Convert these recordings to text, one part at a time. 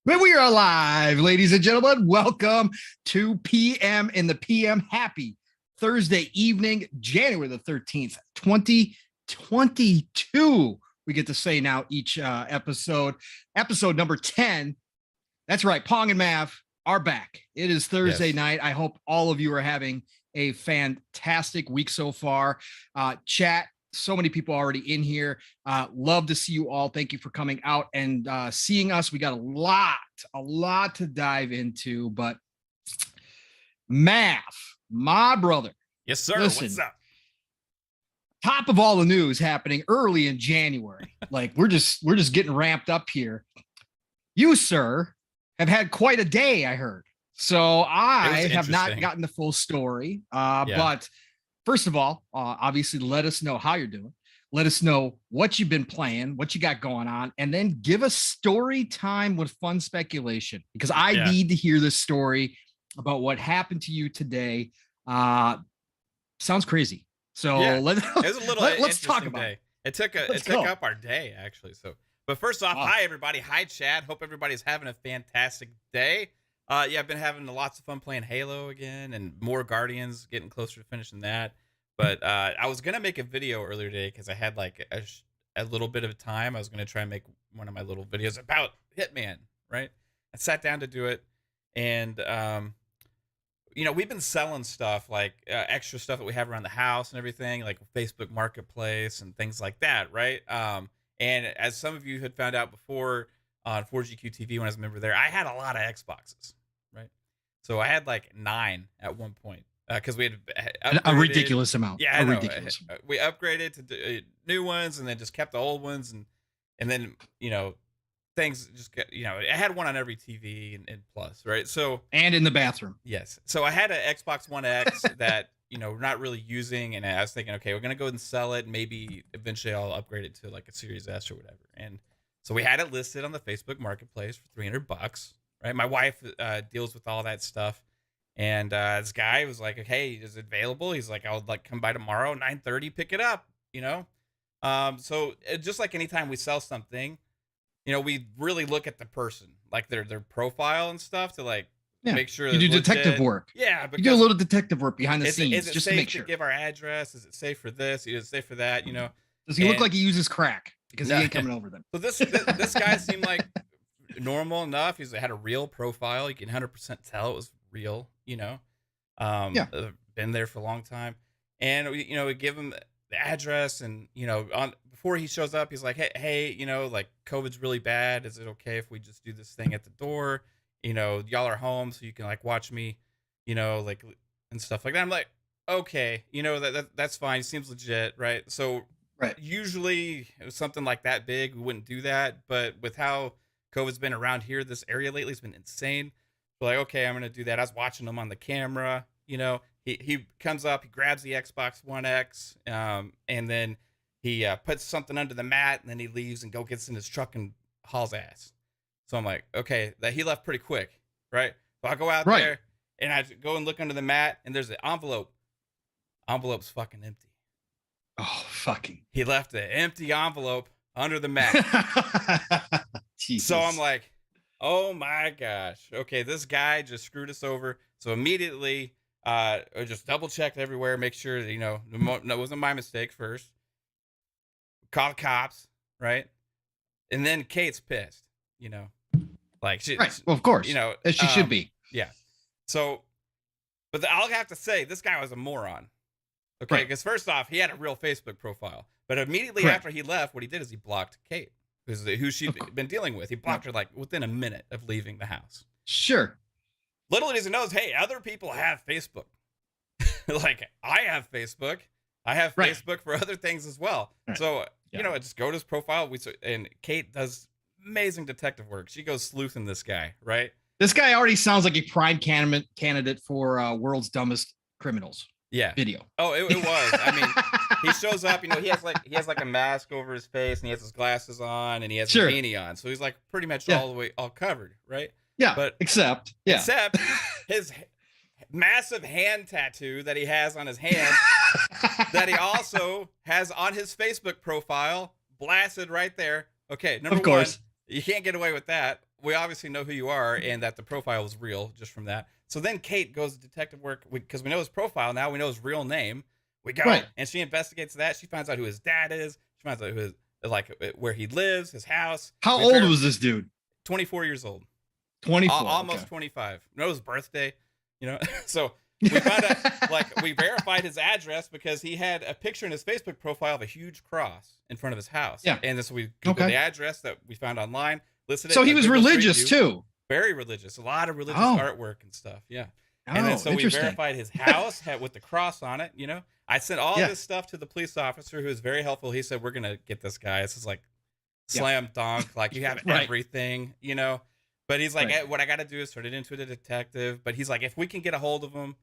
But we are live, ladies and gentlemen. Welcome to PM in the PM. Happy Thursday evening, January the 13th, 2022. We get to say now each episode number 10. That's right. Pong and Mav are back. It is Thursday night. I hope all of you are having a fantastic week so far. Chat. So many people already in here. Love to see you all. Thank you for coming out and seeing us. We got a lot to dive into, but Mav, my brother. Yes, sir. Listen, what's up? Top of all the news happening early in January. Like we're just getting ramped up here. You, sir, have had quite a day, I heard. So I have not gotten the full story. But first of all, obviously, let us know how you're doing. Let us know what you've been playing, what you got going on, and then give us story time with fun speculation, because I need to hear this story about what happened to you today. Sounds crazy. So let's talk about it. It took up our day, actually. So, but first off, hi, everybody. Hi, Chad. Hope everybody's having a fantastic day. I've been having lots of fun playing Halo again and more Guardians, getting closer to finishing that. But I was going to make a video earlier today because I had like a little bit of time. I was going to try and make one of my little videos about Hitman, right? I sat down to do it. And, we've been selling stuff like extra stuff that we have around the house and everything, like Facebook Marketplace and things like that, right? And as some of you had found out before on 4GQ TV when I was a member there, I had a lot of Xboxes. So I had like 9 at one point because we had a ridiculous amount. Yeah, ridiculous. We upgraded to new ones and then just kept the old ones, and then things just get, I had one on every TV and plus, right? So and in the bathroom. Yes. So I had an Xbox One X that not really using, and I was thinking, okay, we're gonna go ahead and sell it. Maybe eventually I'll upgrade it to like a Series S or whatever. And so we had it listed on the Facebook Marketplace for $300. Right, my wife deals with all that stuff, and this guy was like, "Hey, is it available?" He's like, "I'll like come by tomorrow, 9:30, pick it up." So just like anytime we sell something, we really look at the person, like their profile and stuff, to like make sure you do detective work. Yeah, you do a little detective work behind the scenes. Is it just safe to make sure. Give our address? Is it safe for this? Is it safe for that? Does he look like he uses crack? Because he ain't coming over them. So this guy seemed like normal enough. He had a real profile. You can 100% tell it was real. Been there for a long time, and we give him the address, and before he shows up, he's like, hey, like COVID's really bad. Is it okay if we just do this thing at the door? Y'all are home, so you can like watch me, like and stuff like that. I'm like, okay, that's fine. Seems legit, right? So usually it was something like that big, we wouldn't do that, but with how COVID's been around here, this area lately, it's been insane. So like, okay, I'm gonna do that. I was watching him on the camera. He comes up, he grabs the Xbox One X, and then he puts something under the mat, and then he leaves and gets in his truck and hauls ass. So I'm like, okay, that he left pretty quick, right? So I go out there and I go and look under the mat, and there's an envelope. Envelope's fucking empty. Oh, fucking! He left an empty envelope under the mat. So I'm like, oh my gosh. Okay, this guy just screwed us over. So immediately, I just double checked everywhere, make sure that, it wasn't my mistake first. Call the cops, right? And then Kate's pissed, like she, right. Well, of course, as she should be. Yeah. So, but I'll have to say, this guy was a moron. Okay, because first off, he had a real Facebook profile, but immediately after he left, what he did is he blocked Kate, who she'd been dealing with. He blocked her like within a minute of leaving the house. Sure. Little does he knows, hey, other people have Facebook. Like I have Facebook. I have Facebook for other things as well. Right. So I just go to his profile. And Kate does amazing detective work. She goes sleuthing this guy, right? This guy already sounds like a prime candidate for World's Dumbest Criminals. Yeah. Video. Oh, it was. I mean, he shows up, he has like a mask over his face, and he has his glasses on, and he has a beanie on. So he's like pretty much all covered, right? Yeah. But except his massive hand tattoo that he has on his hand that he also has on his Facebook profile, blasted right there. Okay, number one, you can't get away with that. we obviously know who you are and that the profile was real just from that. So then Kate goes to detective work because we know his profile now. We know his real name. We go and she investigates that. She finds out who his dad is. She finds out who his, like where he lives, his house. How old was this dude? 24 years old. 24. Almost 25. No, his birthday. You know, so we found out, like, we verified his address because he had a picture in his Facebook profile of a huge cross in front of his house. Yeah. And so we Googled the address that we found online, listed it. So he was religious too. Very religious. A lot of religious artwork and stuff. Yeah. And then so we verified his house with the cross on it, you know. I sent all this stuff to the police officer who was very helpful. He said, we're going to get this guy. This is like slam dunk. Like you have everything, you know. But he's like, hey, what I got to do is turn it into a detective. But he's like, if we can get a hold of him,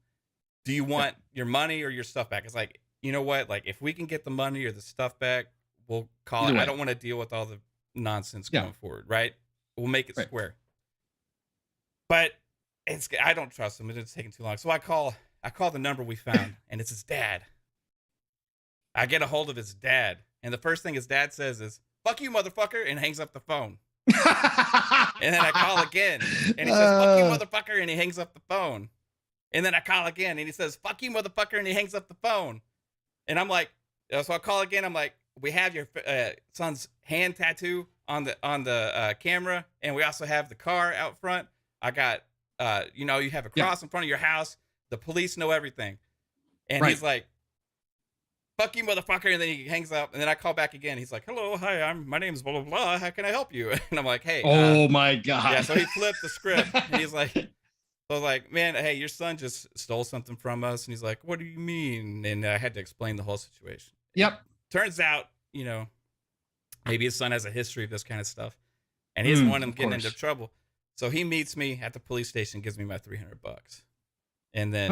do you want your money or your stuff back? It's like, you know what? Like, if we can get the money or the stuff back, we'll call it. I don't want to deal with all the nonsense going forward, right? We'll make it square. But I don't trust him. It's taking too long. So I call the number we found, and it's his dad. I get a hold of his dad, and the first thing his dad says is, "Fuck you, motherfucker," and hangs up the phone. And then I call again, and he says, "Fuck you, motherfucker," and he hangs up the phone. And then I call again, and he says, "Fuck you, motherfucker," and he hangs up the phone. And I'm like, so I call again. I'm like, we have your son's hand tattoo on the camera, and we also have the car out front. I got, you know, you have a cross in front of your house. The police know everything. And he's like, "Fuck you, motherfucker," and then he hangs up. And then I call back again. He's like, "Hello, hi, my name's blah blah blah. How can I help you?" And I'm like, "Hey." Oh my god. Yeah. So he flipped the script. And he's like, so I was like, "Man, hey, your son just stole something from us." And he's like, "What do you mean?" And I had to explain the whole situation. Yep. Turns out, you know, maybe his son has a history of this kind of stuff, and he doesn't want him getting into trouble. So he meets me at the police station, gives me my $300, and then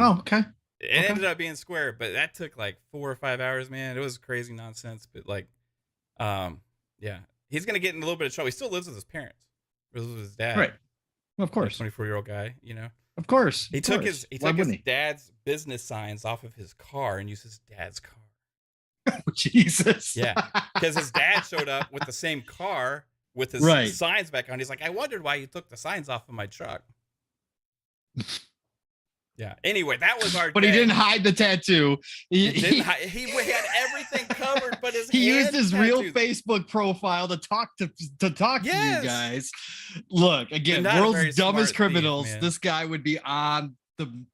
it ended up being square. But that took like 4 or 5 hours, man. It was crazy nonsense. But like, yeah, he's gonna get in a little bit of trouble. He still lives with his parents, lives with his dad, right? Well, of course, 24-year-old guy, you know. Of course, he took his dad's business signs off of his car and used his dad's car. Oh, Jesus. Yeah, because his dad showed up with the same car with his signs back on. He's like, "I wondered why you took the signs off of my truck." Yeah. Anyway, that was our. But day. He didn't hide the tattoo. He had everything covered, but he used his real Facebook profile to talk to you guys. Look, again, world's dumbest criminals. Thief, this guy would be on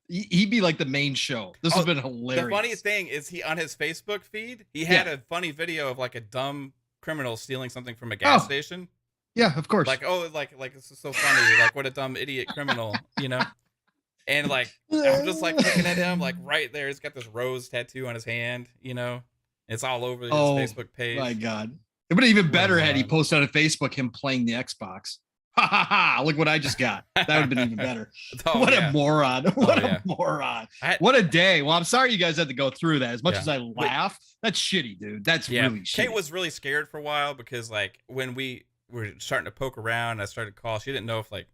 he'd be like the main show. This has been hilarious. The funniest thing is he on his Facebook feed, he had a funny video of like a dumb criminal stealing something from a gas station. Yeah, of course. Like, oh, like this is so funny. Like, what a dumb idiot criminal, you know? And like, I'm just like looking at him, like right there. He's got this rose tattoo on his hand, you know? It's all over his Facebook page. My God. It would have been better had he posted on Facebook him playing the Xbox. Ha ha ha. Look what I just got. That would have been even better. What a moron. What a moron. What a day. Well, I'm sorry you guys had to go through that. As much as I laugh, that's shitty, dude. That's really shitty. Kate was really scared for a while because like when we were starting to poke around, I started to call. She didn't know if like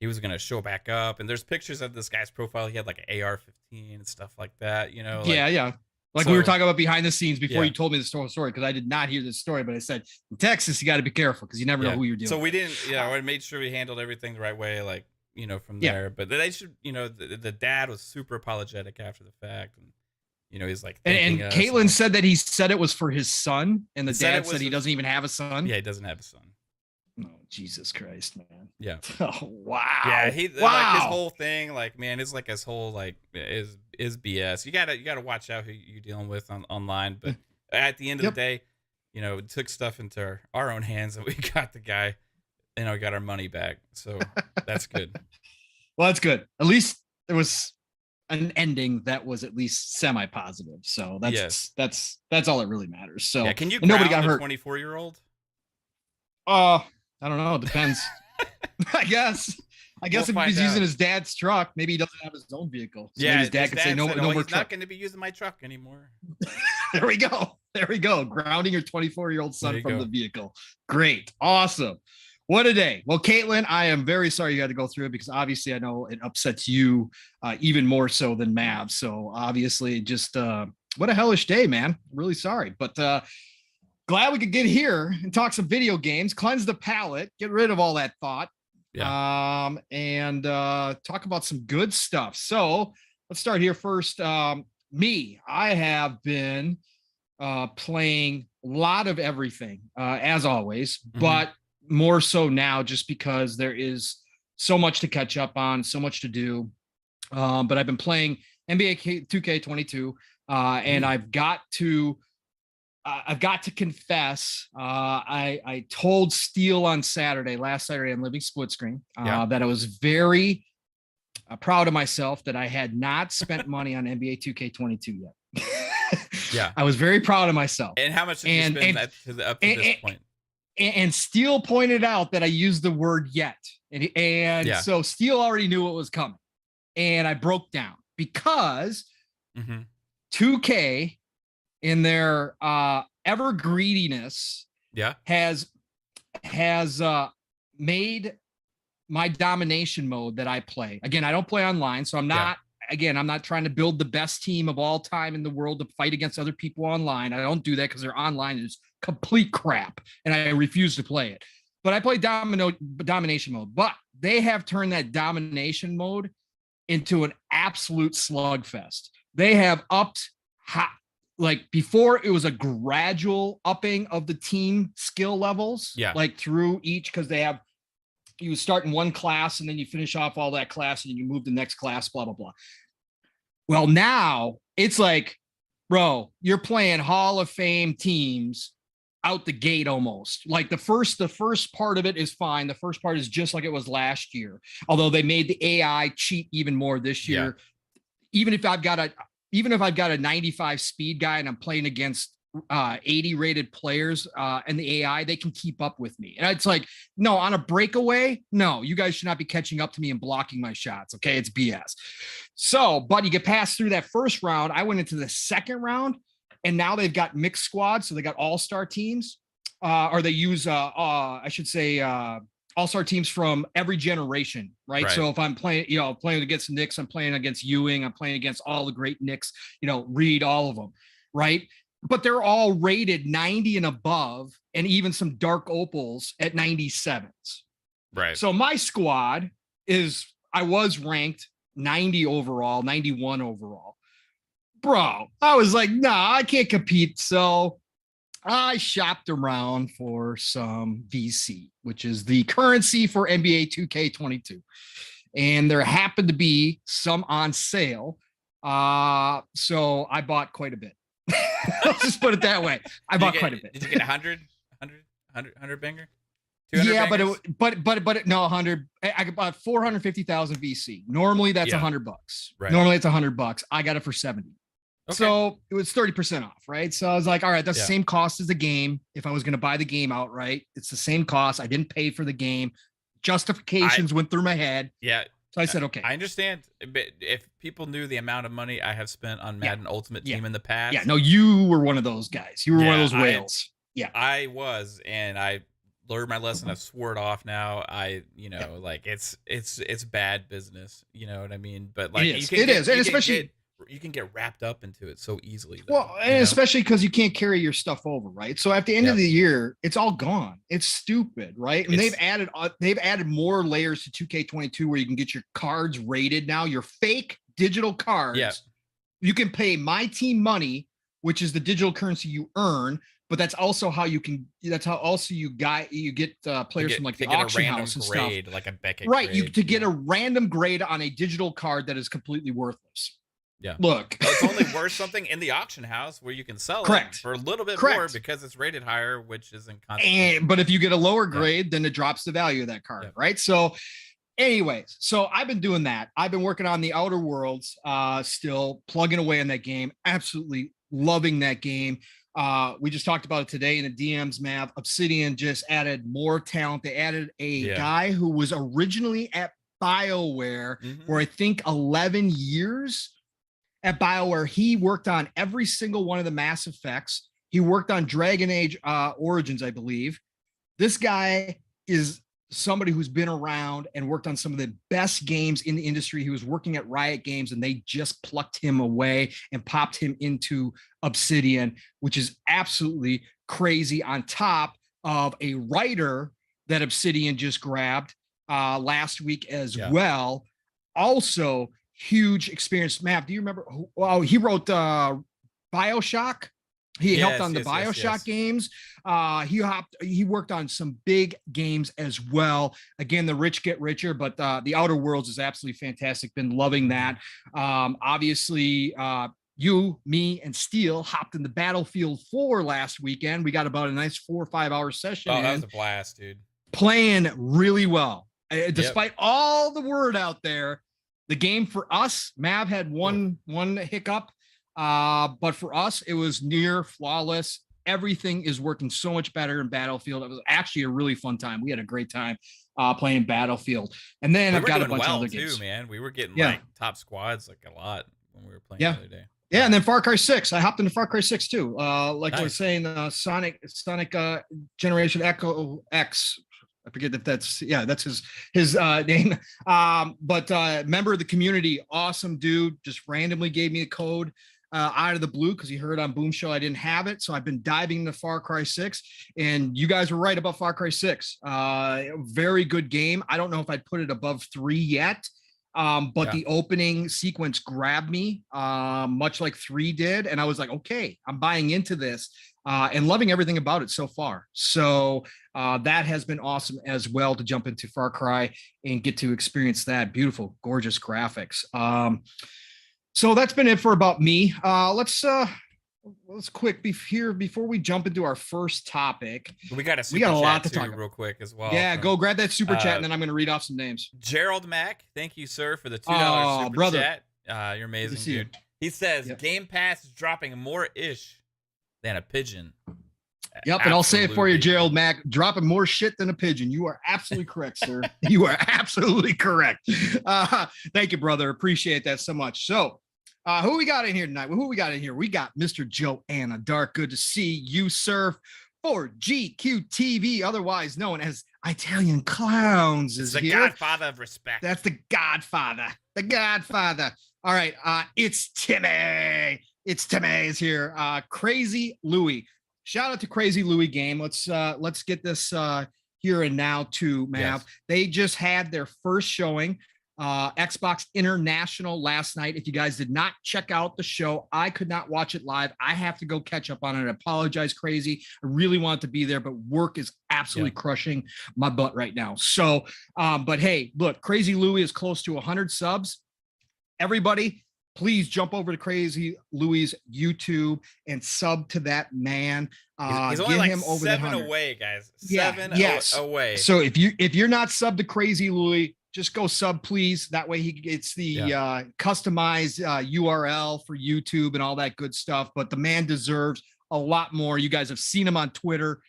he was gonna show back up, and there's pictures of this guy's profile. He had like an AR-15 and stuff like that, you know. Like, Like we were talking about behind the scenes before you told me the story, because I did not hear this story, but I said in Texas you got to be careful because you never know who you're dealing with. So we didn't, I made sure we handled everything the right way, like, you know, from there. But they should, you know, the dad was super apologetic after the fact, and you know, he's like, and Caitlin said that he said it was for his son, and the dad said he doesn't even have a son. Yeah, he doesn't have a son. Oh, Jesus Christ, man. Yeah. Oh, wow. Yeah, like his whole thing, like, man, it's like his whole like is BS. You gotta watch out who you're dealing with online. But at the end of the day, you know, it took stuff into our own hands, and we got the guy, you know, we got our money back. So that's good. Well, that's good. At least there was an ending that was at least semi-positive. So that's all that really matters. So can you nobody got hurt. 24-year-old? I don't know. It depends. I guess if he's using his dad's truck, maybe he doesn't have his own vehicle. So maybe his dad could say no more truck. He's not going to be using my truck anymore. There we go. Grounding your 24-year-old son from the vehicle. Great. Awesome. What a day. Well, Caitlin, I am very sorry you had to go through it, because obviously I know it upsets you even more so than Mav. So obviously just what a hellish day, man. Really sorry. But glad we could get here and talk some video games, cleanse the palate, get rid of all that thought. and talk about some good stuff. So let's start here first. I have been playing a lot of everything, as always, but more so now just because there is so much to catch up on, so much to do. But I've been playing NBA 2K22, and I've got to confess, I told Steele on last Saturday on Living Split Screen, that I was very proud of myself that I had not spent money on NBA 2K22 yet. I was very proud of myself. And how much did you spend up to this point? And Steele pointed out that I used the word yet. So Steele already knew what was coming. And I broke down because 2K, in their ever greediness, has made my domination mode that I play. Again, I don't play online, so I'm not trying to build the best team of all time in the world to fight against other people online. I don't do that because their online is complete crap, and I refuse to play it. But I play domination mode. But they have turned that domination mode into an absolute slugfest. They have upped like before it was a gradual upping of the team skill levels, like through each, because you start in one class and then you finish off all that class and then you move to the next class, blah, blah, blah. Well, now it's like, bro, you're playing Hall of Fame teams out the gate almost. Like the first part of it is fine. The first part is just like it was last year, although they made the AI cheat even more this year. Even if I've got a 95 speed guy and I'm playing against 80 rated players and the AI, they can keep up with me. And it's like, no, on a breakaway, no, you guys should not be catching up to me and blocking my shots. Okay, it's BS. So, but you get past through that first round. I went into the second round, and now they've got mixed squads. So they got all-star teams, or they use, I should say, all-star teams from every generation, right? So if I'm playing, playing against Knicks, I'm playing against Ewing, I'm playing against all the great Knicks, Reed, all of them, right? But they're all rated 90 and above, and even some dark opals at 97s. Right. So my squad I was ranked 90 overall, 91 overall. Bro, I was like, nah, I can't compete. So I shopped around for some VC, which is the currency for NBA 2K22. And there happened to be some on sale. So I bought quite a bit. Let's just put it that way. I bought quite a bit. Did you get 100 banger? Yeah, bangers? but no, 100. I bought 450,000 VC. Normally that's $100. Right. Normally it's $100. I got it for 70. Okay. So it was 30% off, right? So I was like, all right, that's the same cost as the game. If I was going to buy the game outright, it's the same cost. I didn't pay for the game. Justifications went through my head. Yeah. So I said, okay. I understand, but if people knew the amount of money I have spent on Madden Ultimate Team in the past. Yeah, no, you were one of those guys. You were one of those whales. I was, and I learned my lesson. I've swore it off now. Like it's bad business. You know what I mean? But like it is, and especially you can get wrapped up into it so easily. Well, and especially because you can't carry your stuff over, right? So at the end of the year, it's all gone. It's stupid, right? And they've added more layers to 2K22 where you can get your cards rated now. Your fake digital cards. Yeah. You can pay my team money, which is the digital currency you earn, but that's also how you can. That's how also you get players from like the auction house and grade, stuff. Like a BACfromthedead. Right, to get a random grade on a digital card that is completely worthless. Yeah. Look, it's only worth something in the auction house where you can sell it for a little bit more because it's rated higher, which isn't consequential. But if you get a lower grade, then it drops the value of that card, right? So anyways, so I've been doing that. I've been working on the Outer Worlds, still plugging away on that game. Absolutely loving that game. We just talked about it today in the DMs, Mav. Obsidian just added more talent. They added a guy who was originally at BioWare for I think 11 years. At BioWare, he worked on every single one of the Mass Effects. He worked on Dragon Age Origins, I believe. This guy is somebody who's been around and worked on some of the best games in the industry. He was working at Riot Games, and they just plucked him away and popped him into Obsidian, which is absolutely crazy, on top of a writer that Obsidian just grabbed last week as well. Also, huge experience. Matt, do you remember? Oh, he wrote BioShock. He helped on the BioShock games. He worked on some big games as well. Again, the rich get richer, but the Outer Worlds is absolutely fantastic. Been loving that. Obviously, you, me, and Steele hopped in the Battlefield 4 last weekend. We got about a nice 4 or 5 hour session. Oh, that was a blast, dude. Playing really well. Despite all the word out there, the game for us, Mav had one hiccup. But for us, it was near flawless. Everything is working so much better in Battlefield. It was actually a really fun time. We had a great time playing Battlefield. And then I've got a bunch of other games. Man. We were getting like top squads like a lot when we were playing the other day. Yeah, and then Far Cry 6. I hopped into Far Cry 6 too. Like I was saying, Sonic Generation Echo X. I forget if that's his name. But member of the community, awesome dude, just randomly gave me a code out of the blue because he heard on Boom Show I didn't have it. So I've been diving into Far Cry 6, and you guys were right about Far Cry 6. Very good game. I don't know if I'd put it above 3 yet. But the opening sequence grabbed me, much like 3 did. And I was like, okay, I'm buying into this and loving everything about it so far. So that has been awesome as well, to jump into Far Cry and get to experience that beautiful, gorgeous graphics. So that's been it for about me. Let's quick before we jump into our first topic. We got a lot to talk about real quick as well. Yeah, go grab that super chat, and then I'm going to read off some names. Gerald Mack, thank you, sir, for the $2 super chat. You're amazing, dude. He says Game Pass is dropping more ish than a pigeon. Yep, and I'll say it for you, Gerald Mack, dropping more shit than a pigeon. You are absolutely correct, sir. You are absolutely correct. Thank you, brother. Appreciate that so much. So, who we got in here tonight? Who we got in here? We got Mr. Joanna Dark. Good to see you, sir. For GQTV, otherwise known as Italian Clowns, is the here. Godfather of respect. That's the Godfather. The Godfather. All right, it's Timmy. It's Timmy is here. Crazy Lui. Shout out to Crazy Lui Game. Let's get this here and now to Mav. Yes. They just had their first showing. Xbox International last night. If you guys did not check out the show, I could not watch it live. I have to go catch up on it. I apologize, Crazy. I really wanted to be there, but work is absolutely crushing my butt right now. So, but hey, look, Crazy Lui is close to 100 subs. Everybody, please jump over to Crazy Louie's YouTube and sub to that man. He's only like 7 away, guys. 7 away. So if you're not subbed to Crazy Lui, just go sub, please. That way he gets the customized URL for YouTube and all that good stuff. But the man deserves a lot more. You guys have seen him on Twitter.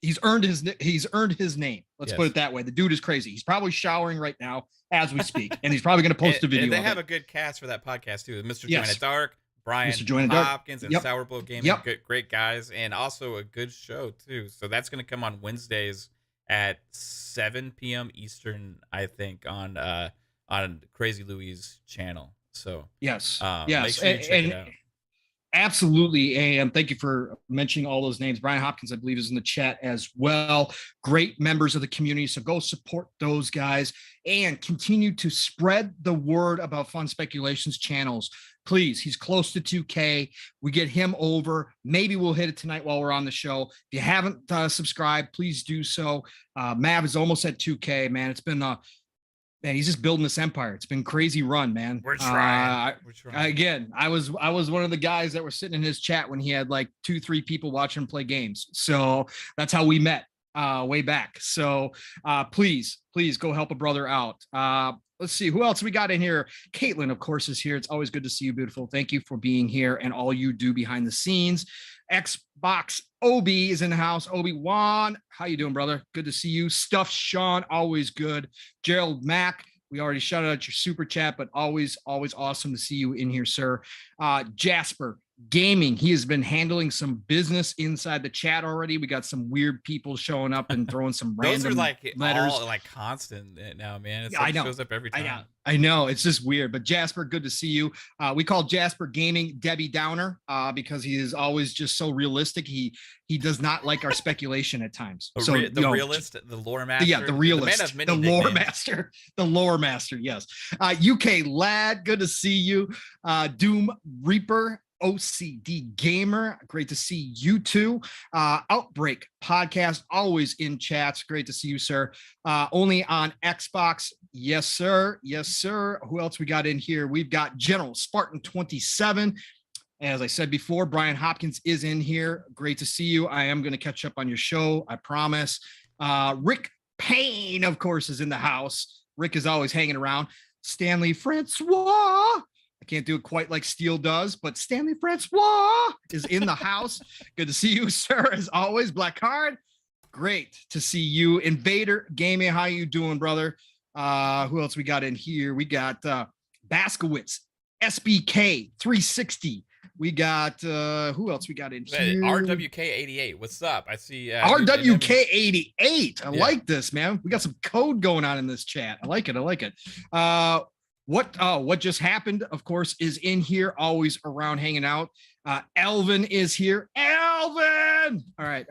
He's earned his name. Let's put it that way. The dude is crazy. He's probably showering right now as we speak, and he's probably going to post a video. And they have a good cast for that podcast too. Mr. Joanna Dark, Brian Hopkins, and Sourblue Gaming. Great guys, and also a good show too. So that's going to come on Wednesdays at 7 p.m. Eastern, I think, on Crazy Louie's channel. So make sure you check it out. Absolutely. And thank you for mentioning all those names. Brian Hopkins, I believe, is in the chat as well. Great members of the community. So go support those guys and continue to spread the word about Fun Speculations channels. Please, he's close to 2K. We get him over. Maybe we'll hit it tonight while we're on the show. If you haven't subscribed, please do so. Mav is almost at 2K, man. It's been man, he's just building this empire. It's been crazy run, man. We're trying. Again, I was one of the guys that were sitting in his chat when he had like 2-3 people watching him play games. So that's how we met way back. So please go help a brother out. Let's see who else we got in here. Caitlin, of course, is here. It's always good to see you, beautiful. Thank you for being here and all you do behind the scenes. Xbox Obi is in the house. Obi-Wan, how you doing, brother? Good to see you. Stuffed Sean, always good. Gerald Mack, we already shouted out your super chat, but always awesome to see you in here, sir. Jasper Gaming. He has been handling some business inside the chat already. We got some weird people showing up and throwing some Those random are like letters. all like constant now, man. It's Yeah, like I know. shows up every time. I know. It's just weird. But Jasper, good to see you. We call Jasper Gaming Debbie Downer because he is always just so realistic. He does not like our speculation at times. So the realist, the lore master. Yeah, the realist, the lore master, the lore master. Yes. UK Lad, good to see you. Doom Reaper, OCDgamer, great to see you too. Outbreak Podcast, always in chats. Great to see you, sir. Only on Xbox. Yes, sir. Yes, sir. Who else we got in here? We've got General Spartan 27. As I said before, Brian Hopkins is in here. Great to see you. I am going to catch up on your show, I promise. Rick Payne, of course, is in the house. Rick is always hanging around. Stanley Francois. I can't do it quite like Steele does, but Stanley Francois is in the house. Good to see you, sir, as always. Black Card, great to see you. Invader Gaming, how you doing, brother? Who else we got in here? We got Baskowitz, SBK 360. We got who else we got in here? RWK88. What's up? I see RWK88. I like this, man. We got some code going on in this chat. I like it. I like it. What just happened, of course, is in here, always around hanging out. Elvin is here. Elvin! All right,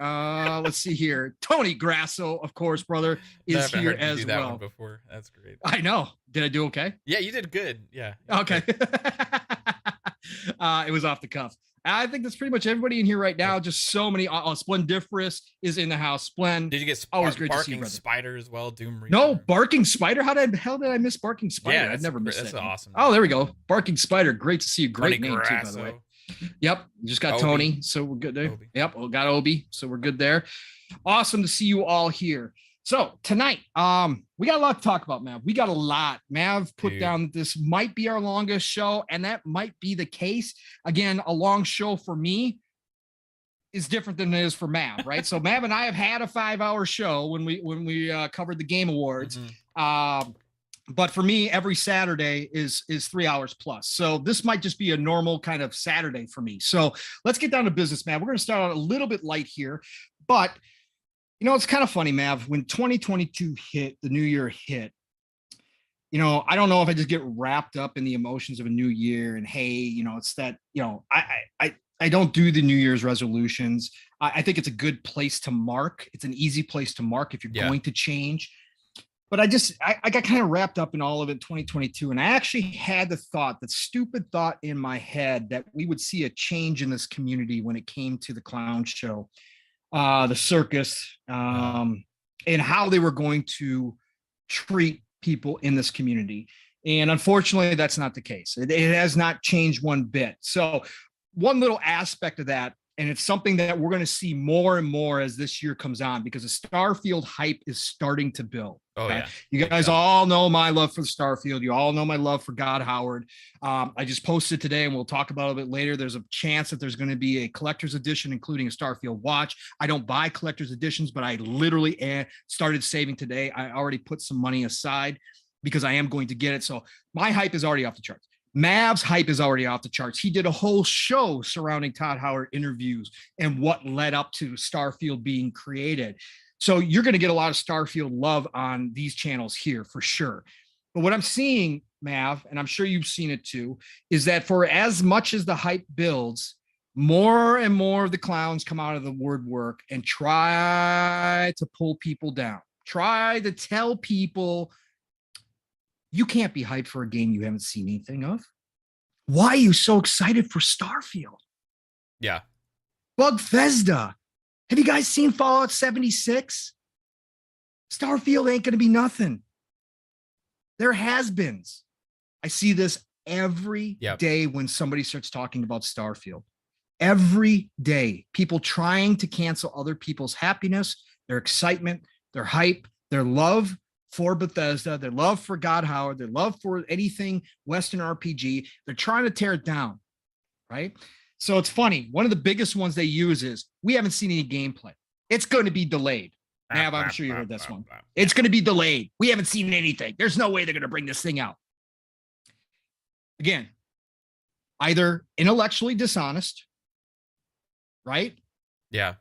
let's see here. Tony Grasso, of course, brother, is here as that well. One before. That's great. I know. Did I do okay? Yeah, you did good. Yeah. Okay. It was off the cuff. I think that's pretty much everybody in here right now. Just so many. Splendiferous is in the house. Splend. Did you get always great to see Barking you, Spider as well? Doom Reaper. No, Barking Spider. How the hell did I miss Barking Spider? Yeah, I've never missed that's that. Awesome. Oh, there we go. Barking Spider. Great to see you. Great Tony name Grasso. too, by the way. Yep. Just got Obi. Tony, so we're good there. Obi. Yep. We got Obi, so we're good there. Awesome to see you all here. So tonight, we got a lot to talk about, Mav. We got a lot. Mav put down that this might be our longest show, and that might be the case. Again, a long show for me is different than it is for Mav, right? So Mav and I have had a 5-hour show when we covered the Game Awards. But for me, every Saturday is 3 hours plus. So this might just be a normal kind of Saturday for me. So let's get down to business, Mav. We're going to start out a little bit light here, but you know, it's kind of funny, Mav, when 2022 hit, the new year hit, you know, I don't know if I just get wrapped up in the emotions of a new year and, hey, you know, it's that, you know, I don't do the New Year's resolutions. I think it's a good place to mark. It's an easy place to mark if you're going to change. But I got kind of wrapped up in all of it in 2022. And I actually had the thought, that stupid thought in my head, that we would see a change in this community when it came to the clown show, the circus, and how they were going to treat people in this community. And unfortunately, that's not the case. It has not changed one bit. So one little aspect of that, and it's something that we're going to see more and more as this year comes on, because the Starfield hype is starting to build. Oh, yeah. You guys all know my love for the Starfield. You all know my love for God Howard. I just posted today, and we'll talk about it a bit later. There's a chance that there's going to be a collector's edition, including a Starfield watch. I don't buy collector's editions, but I literally started saving today. I already put some money aside because I am going to get it. So my hype is already off the charts. Mav's hype is already off the charts. He did a whole show surrounding Todd Howard interviews and what led up to Starfield being created. So you're going to get a lot of Starfield love on these channels here for sure. But what I'm seeing, Mav, and I'm sure you've seen it too, is that for as much as the hype builds, more and more of the clowns come out of the woodwork and try to pull people down. Try to tell people, you can't be hyped for a game you haven't seen anything of. Why are you so excited for Starfield? Yeah. Bethesda. Have you guys seen Fallout 76? Starfield ain't going to be nothing. There has-beens. I see this every day when somebody starts talking about Starfield. Every day, people trying to cancel other people's happiness, their excitement, their hype, their love for Bethesda, their love for God Howard, their love for anything Western RPG. They're trying to tear it down, right? So it's funny. One of the biggest ones they use is, we haven't seen any gameplay. It's going to be delayed. Nav, I'm sure you heard this one. It's going to be delayed. We haven't seen anything. There's no way they're going to bring this thing out. Again, either intellectually dishonest, right? Yeah.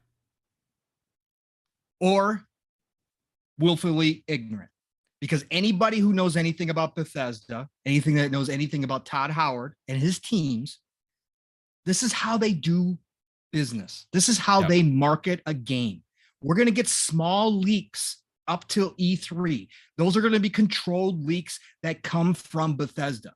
Or willfully ignorant. Because anybody who knows anything about Bethesda, anything that knows anything about Todd Howard and his teams, this is how they do business. This is how they market a game. We're going to get small leaks up till E3. Those are going to be controlled leaks that come from Bethesda.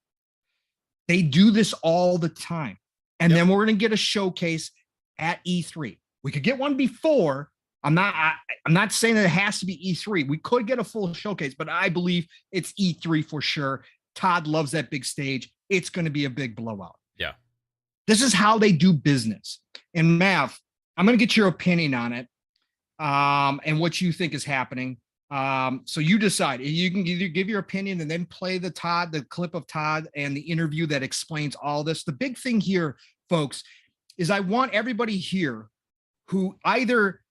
They do this all the time. And then we're going to get a showcase at E3. We could get one before. I'm not saying that it has to be E3. We could get a full showcase, but I believe it's E3 for sure. Todd loves that big stage. It's going to be a big blowout. Yeah. This is how they do business. And Mav, I'm going to get your opinion on it, and what you think is happening. So you decide. You can either give your opinion and then play the clip of Todd and the interview that explains all this. The big thing here, folks, is I want everybody here who either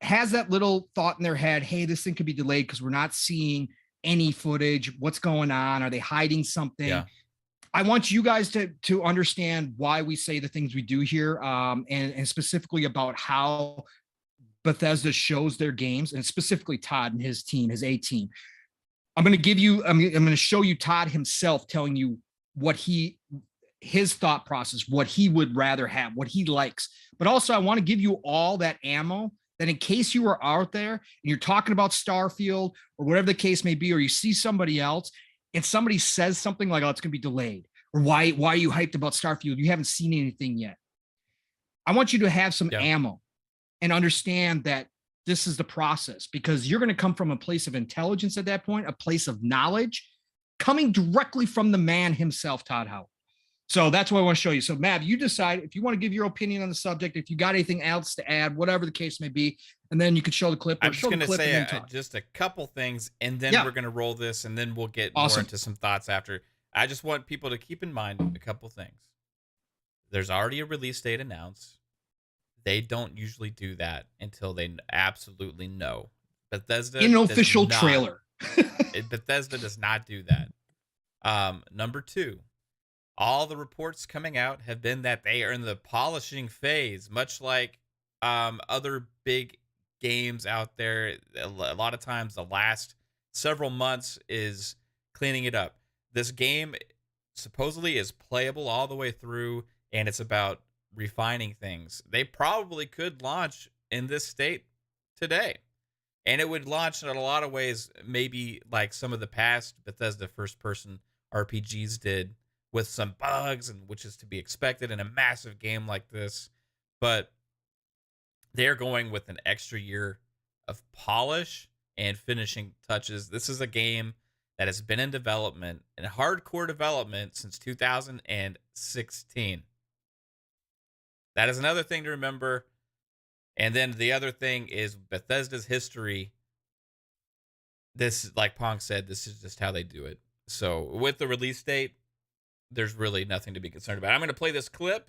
has that little thought in their head, hey, this thing could be delayed because we're not seeing any footage. What's going on? Are they hiding something? Yeah. I want you guys to understand why we say the things we do here, and specifically about how Bethesda shows their games, and specifically Todd and his team, his A team. I'm going to show you Todd himself telling you what his thought process, what he would rather have, what he likes. But also I want to give you all that ammo that in case you are out there and you're talking about Starfield or whatever the case may be, or you see somebody else and somebody says something like, oh, it's going to be delayed, or why are you hyped about Starfield? You haven't seen anything yet. I want you to have some ammo and understand that this is the process, because you're going to come from a place of intelligence at that point, a place of knowledge coming directly from the man himself, Todd Howard. So that's what I want to show you. So Mav, you decide if you want to give your opinion on the subject, if you got anything else to add, whatever the case may be, and then you could show the clip. I'm just going to say just a couple things, and then we're going to roll this, and then we'll get more into some thoughts after. I just want people to keep in mind a couple things. There's already a release date announced. They don't usually do that until they absolutely know. Bethesda in an official trailer. Bethesda does not do that. Number two, all the reports coming out have been that they are in the polishing phase, much like other big games out there. A lot of times the last several months is cleaning it up. This game supposedly is playable all the way through, and it's about refining things. They probably could launch in this state today, and it would launch in a lot of ways maybe like some of the past Bethesda first-person RPGs did, with some bugs, and which is to be expected in a massive game like this. But they're going with an extra year of polish and finishing touches. This is a game that has been in development, in hardcore development, since 2016. That is another thing to remember. And then the other thing is Bethesda's history. This, like Pong said, this is just how they do it. So with the release date, there's really nothing to be concerned about. I'm going to play this clip.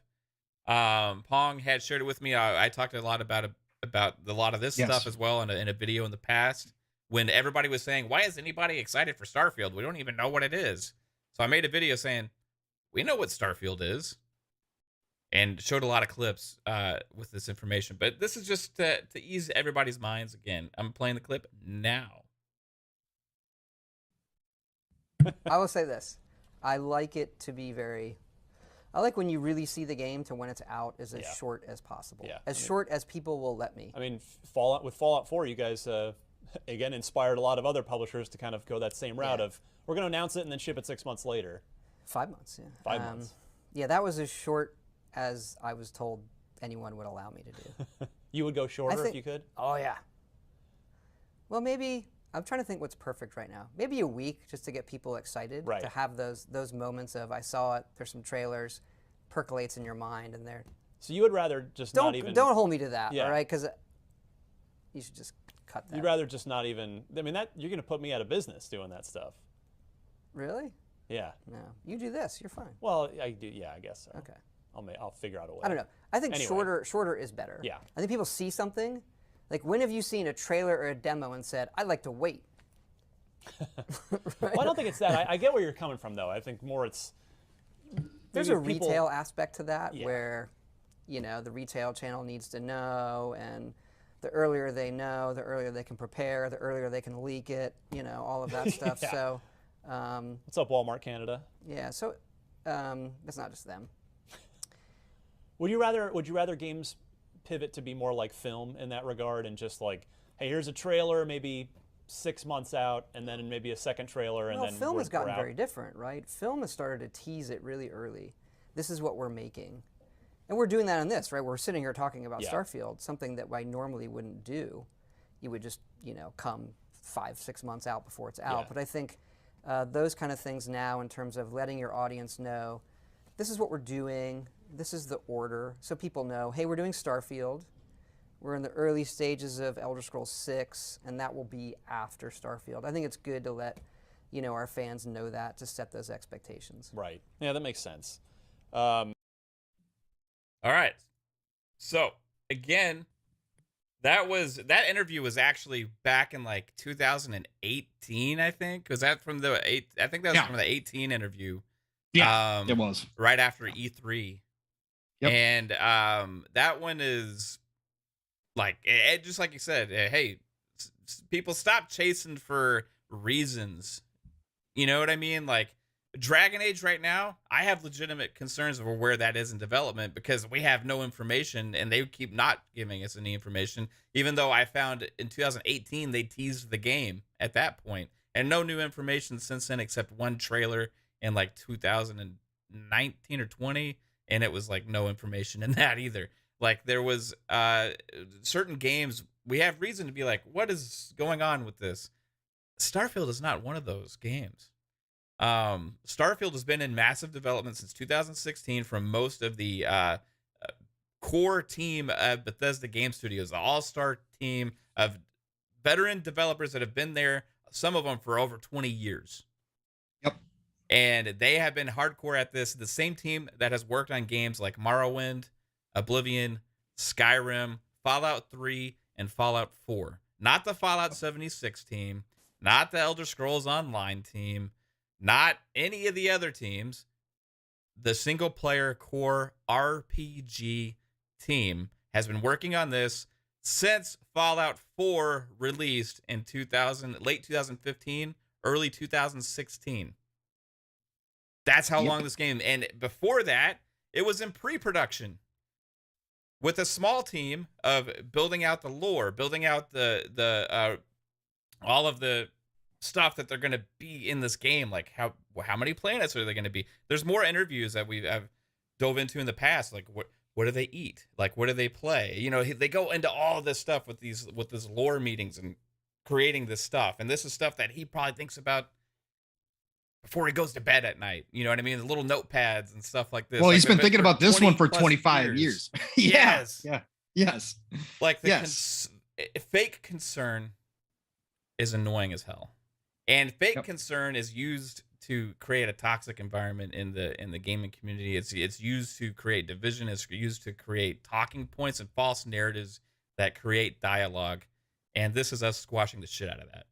Pong had shared it with me. I talked a lot about a lot of this stuff as well in a video in the past, when everybody was saying, why is anybody excited for Starfield? We don't even know what it is. So I made a video saying, we know what Starfield is, and showed a lot of clips with this information. But this is just to ease everybody's minds. Again, I'm playing the clip now. I will say this. I like it to be I like when you really see the game to when it's out is as short as possible. Yeah. As short as people will let me. I mean, with Fallout 4, you guys, again, inspired a lot of other publishers to kind of go that same route of, we're going to announce it and then ship it 6 months later. 5 months, yeah. 5 months. Yeah, that was as short as I was told anyone would allow me to do. You would go shorter if you could? Oh, yeah. Well, maybe... I'm trying to think what's perfect right now. Maybe a week just to get people excited, to have those moments of I saw it, there's some trailers, percolates in your mind, and they're... So you would rather just not even... Don't hold me to that, all right? Because you should just cut that. You'd rather just not even... I mean, you're going to put me out of business doing that stuff. Really? Yeah. No. You do this, you're fine. Well, I do. Yeah, I guess so. Okay. I'll figure out a way. I don't know. I think shorter is better. Yeah. I think people see something... Like, when have you seen a trailer or a demo and said, I'd like to wait? Right? Well, I don't think it's that. I get where you're coming from, though. I think more it's there's a retail aspect to that where, you know, the retail channel needs to know, and the earlier they know, the earlier they can prepare, the earlier they can leak it, you know, all of that stuff. So, what's up, Walmart Canada? Yeah, so it's not just them. Would you rather games pivot to be more like film in that regard, and just like, hey, here's a trailer, maybe 6 months out, and then maybe a second trailer, and then film has gotten very different, right? Film has started to tease it really early. This is what we're making. And we're doing that on this, right? We're sitting here talking about Starfield, something that I normally wouldn't do. You would just, you know, come 5-6 months out before it's out. But I think those kind of things now, in terms of letting your audience know, this is what we're doing, this is the order, so people know, hey, we're doing Starfield, we're in the early stages of Elder Scrolls 6, and that will be after Starfield. I think it's good to let, you know, our fans know that, to set those expectations. Right. Yeah, that makes sense. All right. So again, that interview was actually back in like 2018, I think. Was that from the I think that was from the 18 interview. Yeah, it was right after E3. Yep. And that one is like, just like you said, hey, people stop chasing for reasons. You know what I mean? Like Dragon Age right now, I have legitimate concerns over where that is in development, because we have no information, and they keep not giving us any information, even though I found in 2018 they teased the game at that point, and no new information since then except one trailer in like 2019 or 20, and it was like no information in that either. Like there was certain games we have reason to be like, what is going on with this? Starfield is not one of those games. Starfield has been in massive development since 2016 from most of the core team of Bethesda Game Studios, the all-star team of veteran developers that have been there, some of them for over 20 years. Yep. And they have been hardcore at this. The same team that has worked on games like Morrowind, Oblivion, Skyrim, Fallout 3, and Fallout 4. Not the Fallout 76 team, not the Elder Scrolls Online team, not any of the other teams. The single-player core RPG team has been working on this since Fallout 4 released in late 2015, early 2016. That's how long this game. And before that, it was in pre-production with a small team of building out the lore, building out the all of the stuff that they're going to be in this game. Like how many planets are they going to be? There's more interviews that I've dove into in the past. Like what do they eat? Like what do they play? You know, they go into all of this stuff with these lore meetings and creating this stuff. And this is stuff that he probably thinks about before he goes to bed at night. You know what I mean? The little notepads and stuff like this. Well, like he's been thinking about this one for 25 years. Yes. Yeah. Yes. Like the fake concern is annoying as hell. And fake concern is used to create a toxic environment in the gaming community. It's used to create division. It's used to create talking points and false narratives that create dialogue. And this is us squashing the shit out of that.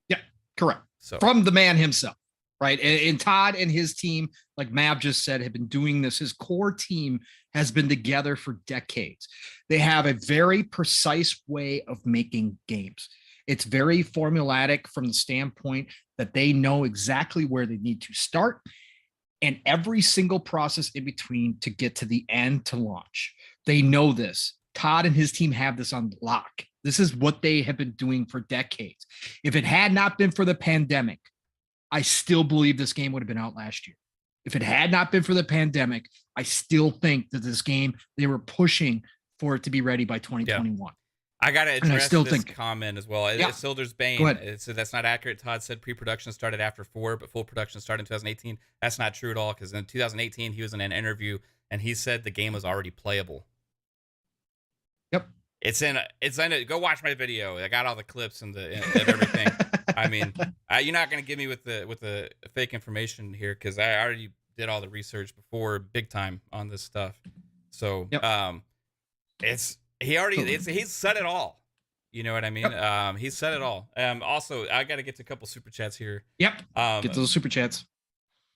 Yeah, correct. So from the man himself, right? And Todd and his team, like Mav just said, have been doing this. His core team has been together for decades. They have a very precise way of making games. It's very formulatic from the standpoint that they know exactly where they need to start and every single process in between to get to the end to launch. They know this. Todd and his team have this on lock. This is what they have been doing for decades. If it had not been for the pandemic, I still believe this game would have been out last year. If it had not been for the pandemic, I still think that this game, they were pushing for it to be ready by 2021. Yeah. I got to address this comment as well. Silder's Bane. So that's not accurate. Todd said pre-production started after 4, but full production started in 2018. That's not true at all, because in 2018, he was in an interview, and he said the game was already playable. Yep. It's in it. Go watch my video. I got all the clips and everything. I mean, you're not going to get me with the fake information here, because I already did all the research before, big time, on this stuff. So he's said it all. You know what I mean? Yep. He's said it all. Also, I got to get to a couple super chats here. Yep. Get those super chats.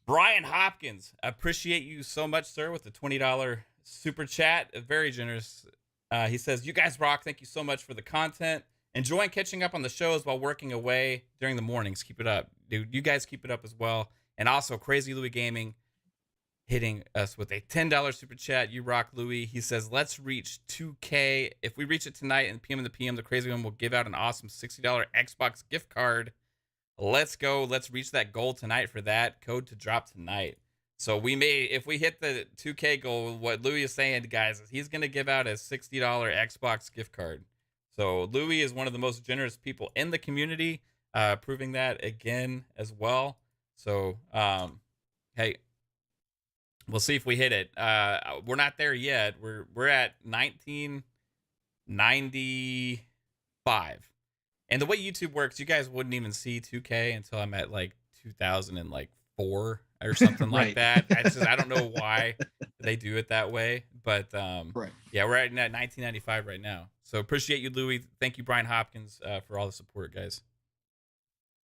Brian Hopkins, appreciate you so much, sir, with the $20 super chat. Very generous. He says, "You guys rock. Thank you so much for the content. Enjoying catching up on the shows while working away during the mornings. Keep it up, dude. You guys keep it up as well." And also, Crazy Lui Gaming hitting us with a $10 super chat. You rock, Louis. He says, "Let's reach 2K. If we reach it tonight in PM in the PM, the Crazy One will give out an awesome $60 Xbox gift card. Let's go. Let's reach that goal tonight for that. Code to drop tonight." So we may, if we hit the 2K goal, what Louis is saying, guys, is he's going to give out a $60 Xbox gift card. So Louis is one of the most generous people in the community, proving that again as well. So, hey, we'll see if we hit it. We're not there yet. We're at 1995. And the way YouTube works, you guys wouldn't even see 2K until I'm at like 2004 or something like that. I don't know why they do it that way, but yeah, we're at 1995 right now. So appreciate you, Louis. Thank you, Brian Hopkins, for all the support, guys.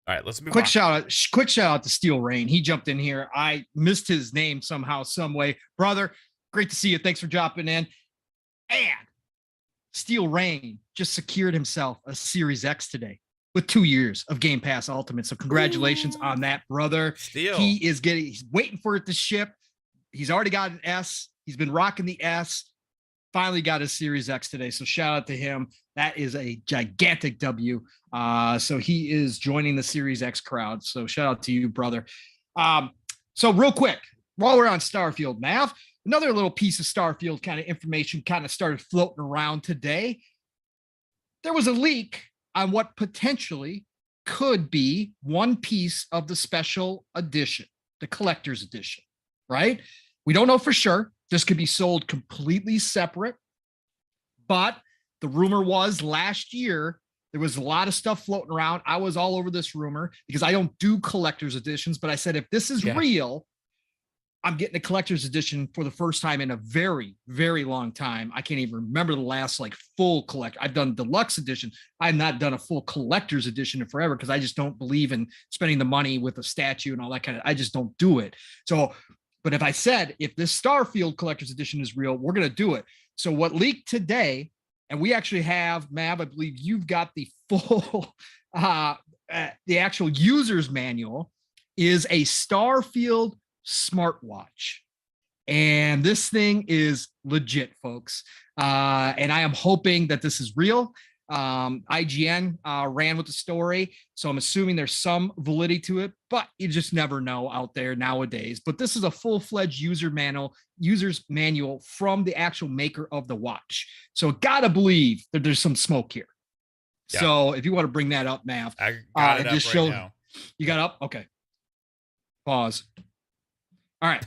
All right, let's move on. Quick shout out to Steel Rain. He jumped in here. I missed his name somehow, some way. Brother, great to see you. Thanks for dropping in. And Steel Rain just secured himself a Series X today with 2 years of Game Pass Ultimate. So congratulations on that, brother. Steel. He's waiting for it to ship. He's already got an S. He's been rocking the S. Finally got his Series X today. So shout out to him. That is a gigantic W. So he is joining the Series X crowd. So shout out to you, brother. So real quick, while we're on Starfield, Mav, another little piece of Starfield kind of information kind of started floating around today. There was a leak on what potentially could be one piece of the special edition, the collector's edition, right? We don't know for sure. This could be sold completely separate, but the rumor was last year, there was a lot of stuff floating around. I was all over this rumor because I don't do collector's editions, but I said, if this is real, I'm getting a collector's edition for the first time in a very, very long time. I can't even remember the last like full collect. I've done deluxe edition. I've not done a full collector's edition in forever because I just don't believe in spending the money with a statue and all that kind of, I just don't do it. So, but if I said, if this Starfield collector's edition is real, we're going to do it. So what leaked today, and we actually have, Mav, I believe you've got the full, the actual user's manual, is a Starfield smartwatch. And this thing is legit, folks. And I am hoping that this is real. IGN ran with the story, so I'm assuming there's some validity to it, but you just never know out there nowadays. But this is a full-fledged user's manual from the actual maker of the watch. So gotta believe that there's some smoke here. Yeah. So if you want to bring that up, Mav, I got it up right now. You got up? Okay. Pause. All right.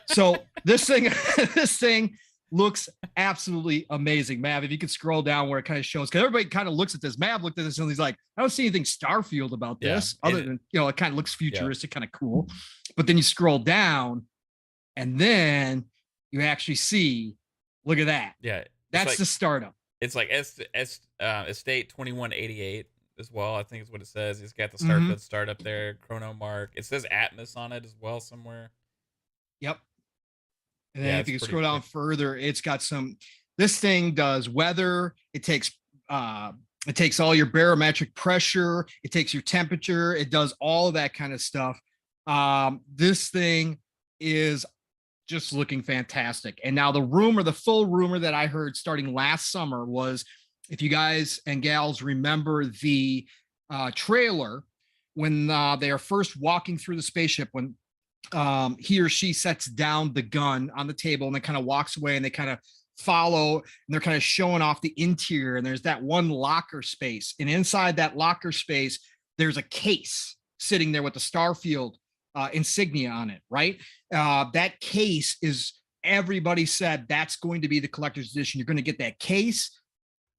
So this thing looks absolutely amazing. Mav, if you could scroll down where it kind of shows, because everybody kind of looks at this. Mav looked at this and he's like, I don't see anything Starfield about this, other than, you know, it kind of looks futuristic, kind of cool. But then you scroll down and then you actually see, look at that. Yeah. That's like the startup. It's like Estate 2188 as well, I think is what it says. It's got the Starfield startup there, Chrono Mark. It says Atmos on it as well somewhere. Yep. And then if you can scroll down further, it's got some, this thing does weather. It takes all your barometric pressure. It takes your temperature. It does all of that kind of stuff. This thing is just looking fantastic. And now the full rumor that I heard starting last summer was, if you guys and gals remember the trailer, when they are first walking through the spaceship, when he or she sets down the gun on the table and then kind of walks away and they kind of follow and they're kind of showing off the interior, and there's that one locker space, and inside that locker space there's a case sitting there with the Starfield insignia on it, right? That case is, everybody said that's going to be the collector's edition. You're going to get that case.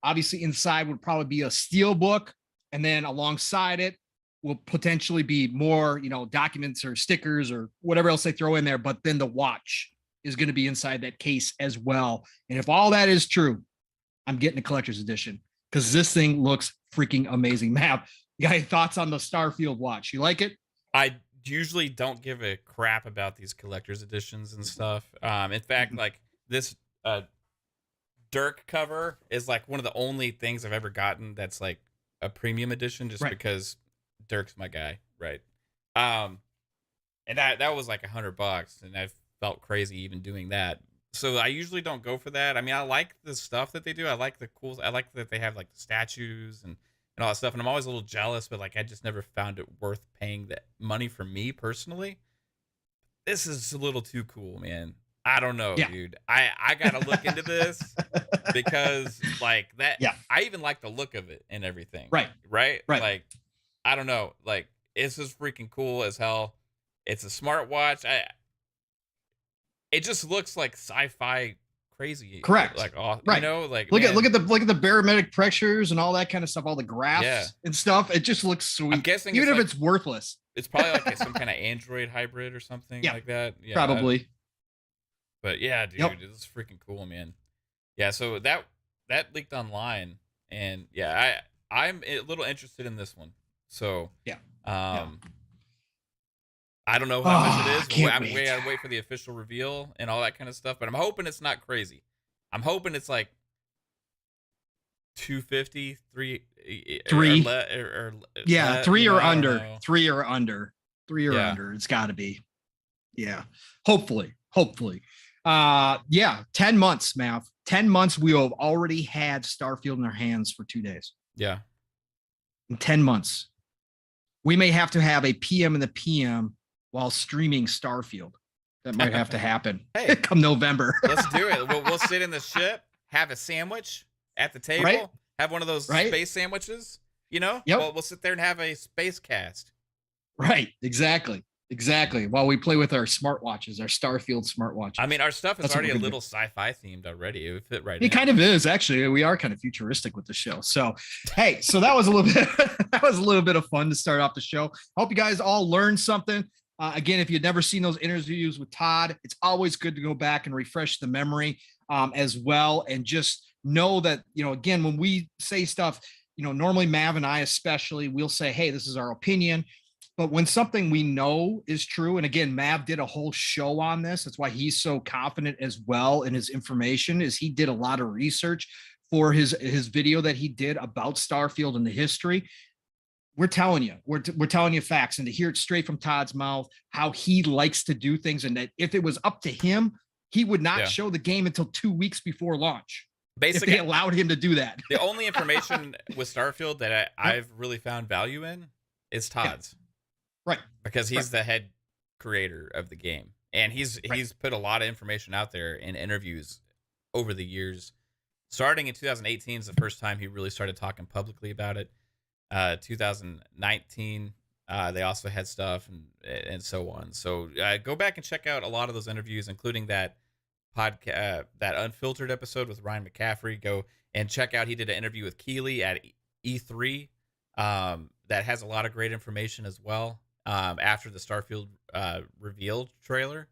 Obviously inside would probably be a steel book, and then alongside it will potentially be more, you know, documents or stickers or whatever else they throw in there. But then the watch is going to be inside that case as well. And if all that is true, I'm getting a collector's edition because this thing looks freaking amazing. Mav, you got any thoughts on the Starfield watch? You like it? I usually don't give a crap about these collector's editions and stuff. In fact, like this Dirk cover is like one of the only things I've ever gotten that's like a premium edition, just because Dirk's my guy, right? And that was like $100, and I felt crazy even doing that. So I usually don't go for that. I mean, I like the stuff that they do. I like that they have like the statues and all that stuff. And I'm always a little jealous, but like I just never found it worth paying that money for me personally. This is a little too cool, man. I don't know, dude. I gotta look into this because like that. Yeah. I even like the look of it and everything. Right. Like, I don't know. Like, it's just freaking cool as hell. It's a smartwatch. It just looks like sci-fi crazy. Correct. Like, you know, like look at the barometric pressures and all that kind of stuff, all the graphs and stuff. It just looks sweet. I'm guessing even if it's worthless. It's probably like some kind of Android hybrid or something like that. Yeah, probably. But yeah, dude, it's freaking cool, man. Yeah, so that leaked online, and yeah, I'm a little interested in this one. So I don't know how much it is. I gotta wait for the official reveal and all that kind of stuff. But I'm hoping it's not crazy. I'm hoping it's like 250, three or yeah, 3 or under. 3 or under. 3 or under. It's got to be. Yeah. Hopefully. 10 months, Mav. 10 months. We have already had Starfield in our hands for 2 days. Yeah. In 10 months, we may have to have a PM in the PM while streaming Starfield. That might have to happen. Hey, come November. Let's do it. We'll sit in the ship, have a sandwich at the table, have one of those space sandwiches. You know, we'll sit there and have a space cast. Right. Exactly. While we play with our smartwatches, our Starfield smartwatches. I mean, our stuff is already a little sci-fi themed already. It would fit right in. It kind of is, actually. We are kind of futuristic with the show. So, hey, so that was a little bit of fun to start off the show. Hope you guys all learned something. Again, if you've never seen those interviews with Todd, it's always good to go back and refresh the memory as well. And just know that, you know, again, when we say stuff, you know, normally Mav and I especially, we'll say, hey, this is our opinion. But when something we know is true, and again, Mav did a whole show on this. That's why he's so confident as well in his information, is he did a lot of research for his video that he did about Starfield and the history. We're telling you, we're telling you facts, and to hear it straight from Todd's mouth, how he likes to do things, and that if it was up to him, he would not show the game until 2 weeks before launch. Basically, if they allowed him to do that. The only information with Starfield that I've really found value in is Todd's. Right. Because he's the head creator of the game. And he's put a lot of information out there in interviews over the years. Starting in 2018 is the first time he really started talking publicly about it. 2019, they also had stuff and so on. So go back and check out a lot of those interviews, including that podcast, that unfiltered episode with Ryan McCaffrey. Go and check out, he did an interview with Keeley at E3 that has a lot of great information as well. After the Starfield reveal trailer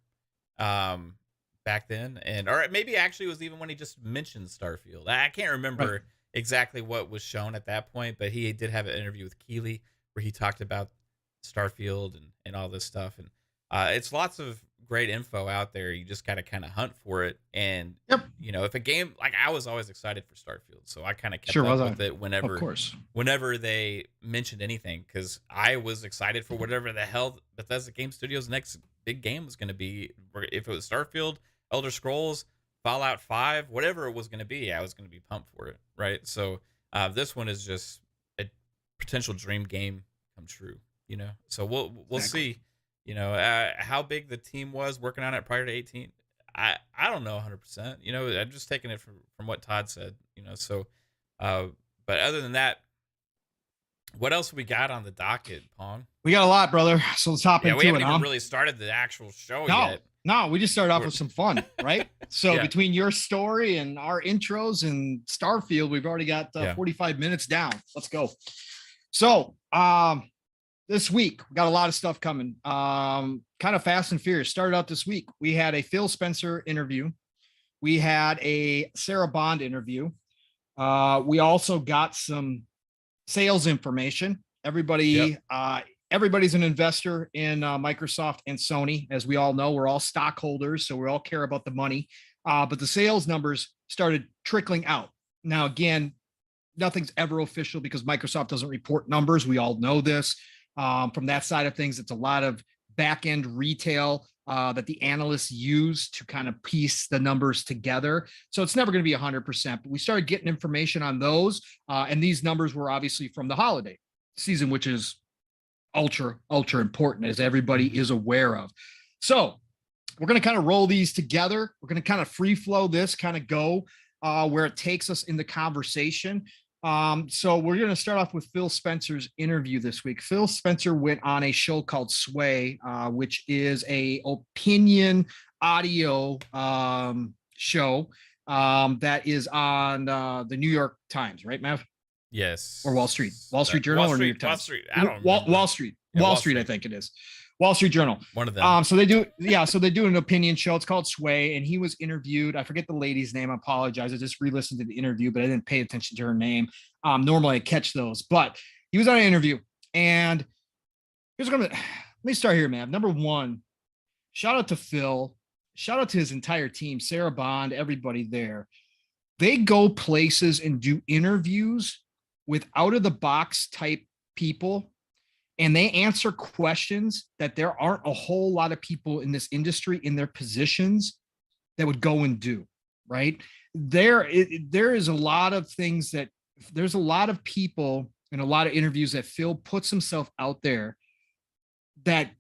back then, or maybe actually it was even when he just mentioned Starfield. I can't remember exactly what was shown at that point, but he did have an interview with Keeley where he talked about Starfield and all this stuff. And it's lots of great info out there. You just got to kind of hunt for it. And, you know, if a game, like I was always excited for Starfield, so I kind of kept up with it whenever they mentioned anything, because I was excited for whatever the hell Bethesda Game Studios' next big game was going to be. If it was Starfield, Elder Scrolls, Fallout 5, whatever it was going to be, I was going to be pumped for it, right? So this one is just a potential dream game come true, you know? So we'll see. You know, how big the team was working on it prior to 18, I don't know 100%. You know, I'm just taking it from what Todd said, you know. So, but other than that, what else we got on the docket, Pong? We got a lot, brother. So let's hop into it. We haven't even really started the actual show yet. No, we just started off with some fun, right? So between your story and our intros and Starfield, we've already got 45 minutes down. Let's go. So, this week, we got a lot of stuff coming. Kind of fast and furious. Started out this week. We had a Phil Spencer interview. We had a Sarah Bond interview. We also got some sales information. Everybody everybody's an investor in Microsoft and Sony. As we all know, we're all stockholders, so we all care about the money. But the sales numbers started trickling out. Now, again, nothing's ever official because Microsoft doesn't report numbers. We all know this. From that side of things, it's a lot of back-end retail that the analysts use to kind of piece the numbers together. So it's never going to be 100%, but we started getting information on those. And these numbers were obviously from the holiday season, which is ultra important, as everybody is aware of. So we're going to kind of roll these together. We're going to kind of free flow this, kind of go where it takes us in the conversation. So we're going to start off with Phil Spencer's interview this week. Phil Spencer went on a show called Sway, which is a opinion audio show that is on the New York Times, right, Mav? Yes. Or Wall Street Journal or New York Times? Wall Street. I don't know. Wall Street. Yeah, Wall Street, I think it is. Wall Street Journal. One of them. So they do an opinion show. It's called Sway, and he was interviewed. I forget the lady's name. I apologize. I just re-listened to the interview, but I didn't pay attention to her name. Normally I catch those, but he was on an interview, and let me start here, man. Number one, shout out to Phil. Shout out to his entire team, Sarah Bond, everybody there. They go places and do interviews with out-of-the-box type people, and they answer questions that there aren't a whole lot of people in this industry in their positions that would go and do, right? There is a lot of things that there's a lot of people and a lot of interviews that Phil puts himself out there that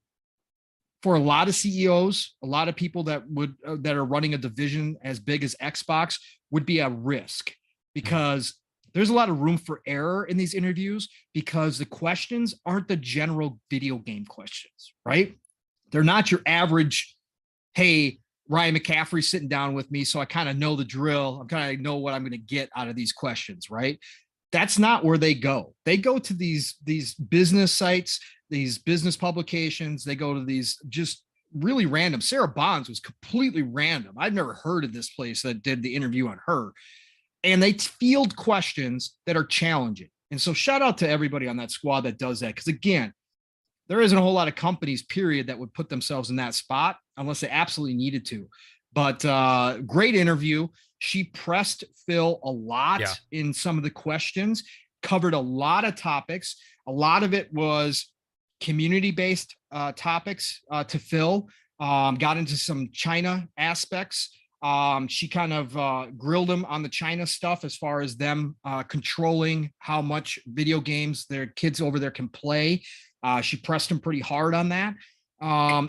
for a lot of CEOs, a lot of people that are running a division as big as Xbox would be a risk, because there's a lot of room for error in these interviews because the questions aren't the general video game questions, right? They're not your average, hey, Ryan McCaffrey's sitting down with me, so I kind of know the drill. I kind of know what I'm going to get out of these questions, right? That's not where they go. They go to these business sites, these business publications. They go to these just really random. Sarah Bonds was completely random. I've never heard of this place that did the interview on her. And they field questions that are challenging. And so shout out to everybody on that squad that does that. Because again, there isn't a whole lot of companies, period, that would put themselves in that spot unless they absolutely needed to. But great interview. She pressed Phil a lot in some of the questions, covered a lot of topics. A lot of it was community-based topics to Phil. Got into some China aspects. She kind of grilled him on the China stuff as far as them controlling how much video games their kids over there can play. She pressed him pretty hard on that.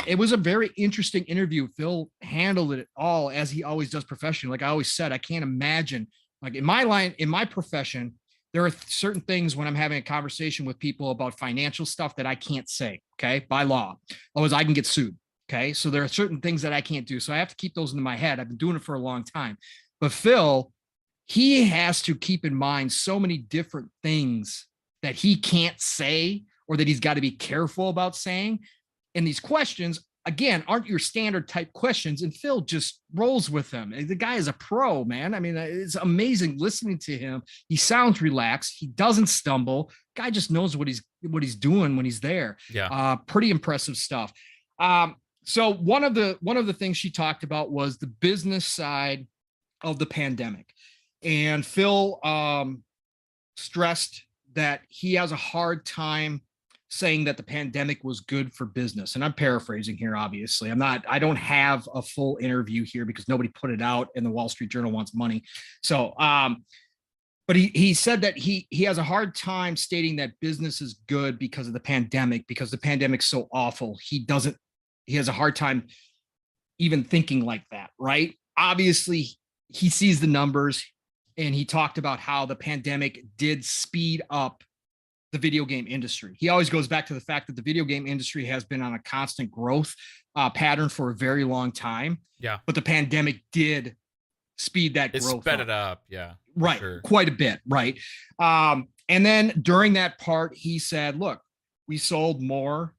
It was a very interesting interview. Phil handled it all as he always does professionally. Like I always said, I can't imagine, like in my profession, there are certain things when I'm having a conversation with people about financial stuff that I can't say, okay, by law. Otherwise I can get sued. Okay, so there are certain things that I can't do. So I have to keep those in my head. I've been doing it for a long time. But Phil, he has to keep in mind so many different things that he can't say or that he's got to be careful about saying. And these questions, again, aren't your standard type questions. And Phil just rolls with them. The guy is a pro, man. I mean, it's amazing listening to him. He sounds relaxed. He doesn't stumble. Guy just knows what he's doing when he's there. Yeah. Pretty impressive stuff. So one of the things she talked about was the business side of the pandemic. And Phil stressed that he has a hard time saying that the pandemic was good for business. And I'm paraphrasing here, obviously. I don't have a full interview here because nobody put it out and the Wall Street Journal wants money. So, but he said that he has a hard time stating that business is good because of the pandemic, because the pandemic's so awful. He has a hard time even thinking like that, right? Obviously, he sees the numbers and he talked about how the pandemic did speed up the video game industry. He always goes back to the fact that the video game industry has been on a constant growth pattern for a very long time. Yeah. But the pandemic did speed that growth up. It sped it up, yeah. Right, sure. Quite a bit, right? And then during that part, he said, look, we sold more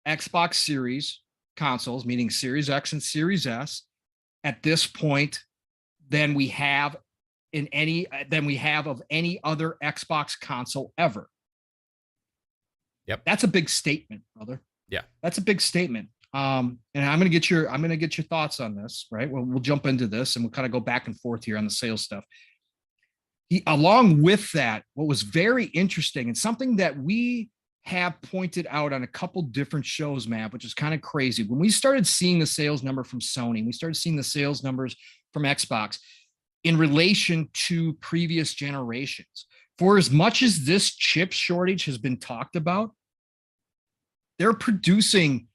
Xbox Series consoles, meaning Series X and Series S, at this point than we have of any other Xbox console ever. Yep. That's a big statement, brother. Yeah. That's a big statement. And I'm gonna get your thoughts on this, right? We'll jump into this and we'll kind of go back and forth here on the sales stuff. Along with that, what was very interesting and something that we have pointed out on a couple different shows, Matt, which is kind of crazy. When we started seeing the sales number from Sony, we started seeing the sales numbers from Xbox in relation to previous generations. For as much as this chip shortage has been talked about, they're producing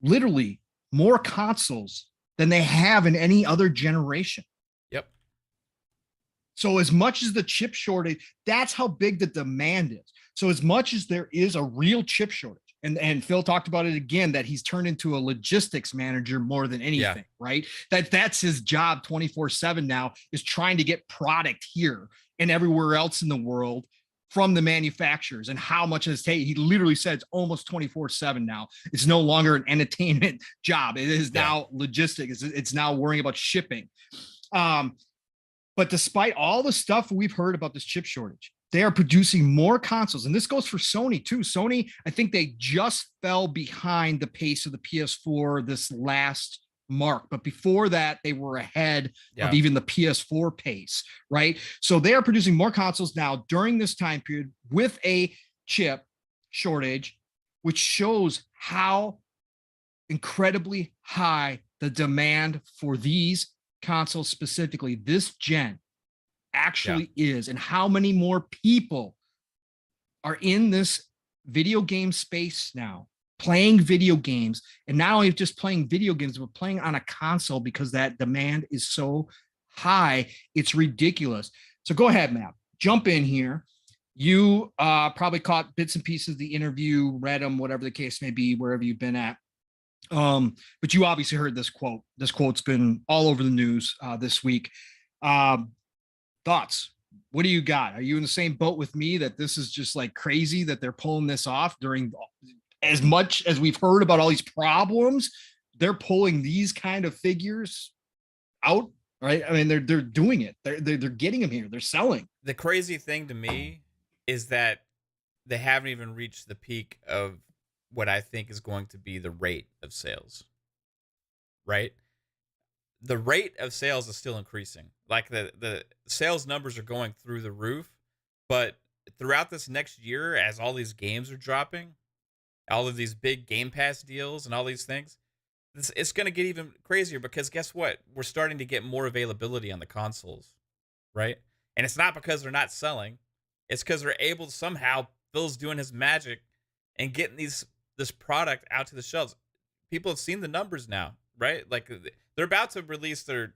literally more consoles than they have in any other generation. Yep. So as much as the chip shortage, that's how big the demand is. So as much as there is a real chip shortage, and Phil talked about it again, that he's turned into a logistics manager more than anything, right? That's his job 24/7 now, is trying to get product here and everywhere else in the world from the manufacturers, and how much it's taking. He literally said it's almost 24/7 now. It's no longer an entertainment job. It is now logistics. It's now worrying about shipping. But despite all the stuff we've heard about this chip shortage, they are producing more consoles. And this goes for Sony too. Sony, I think they just fell behind the pace of the PS4 this last mark. But before that, they were ahead of even the PS4 pace, right? So they are producing more consoles now during this time period with a chip shortage, which shows how incredibly high the demand for these consoles, specifically this gen, actually is, and how many more people are in this video game space now playing video games, and not only just playing video games, but playing on a console, because that demand is so high, it's ridiculous. So go ahead, Matt, jump in here. You probably caught bits and pieces of the interview, read them, whatever the case may be, wherever you've been at. But you obviously heard this quote. This quote's been all over the news this week. Thoughts? What do you got? Are you in the same boat with me that this is just like crazy that they're pulling this off during, as much as we've heard about all these problems, they're pulling these kind of figures out, right? I mean, they're doing it. They're getting them here. They're selling. The crazy thing to me is that they haven't even reached the peak of what I think is going to be the rate of sales, right? The rate of sales is still increasing. Like the sales numbers are going through the roof, but throughout this next year, as all these games are dropping, all of these big Game Pass deals and all these things, it's going to get even crazier, because guess what? We're starting to get more availability on the consoles, right? And it's not because they're not selling. It's because they're able to somehow, Phil's doing his magic and getting this product out to the shelves. People have seen the numbers now, right? Like, they're about to release their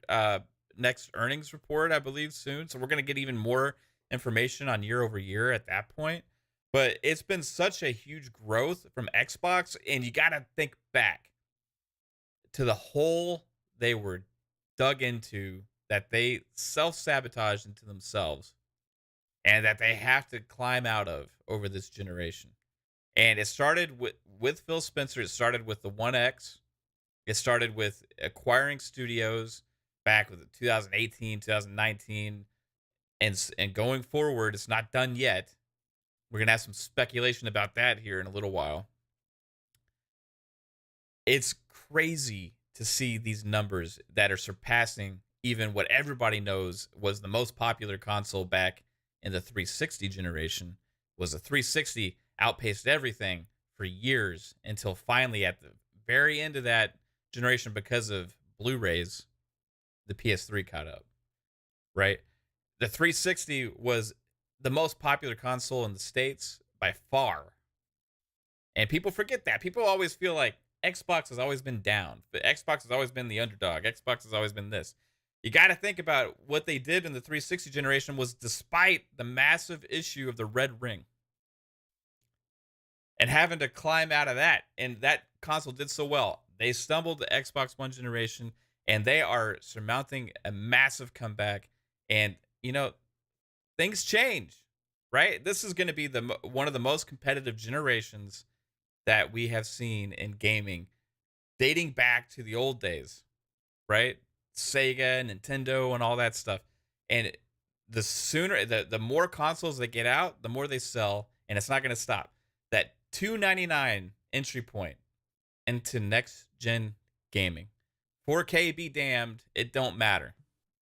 next earnings report, I believe, soon. So we're going to get even more information on year over year at that point. But it's been such a huge growth from Xbox. And you got to think back to the hole they were dug into, that they self-sabotaged into themselves, and that they have to climb out of over this generation. And it started with Phil Spencer. It started with the 1X. It started with acquiring studios back with 2018, 2019, and going forward, it's not done yet. We're gonna have some speculation about that here in a little while. It's crazy to see these numbers that are surpassing even what everybody knows was the most popular console back in the 360 generation. Was the 360 outpaced everything for years, until finally at the very end of that generation, because of Blu-rays, the PS3 caught up, right? The 360 was the most popular console in the States by far. And people forget that. People always feel like Xbox has always been down, but Xbox has always been the underdog. Xbox has always been this. You got to think about what they did in the 360 generation was, despite the massive issue of the red ring and having to climb out of that, and that console did so well, they stumbled the Xbox One generation, and they are surmounting a massive comeback. And, you know, things change, right? This is going to be one of the most competitive generations that we have seen in gaming, dating back to the old days, right? Sega, Nintendo, and all that stuff. And the sooner, the more consoles they get out, the more they sell, and it's not going to stop. That $299 entry point into next gen gaming. 4K be damned, it don't matter,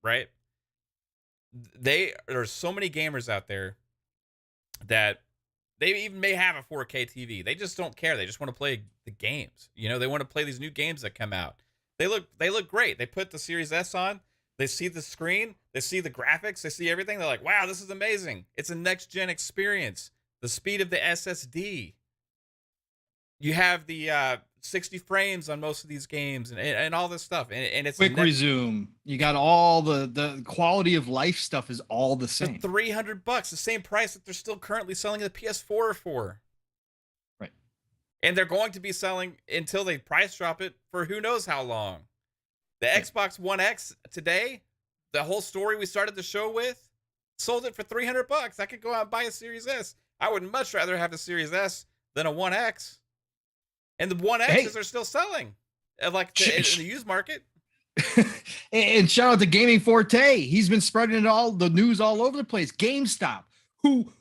right? There's so many gamers out there that they even may have a 4K TV. They just don't care. They just want to play the games. You know, they want to play these new games that come out. They look great. They put the Series S on. They see the screen. They see the graphics. They see everything. They're like, wow, this is amazing. It's a next gen experience. The speed of the SSD. You have the 60 frames on most of these games and all this stuff. And it's quick resume. You got all the quality of life stuff is all the same. For $300, the same price that they're still currently selling the PS4 for. Right. And they're going to be selling until they price drop it for who knows how long. The Xbox One X today, the whole story we started the show with, sold it for $300. I could go out and buy a Series S. I would much rather have the Series S than a One X. And the One X's are still selling, like in the used market. And shout out to Gaming Forte. He's been spreading the news all over the place. GameStop, who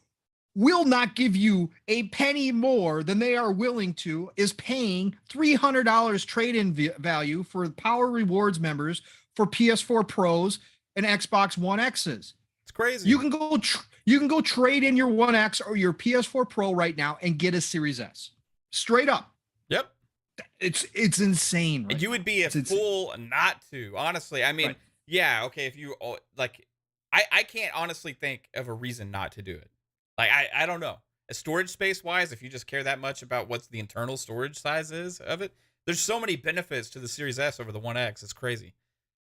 will not give you a penny more than they are willing to, is paying $300 trade-in value for Power Rewards members for PS4 Pros and Xbox One X's. It's crazy. You can go trade in your One X or your PS4 Pro right now and get a Series S. Straight up. Yep. It's insane. Right, you would be a fool not to, honestly. I mean, yeah, okay, if you like, I can't honestly think of a reason not to do it. Like, I don't know. Storage space wise, if you just care that much about what the internal storage size is of it, there's so many benefits to the Series S over the One X. It's crazy.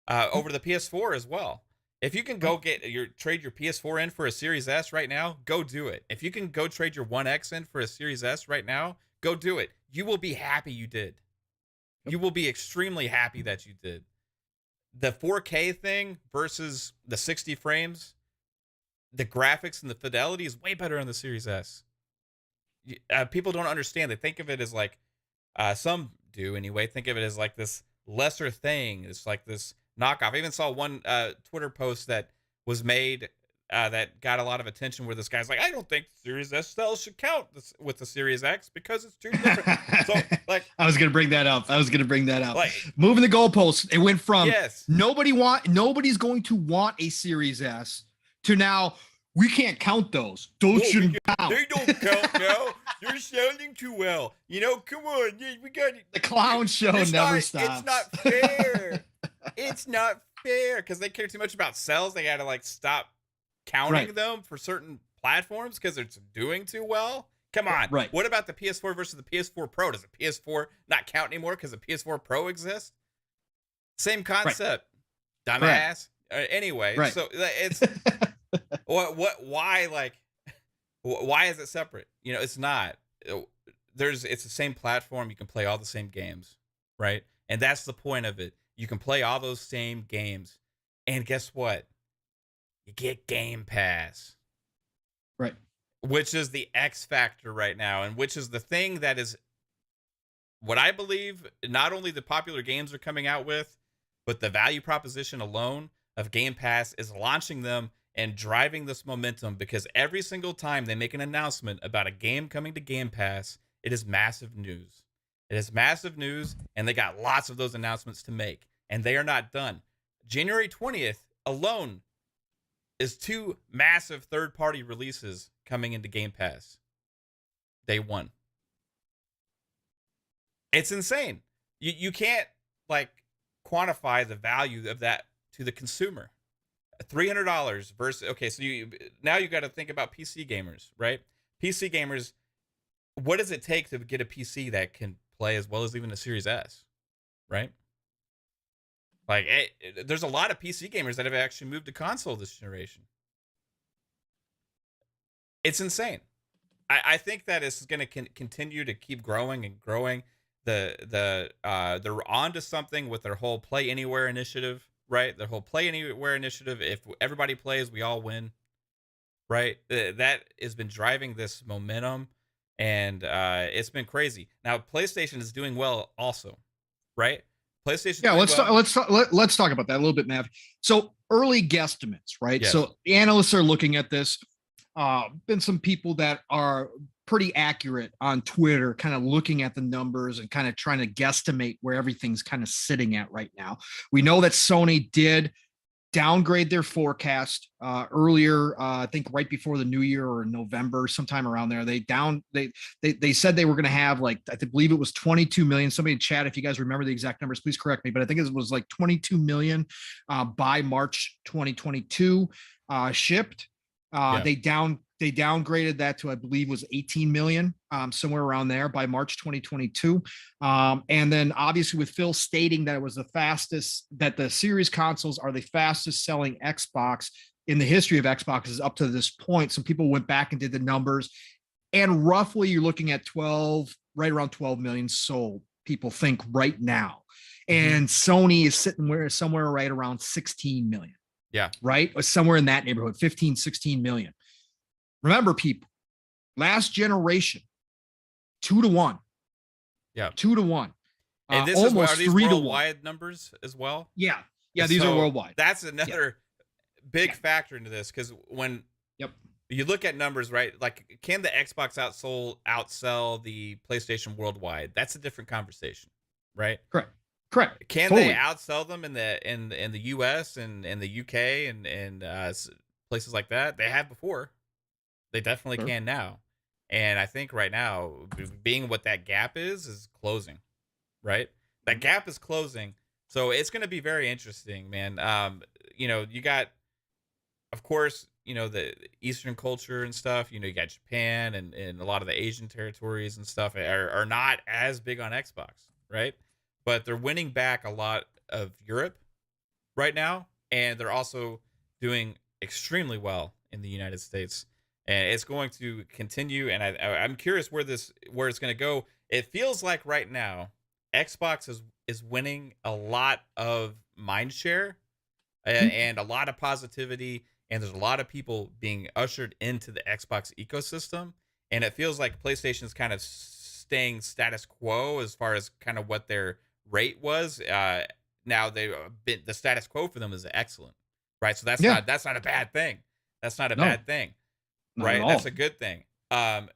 Over the PS4 as well. If you can go trade your PS4 in for a Series S right now, go do it. If you can go trade your One X in for a Series S right now, go do it. You will be happy you did. You will be extremely happy that you did. The 4K thing versus the 60 frames, the graphics and the fidelity is way better on the Series S. People don't understand. They think of it as like, some do anyway, think of it as like this lesser thing. It's like this knockoff. I even saw one Twitter post that was made that got a lot of attention where this guy's like, I don't think Series S sales should count with the Series X because it's too different. So, like, I was gonna bring that up. Like, moving the goalposts, it went from nobody's going to want a Series S to now we can't count those. Those shouldn't count. They don't count now. They're sounding too well. You know, come on, we got the clown show never stops. It's not fair. It's not fair because they care too much about sales. They got to like stop counting them for certain platforms because it's doing too well. Come on. Right. What about the PS4 versus the PS4 Pro? Does the PS4 not count anymore because the PS4 Pro exists? Same concept. Right. Dumbass. Anyway, so it's why is it separate? You know, it's not. It's the same platform. You can play all the same games, right? And that's the point of it. You can play all those same games. And guess what? You get Game Pass. Right. Which is the X factor right now, and which is the thing that is what I believe not only the popular games are coming out with, but the value proposition alone of Game Pass is launching them and driving this momentum, because every single time they make an announcement about a game coming to Game Pass, it is massive news. It is massive news, and they got lots of those announcements to make, and they are not done. January 20th alone is 2 massive third-party releases coming into Game Pass. Day 1. It's insane. You can't like quantify the value of that to the consumer. $300 versus, okay, so now you got to think about PC gamers, right? PC gamers, what does it take to get a PC that can play as well as even a Series S, right? Like, there's a lot of PC gamers that have actually moved to console this generation. It's insane. I think that it's going to continue to keep growing and growing. They're onto something with their whole Play Anywhere initiative, right? Their whole Play Anywhere initiative. If everybody plays, we all win, right? That has been driving this momentum, and it's been crazy. Now, PlayStation is doing well also, right? PlayStation. Yeah, let's talk about that a little bit, Mav. So early guesstimates, right? Yes. So the analysts are looking at this. Been some people that are pretty accurate on Twitter, kind of looking at the numbers and kind of trying to guesstimate where everything's kind of sitting at right now. We know that Sony did downgrade their forecast earlier, I think right before the new year or November, sometime around there. They said they were going to have, like, I believe it was 22 million. Somebody in chat, if you guys remember the exact numbers, please correct me, but I think it was like 22 million by March 2022 shipped. They downgraded that to, I believe, was 18 million, somewhere around there by March 2022. And then obviously with Phil stating that it was that the series consoles are the fastest selling Xbox in the history of Xboxes up to this point. Some people went back and did the numbers, and roughly you're looking at right around 12 million sold, people think, right now. And Sony is sitting somewhere right around 16 million. Yeah. Right? Or somewhere in that neighborhood, 15, 16 million. Remember, people, last generation, 2-1. Yeah. 2-1. And this almost are these 3-1 worldwide numbers as well? Yeah. Yeah, these are worldwide. That's another big factor into this, because when you look at numbers, right? Like, can the Xbox outsell the PlayStation worldwide? That's a different conversation, right? Correct. Can totally. they outsell them in the US and the UK and places like that? They have before. They definitely can now. And I think right now, being what that gap is closing, right? That gap is closing. So it's going to be very interesting, man. You got, of course, the Eastern culture and stuff. You got Japan and a lot of the Asian territories and stuff are not as big on Xbox, right? But they're winning back a lot of Europe right now. And they're also doing extremely well in the United States. And it's going to continue, and I'm curious where it's going to go. It feels like right now, Xbox is winning a lot of mind share and a lot of positivity, and there's a lot of people being ushered into the Xbox ecosystem. And it feels like PlayStation is kind of staying status quo as far as kind of what their rate was. Now the status quo for them is excellent, right? So that's not a bad thing. That's not a bad thing. Right, that's a good thing. But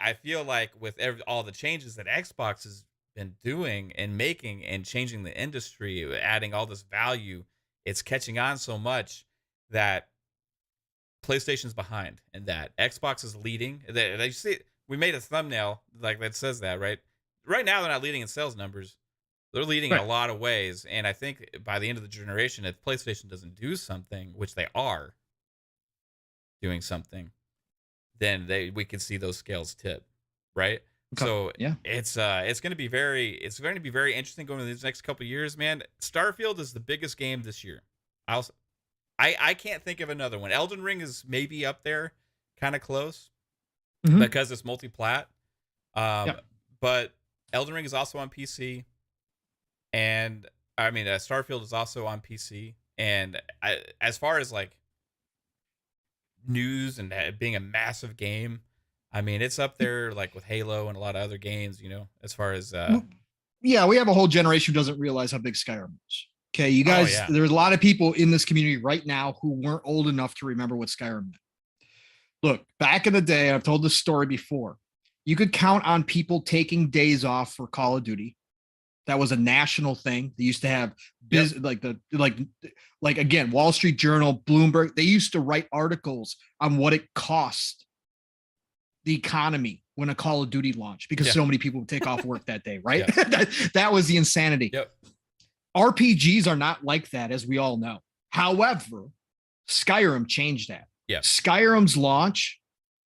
I feel like with all the changes that Xbox has been doing and making and changing the industry, adding all this value, it's catching on so much that PlayStation's behind, and that Xbox is leading. They see, we made a thumbnail like that says that, right? Right now, they're not leading in sales numbers. They're leading in a lot of ways, and I think by the end of the generation, if PlayStation doesn't do something, which they are doing something, then we could see those scales tip, right? Okay. So it's going to be very interesting going into these next couple of years, man. Starfield is the biggest game this year. I can't think of another one. Elden Ring is maybe up there, kind of close, because it's multi-plat. But Elden Ring is also on PC, and I mean Starfield is also on PC. And as far as like news and being a massive game, I mean, it's up there like with Halo and a lot of other games, as far as we have a whole generation who doesn't realize how big Skyrim is. Okay, you guys, there's a lot of people in this community right now who weren't old enough to remember what Skyrim meant. Look, back in the day, I've told this story before, you could count on people taking days off for Call of Duty. That was a national thing. They used to have again, Wall Street Journal, Bloomberg. They used to write articles on what it cost the economy when a Call of Duty launched, because so many people would take off work that day, right? That was the insanity. RPGs are not like that, as we all know. However, Skyrim changed that. Skyrim's launch,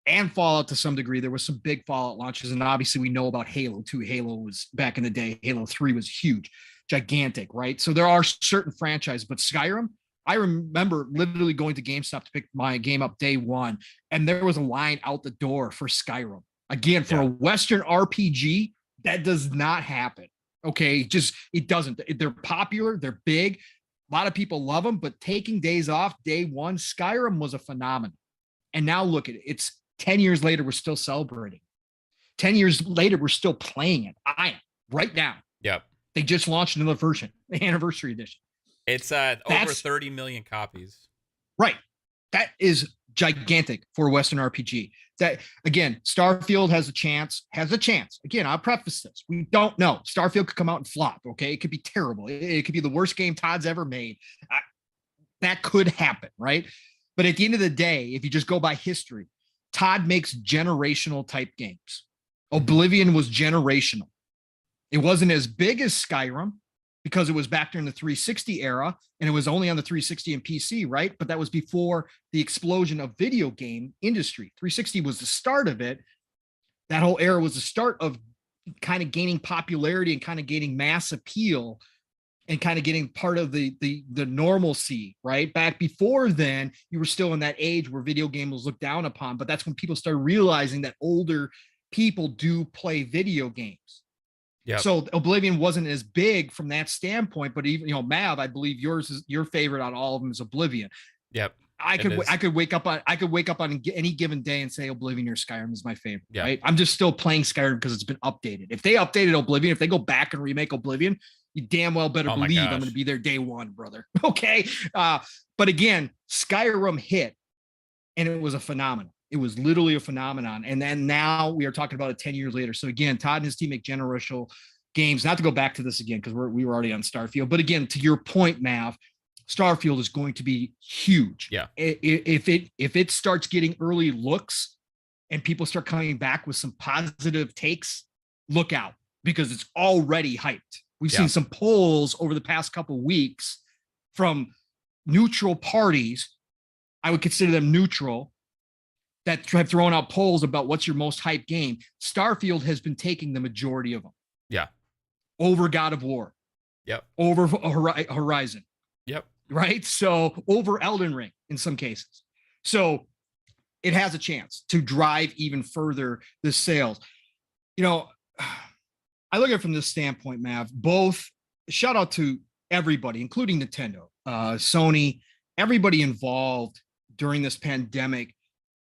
and Fallout to some degree, there was some big Fallout launches, and obviously we know about Halo too. Halo was, back in the day, Halo 3 was huge, gigantic, right? So there are certain franchises, but Skyrim, I remember literally going to GameStop to pick my game up day one, and there was a line out the door for Skyrim. Again, for a Western RPG, that does not happen. Okay, it doesn't. They're popular, they're big, a lot of people love them, but taking days off day one, Skyrim was a phenomenon. And now look at it. It's 10 years later, we're still celebrating. 10 years later, we're still playing it. I am right now. They just launched another version, the anniversary edition. It's over 30 million copies. Right. That is gigantic for a Western RPG. That again, Starfield has a chance. Again, I'll preface this. We don't know. Starfield could come out and flop. Okay. It could be terrible. It could be the worst game Todd's ever made. That could happen. Right. But at the end of the day, if you just go by history, Todd makes generational type games. Oblivion was generational. It wasn't as big as Skyrim because it was back during the 360 era and it was only on the 360 and PC, right? But that was before the explosion of video game industry. 360 was the start of it. That whole era was the start of kind of gaining popularity and kind of gaining mass appeal and kind of getting part of the normalcy, right? Back before then, you were still in that age where video games was looked down upon, but that's when people started realizing that older people do play video games. Yeah. So Oblivion wasn't as big from that standpoint, but even, Mav, I believe your favorite on all of them is Oblivion. Yep. I could wake up on any given day and say Oblivion or Skyrim is my favorite. Yeah. Right. I'm just still playing Skyrim because it's been updated. If they updated Oblivion, if they go back and remake Oblivion, you damn well better believe I'm going to be there day one, brother. Okay. But again, Skyrim hit and it was a phenomenon. It was literally a phenomenon. And then now we are talking about it 10 years later. So again, Todd and his team make generational games. Not to go back to this again, because we were already on Starfield. But again, to your point, Mav, Starfield is going to be huge. Yeah. If it starts getting early looks and people start coming back with some positive takes, look out, because it's already hyped. We've seen some polls over the past couple of weeks from neutral parties. I would consider them neutral, that have thrown out polls about what's your most hyped game. Starfield has been taking the majority of them. Yeah. Over God of War. Yep. Over Horizon. Yep. Right. So over Elden Ring in some cases. So it has a chance to drive even further the sales. I look at it from this standpoint, Mav, both shout out to everybody, including Nintendo, Sony, everybody involved during this pandemic,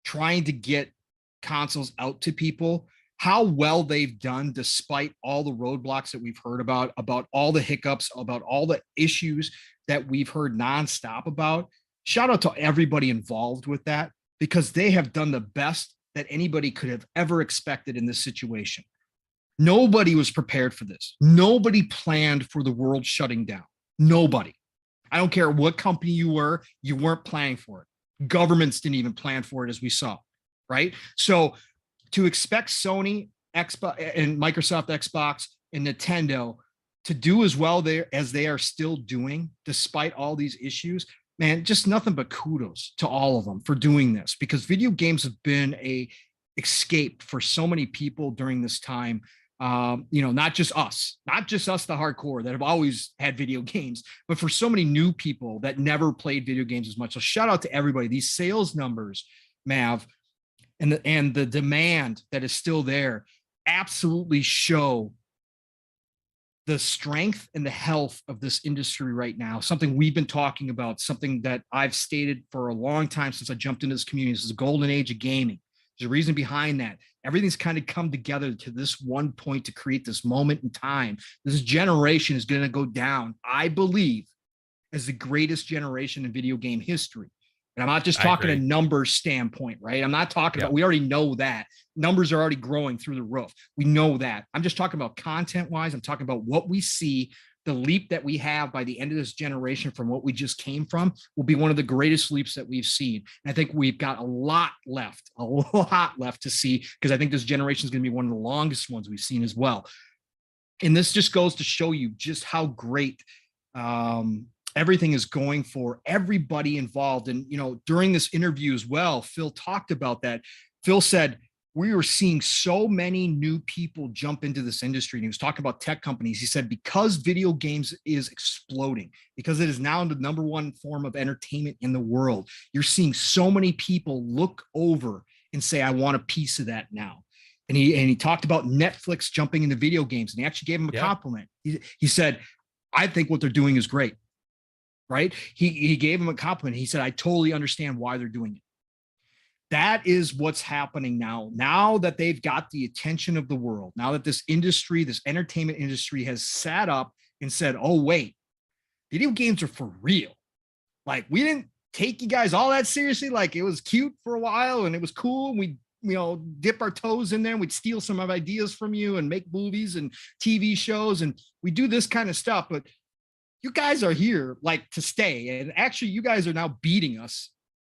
trying to get consoles out to people, how well they've done despite all the roadblocks that we've heard about all the hiccups, about all the issues that we've heard nonstop about. Shout out to everybody involved with that, because they have done the best that anybody could have ever expected in this situation. Nobody was prepared for this. Nobody planned for the world shutting down. Nobody. I don't care what company you weren't planning for it. Governments didn't even plan for it, as we saw, right? So to expect Sony, Xbox, and Microsoft Xbox and Nintendo to do as well there as they are still doing, despite all these issues, man, just nothing but kudos to all of them for doing this, because video games have been a escape for so many people during this time. Not just us, the hardcore that have always had video games, but for so many new people that never played video games as much. So shout out to everybody. These sales numbers, Mav, and the demand that is still there absolutely show the strength and the health of this industry right now. Something we've been talking about, something that I've stated for a long time since I jumped into this community. This is the golden age of gaming. There's a reason behind that. Everything's kind of come together to this one point to create this moment in time. This generation is going to go down, I believe, as the greatest generation in video game history. And I'm not just talking a numbers standpoint, right? I'm not talking about, we already know that. Numbers are already growing through the roof. We know that. I'm just talking about content-wise. I'm talking about what we see. The leap that we have by the end of this generation from what we just came from will be one of the greatest leaps that we've seen. And I think we've got a lot left to see, because I think this generation is going to be one of the longest ones we've seen as well. And this just goes to show you just how great everything is going for everybody involved. And, during this interview as well, Phil talked about that. Phil said, we were seeing so many new people jump into this industry. And he was talking about tech companies. He said, because video games is exploding, because it is now the number one form of entertainment in the world, you're seeing so many people look over and say, I want a piece of that now. And he talked about Netflix jumping into video games, and he actually gave him a compliment. He said, I think what they're doing is great, right? He gave him a compliment. He said, I totally understand why they're doing it. That is what's happening now. Now that they've got the attention of the world, now that this industry, this entertainment industry has sat up and said, oh, wait, video games are for real. Like, we didn't take you guys all that seriously. Like, it was cute for a while and it was cool. And dip our toes in there, and we'd steal some of ideas from you and make movies and TV shows, and we do this kind of stuff. But you guys are here like to stay, and actually you guys are now beating us.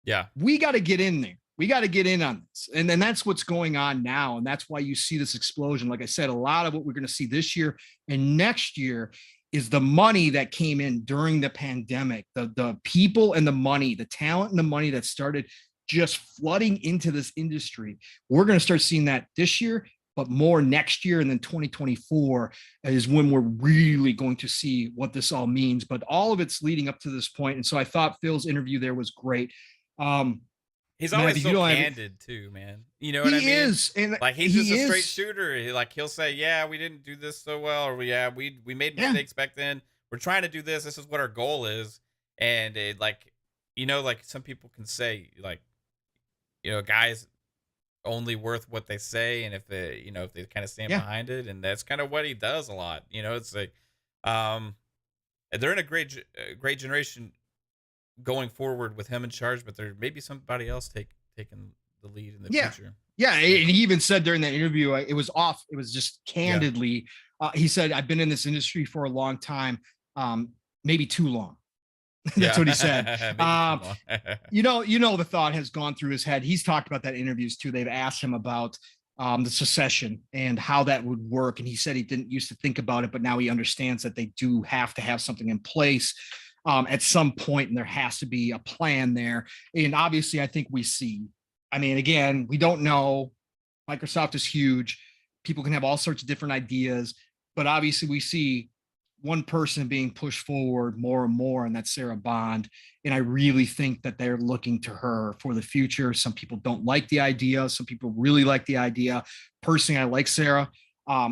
Yeah, we got to get in there. We got to get in on this. And then that's what's going on now. And that's why you see this explosion. Like I said, a lot of what we're going to see this year and next year is the money that came in during the pandemic, the people and the money, the talent and the money that started just flooding into this industry. We're going to start seeing that this year, but more next year. And then 2024 is when we're really going to see what this all means. But all of it's leading up to this point. And so I thought Phil's interview there was great. He's always so candid too, man. You know what I mean? He is, and like he's just a straight shooter. He'll say, "Yeah, we didn't do this so well," or "Yeah, we made mistakes back then. We're trying to do this. This is what our goal is." And it, like some people can say, like, guys only worth what they say, and if they kind of stand behind it, and that's kind of what he does a lot. It's like, they're in a great generation going forward with him in charge, but there may be somebody else taking the lead in the future. Yeah, and he even said during that interview, it was just candidly, he said, "I've been in this industry for a long time, maybe too long." That's what he said. The thought has gone through his head. He's talked about that in interviews too. They've asked him about the secession and how that would work, and he said he didn't used to think about it, but now he understands that they do have to have something in place at some point, and there has to be a plan there. And obviously, I think we see. I mean, again, we don't know. Microsoft is huge. People can have all sorts of different ideas, but obviously, we see one person being pushed forward more and more, and that's Sarah Bond. And I really think that they're looking to her for the future. Some people don't like the idea. Some people really like the idea. Personally, I like Sarah.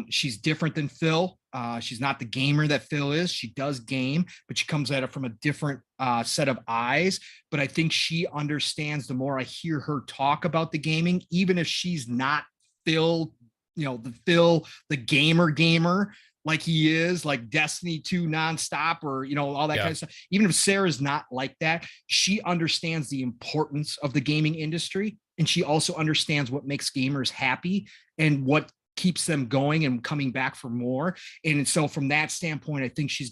She's different than Phil. She's not the gamer that Phil is. She does game, but she comes at it from a different set of eyes. But I think she understands, the more I hear her talk about the gaming, even if she's not Phil, the gamer like he is, like Destiny 2 nonstop, or all that kind of stuff. Even if Sarah's not like that, she understands the importance of the gaming industry, and she also understands what makes gamers happy and what keeps them going and coming back for more. And so from that standpoint, I think she's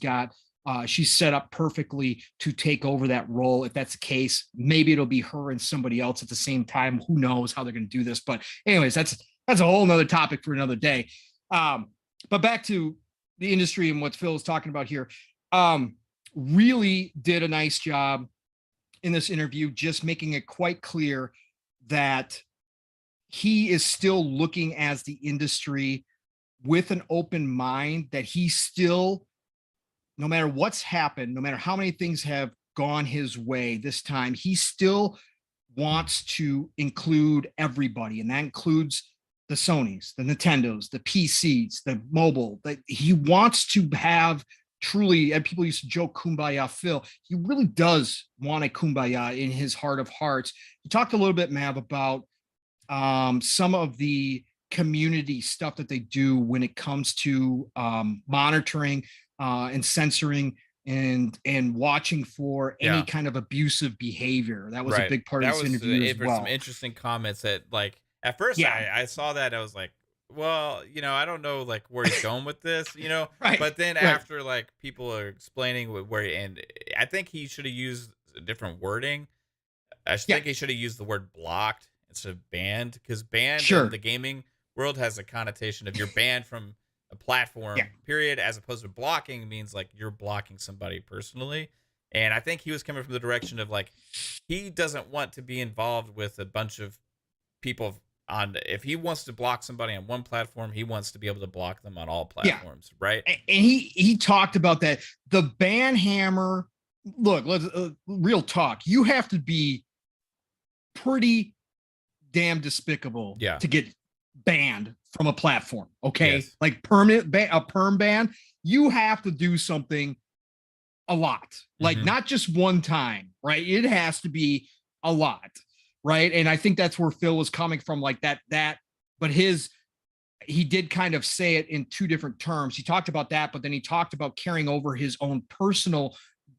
set up perfectly to take over that role. If that's the case, maybe it'll be her and somebody else at the same time. Who knows how they're going to do this? But anyways, that's a whole nother topic for another day. But back to the industry and what Phil is talking about here. Really did a nice job in this interview, just making it quite clear that he is still looking as the industry with an open mind, that he still, no matter what's happened, no matter how many things have gone his way this time, he still wants to include everybody. And that includes the Sonys, the Nintendos, the PCs, the mobile. That he wants to have truly, and people used to joke kumbaya Phil, he really does want a kumbaya in his heart of hearts. You talked a little bit, Mav, about some of the community stuff that they do when it comes to monitoring and censoring and watching for any kind of abusive behavior. That was a big part of this interview as well. Some interesting comments that, like, at first I saw that, I was like, well, I don't know, like, where he's going with this, Right. But then after, like, people are explaining and I think he should have used a different wording. I think he should have used the word blocked instead of banned, because banned in the gaming world has a connotation of you're banned from a platform, period, as opposed to blocking means like you're blocking somebody personally. And I think he was coming from the direction of, like, he doesn't want to be involved with a bunch of people if he wants to block somebody on one platform, he wants to be able to block them on all platforms, right? And he talked about that. The ban hammer, look, let's real talk. You have to be pretty damn despicable to get banned from a platform. Okay. Like a perm ban, you have to do something a lot, like not just one time, right? It has to be a lot. Right. And I think that's where Phil was coming from, like that, but he did kind of say it in two different terms. He talked about that, but then he talked about carrying over his own personal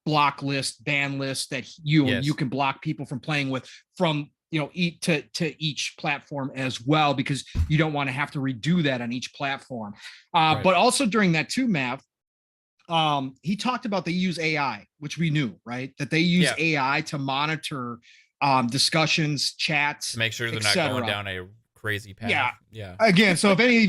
block list, ban list that you can block people from playing with from, to each platform as well, because you don't want to have to redo that on each platform. Right. But also during that too, Mav, he talked about they use AI, which we knew, right? That they use AI to monitor discussions, chats, to make sure they're not going down a crazy path. Yeah. Again, so if any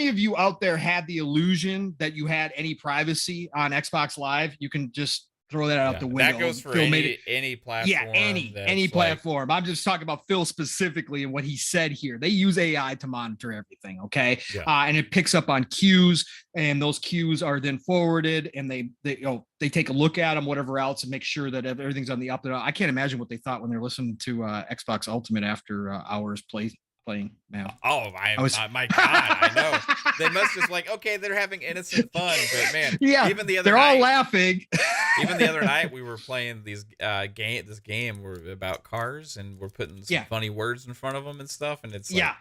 of you out there had the illusion that you had any privacy on Xbox Live, you can just throw that out the window. That goes for any platform. Yeah, any platform. I'm just talking about Phil specifically and what he said here. They use AI to monitor everything, okay? Yeah. And it picks up on cues, and those cues are then forwarded, and they take a look at them, whatever else, and make sure that everything's on the up and up. I can't imagine what they thought when they're listening to Xbox Ultimate after hours playing. Man. Oh, my God, I know. They must just like, okay, they're having innocent fun, but man, even the other they're night, all laughing. Even the other night, we were playing this game about cars, and we're putting some funny words in front of them and stuff, and it's like,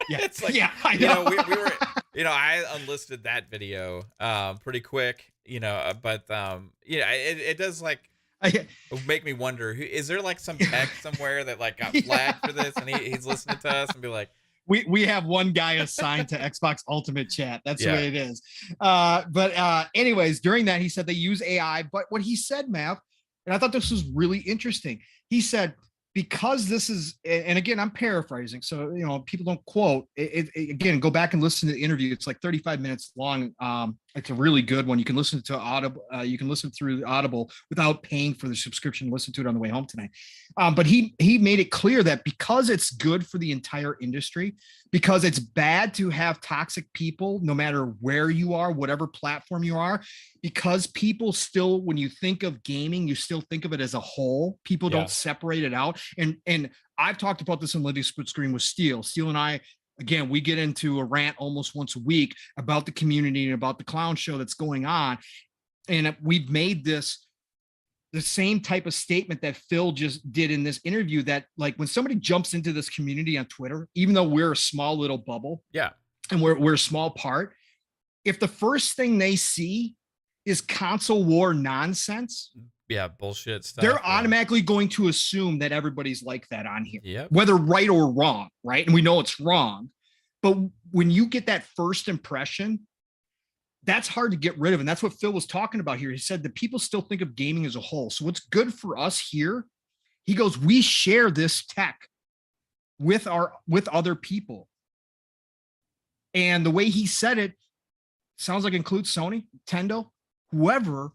it's like, I know. We were, I unlisted that video pretty quick, but it does like. Make me wonder, is there like some tech somewhere that like got flagged for this, and he's listening to us and be like, we have one guy assigned to Xbox Ultimate Chat. That's the way it is. But anyways, during that, he said they use AI. But what he said, Mav, and I thought this was really interesting. He said, because this is, and again, I'm paraphrasing, so people don't quote it. Again, go back and listen to the interview. It's like 35 minutes long. It's a really good one. You can listen to Audible. You can listen through Audible without paying for the subscription. Listen to it on the way home tonight. But he made it clear that because it's good for the entire industry, because it's bad to have toxic people, no matter where you are, whatever platform you are, because people still, when you think of gaming, you still think of it as a whole. People don't separate it out. And I've talked about this in Living Split Screen with Steel and I. Again, we get into a rant almost once a week about the community and about the clown show that's going on. And we've made the same type of statement that Phil just did in this interview, that like when somebody jumps into this community on Twitter, even though we're a small little bubble, and we're a small part, if the first thing they see is console war nonsense, bullshit stuff, they're automatically going to assume that everybody's like that on here, Yep. whether right or wrong, right? And we know it's wrong. But when you get that first impression, that's hard to get rid of. And that's what Phil was talking about here. He said that people still think of gaming as a whole. So what's good for us here, he goes, we share this tech with other people. And the way he said it sounds like it includes Sony, Nintendo, whoever.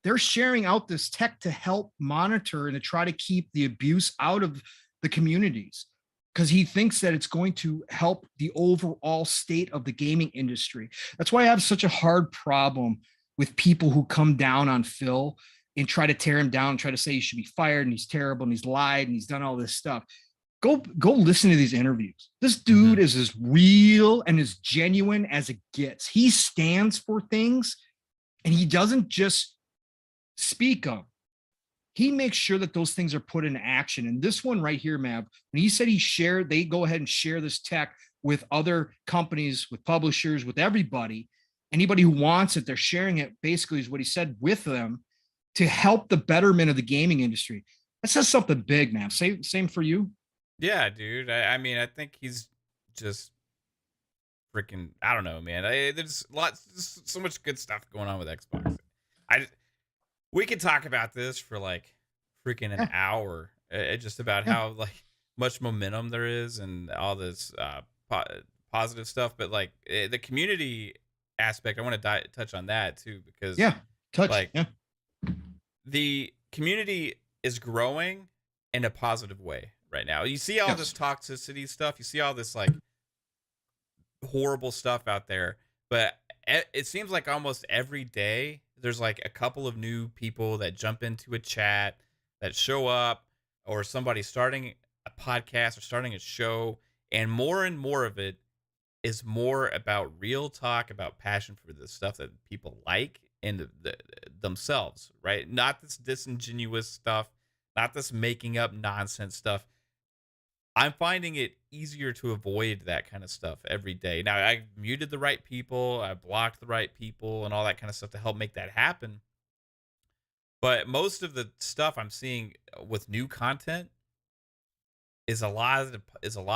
They're sharing out this tech to help monitor and to try to keep the abuse out of the communities, because he thinks that it's going to help the overall state of the gaming industry. That's why I have such a hard problem with people who come down on Phil and try to tear him down, and try to say he should be fired and he's terrible and he's lied and he's done all this stuff. Go listen to these interviews. This dude is as real and as genuine as it gets. He stands for things, and he doesn't just speak of. He makes sure that those things are put into action. And this one right here, Mav, when he said they go ahead and share this tech with other companies, with publishers, with everybody, anybody who wants it, they're sharing it, basically is what he said, with them to help the betterment of the gaming industry. That says something big, man. Same for you. Yeah, dude. I mean, I think he's just freaking, I don't know, man. There's so much good stuff going on with Xbox. We could talk about this for like freaking an hour, just about how like much momentum there is and all this positive stuff. But like the community aspect, I want to touch on that too, because the community is growing in a positive way right now. You see all this toxicity stuff. You see all this like horrible stuff out there, but it seems like almost every day there's like a couple of new people that jump into a chat, that show up, or somebody starting a podcast or starting a show, and more of it is more about real talk, about passion for the stuff that people like and themselves, right? Not this disingenuous stuff, not this making up nonsense stuff. I'm finding it easier to avoid that kind of stuff every day. Now, I muted the right people, I blocked the right people, and all that kind of stuff to help make that happen. But most of the stuff I'm seeing with new content is a lot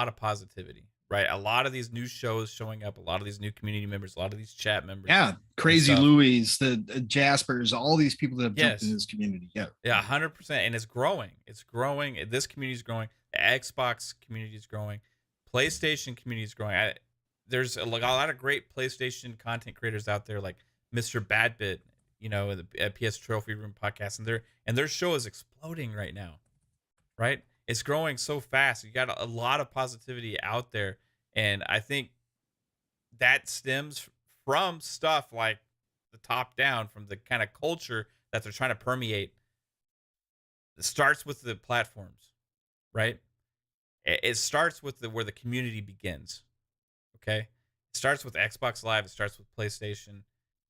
of positivity, right? A lot of these new shows showing up, a lot of these new community members, a lot of these chat members. Yeah, Crazy Louis, the Jaspers, all these people that have jumped in this community. Yeah, 100%, and it's growing. It's growing. This community is growing. The Xbox community is growing. PlayStation community is growing. There's a lot of great PlayStation content creators out there, like Mr. Badbit, you know, the PS Trophy Room podcast, and their show is exploding right now, right? It's growing so fast. You got a lot of positivity out there, and I think that stems from stuff like the top down, from the kind of culture that they're trying to permeate. It starts with the platforms, right? It starts with where the community begins. Okay, it starts with Xbox Live. It starts with PlayStation.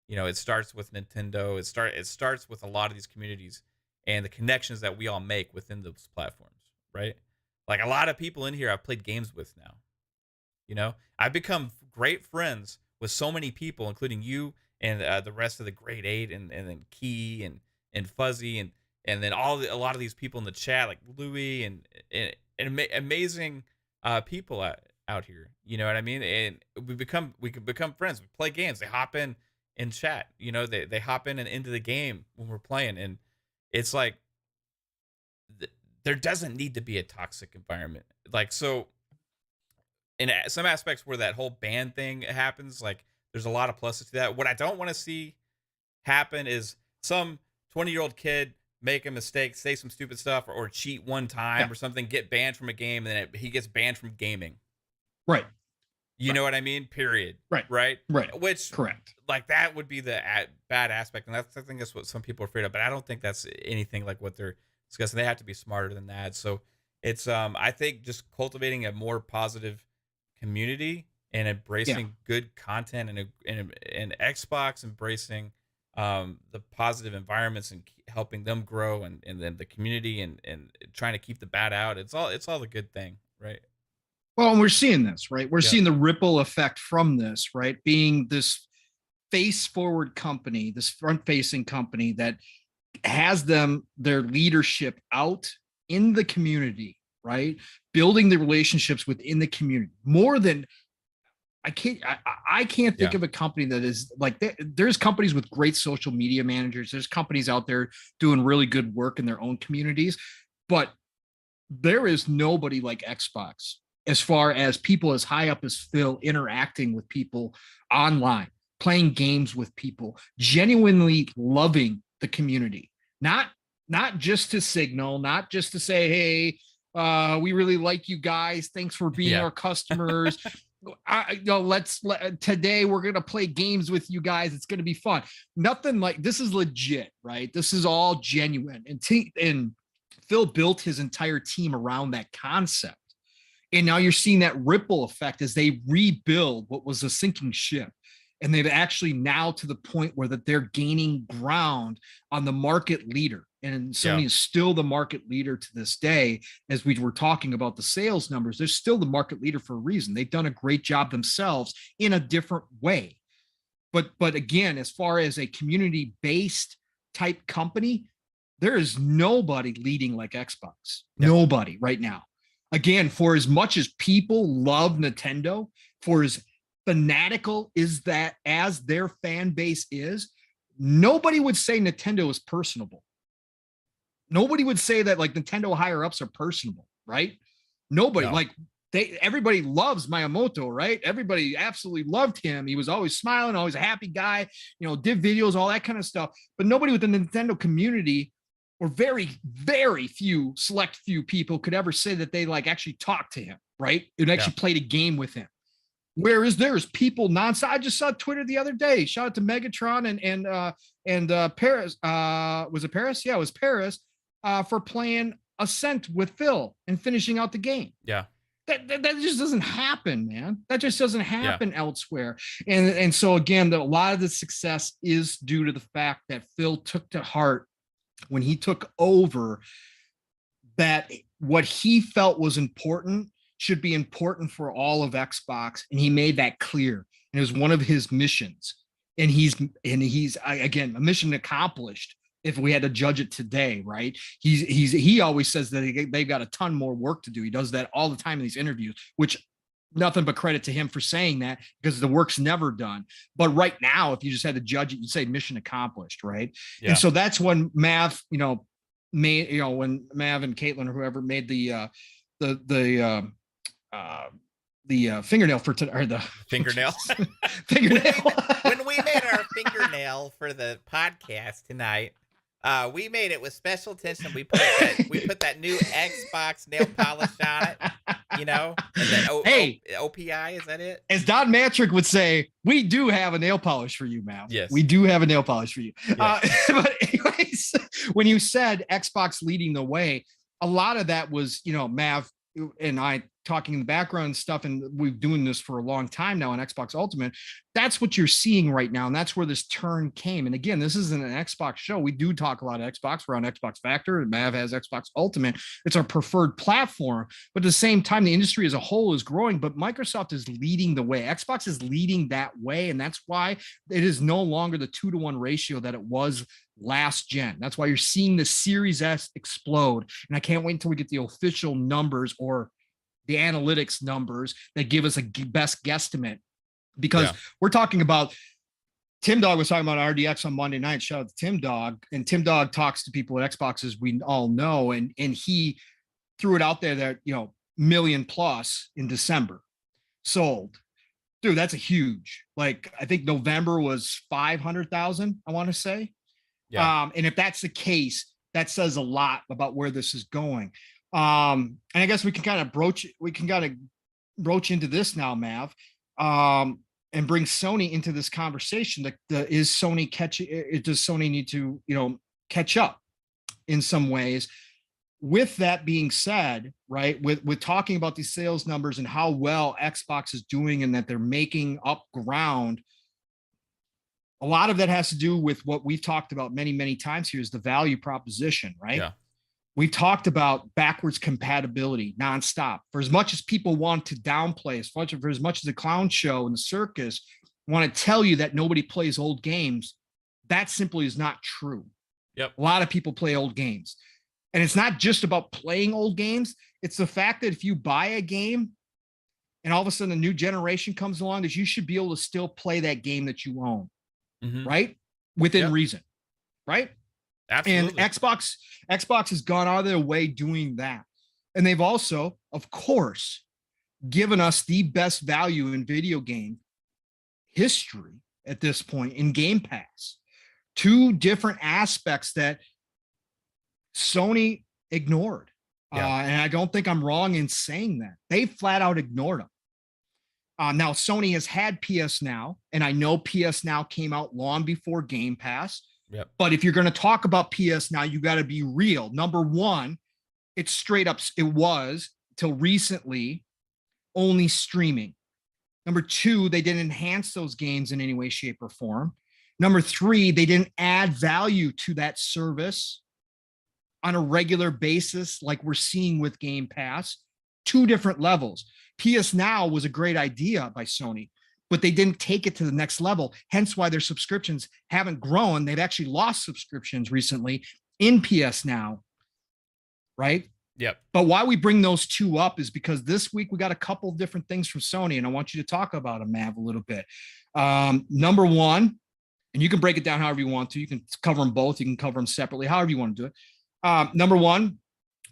You know, it starts with Nintendo. It starts with a lot of these communities and the connections that we all make within those platforms, right? Like, a lot of people in here I've played games with now. You know, I've become great friends with so many people, including you and the rest of the Grade 8 and then Key and Fuzzy and then a lot of these people in the chat, like Lui and amazing people out here. You know what I mean? And we can become friends. We play games. They hop in chat. You know, they hop in and into the game when we're playing, and it's like there doesn't need to be a toxic environment. Like, so in some aspects where that whole ban thing happens, like, there's a lot of pluses to that. What I don't want to see happen is some 20-year-old kid make a mistake, say some stupid stuff, or cheat one time or something, get banned from a game, and then he gets banned from gaming. Right. You know what I mean? Period. Right. Which, correct. Like, that would be the bad aspect, and I think that's what some people are afraid of. But I don't think that's anything like what they're discussing. They have to be smarter than that. So it's I think just cultivating a more positive community and embracing good content, and Xbox embracing the positive environments and helping them grow, and then the community and trying to keep the bad out. It's all the good thing, right? Well, and we're seeing this, right? We're seeing the ripple effect from this, right? Being this face-forward company, this front-facing company that has their leadership out in the community, right? Building the relationships within the community more than I can't think of a company that is like that. There's companies with great social media managers. There's companies out there doing really good work in their own communities, but there is nobody like Xbox as far as people as high up as Phil interacting with people online, playing games with people, genuinely loving the community, not just to signal, not just to say, hey, we really like you guys. Thanks for being our customers. Today we're going to play games with you guys. It's going to be fun. Nothing like this is legit, right? This is all genuine. And Phil built his entire team around that concept. And now you're seeing that ripple effect as they rebuild what was a sinking ship. And they've actually now to the point where that they're gaining ground on the market leader. And Sony is still the market leader to this day. As we were talking about the sales numbers, they're still the market leader for a reason. They've done a great job themselves in a different way. But again, as far as a community-based type company, there is nobody leading like Xbox. Nobody right now. Again, for as much as people love Nintendo, for as fanatical is that as their fan base is, nobody would say Nintendo is personable. Nobody would say that like Nintendo higher ups are personable, right? Nobody. Like everybody loves Miyamoto, right? Everybody absolutely loved him. He was always smiling, always a happy guy, you know, did videos, all that kind of stuff. But nobody within the Nintendo community, or very, very select few people could ever say that they like actually talked to him, right? And actually played a game with him. Whereas there's people nonstop. I just saw Twitter the other day. Shout out to Megatron and Paris. Was it Paris? Yeah, it was Paris for playing Ascent with Phil and finishing out the game. Yeah. That just doesn't happen, man. That just doesn't happen elsewhere. And so again, a lot of the success is due to the fact that Phil took to heart when he took over that what he felt was important should be important for all of Xbox. And he made that clear. And it was one of his missions. And he's again, a mission accomplished if we had to judge it today, right? He always says that they've got a ton more work to do. He does that all the time in these interviews, which nothing but credit to him for saying that, because the work's never done. But right now, if you just had to judge it, you'd say mission accomplished, right? Yeah. And so that's when Mav, when Mav and Caitlin or whoever made the fingernail for or the fingernail fingernail. When we made our fingernail for the podcast tonight, we made it with special attention. We put that new Xbox nail polish on it, and then OPI, is that it? As Don Matrick would say, we do have a nail polish for you, Mav. Yes, we do have a nail polish for you. Yes. But anyways, when you said Xbox leading the way, a lot of that was, Mav and I talking in the background and stuff, and we've doing this for a long time now on Xbox Ultimate. That's what you're seeing right now, and that's where this turn came. And again, this isn't an Xbox show. We do talk a lot of Xbox. We're on Xbox Factor, and Mav has Xbox Ultimate. It's our preferred platform, but at the same time, the industry as a whole is growing, but Microsoft is leading the way. Xbox is leading that way, and that's why it is no longer the 2-to-1 ratio that it was last gen. That's why you're seeing the Series S explode, and I can't wait until we get the official numbers or the analytics numbers that give us a best guesstimate, because we're talking about, Tim Dog was talking about RDX on Monday night. Shout out to Tim Dog. And Tim Dog talks to people at Xbox, as we all know, and he threw it out there that, million plus in December sold. Dude, that's a huge, like, I think November was 500,000, I want to say. Yeah. And if that's the case, that says a lot about where this is going. And I guess we can kind of broach into this now, Mav, and bring Sony into this conversation. Does Sony need to, catch up in some ways? With that being said, right, with talking about these sales numbers and how well Xbox is doing and that they're making up ground, a lot of that has to do with what we've talked about many, many times here, is the value proposition, right? Yeah. We talked about backwards compatibility nonstop. For as much as people want to downplay, for as much as the clown show and the circus want to tell you that nobody plays old games, that simply is not true. Yep. A lot of people play old games. And it's not just about playing old games. It's the fact that if you buy a game and all of a sudden a new generation comes along, that you should be able to still play that game that you own, right? Within reason, right? Absolutely. And Xbox has gone out of their way doing that. And they've also, of course, given us the best value in video game history at this point in Game Pass. Two different aspects that Sony ignored. And I don't think I'm wrong in saying that. They flat out ignored them. Now, Sony has had PS Now, and I know PS Now came out long before Game Pass. Yep. But if you're going to talk about PS Now, you got to be real. Number one, it's straight up, it was till recently only streaming. Number two, they didn't enhance those games in any way, shape, or form. Number three, they didn't add value to that service on a regular basis like we're seeing with Game Pass. Two different levels. PS Now was a great idea by Sony, but they didn't take it to the next level. Hence why their subscriptions haven't grown. They've actually lost subscriptions recently in PS Now, right? Yep. But why we bring those two up is because this week we got a couple of different things from Sony, and I want you to talk about them, Mav, a little bit. Number one, and you can break it down however you want to. You can cover them both. You can cover them separately, however you want to do it. Number one,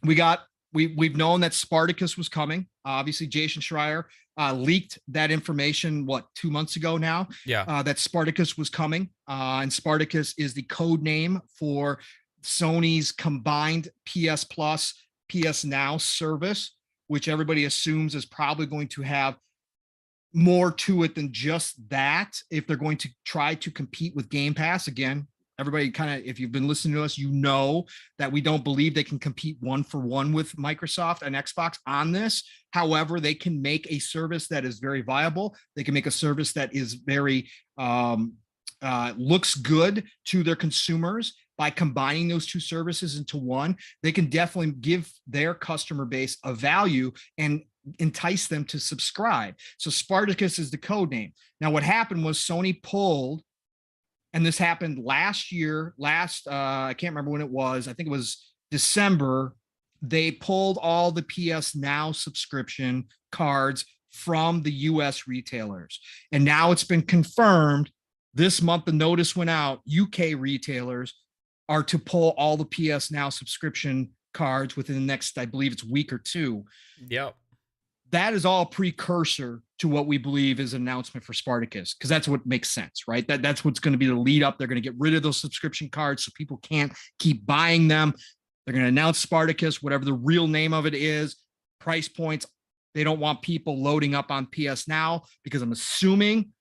we've known that Spartacus was coming. Obviously, Jason Schreier leaked that information, 2 months ago now? Yeah. That Spartacus was coming. And Spartacus is the code name for Sony's combined PS Plus, PS Now service, which everybody assumes is probably going to have more to it than just that if they're going to try to compete with Game Pass. Again, everybody kind of, if you've been listening to us, you know that we don't believe they can compete 1-for-1 with Microsoft and Xbox on this. However, they can make a service that is very viable. They can make a service that is very, looks good to their consumers. By combining those two services into one, they can definitely give their customer base a value and entice them to subscribe. So Spartacus is the code name. Now, what happened was Sony pulled and this happened last year, I can't remember when it was. I think it was December. They pulled all the PS Now subscription cards from the US retailers. And now it's been confirmed this month, the notice went out, UK retailers are to pull all the PS Now subscription cards within the next, I believe it's week or two. Yep. That is all precursor to what we believe is an announcement for Spartacus, because that's what makes sense, right? That's what's going to be the lead up. They're going to get rid of those subscription cards so people can't keep buying them. They're going to announce Spartacus, whatever the real name of it is, price points. They don't want people loading up on PS Now, because I'm assuming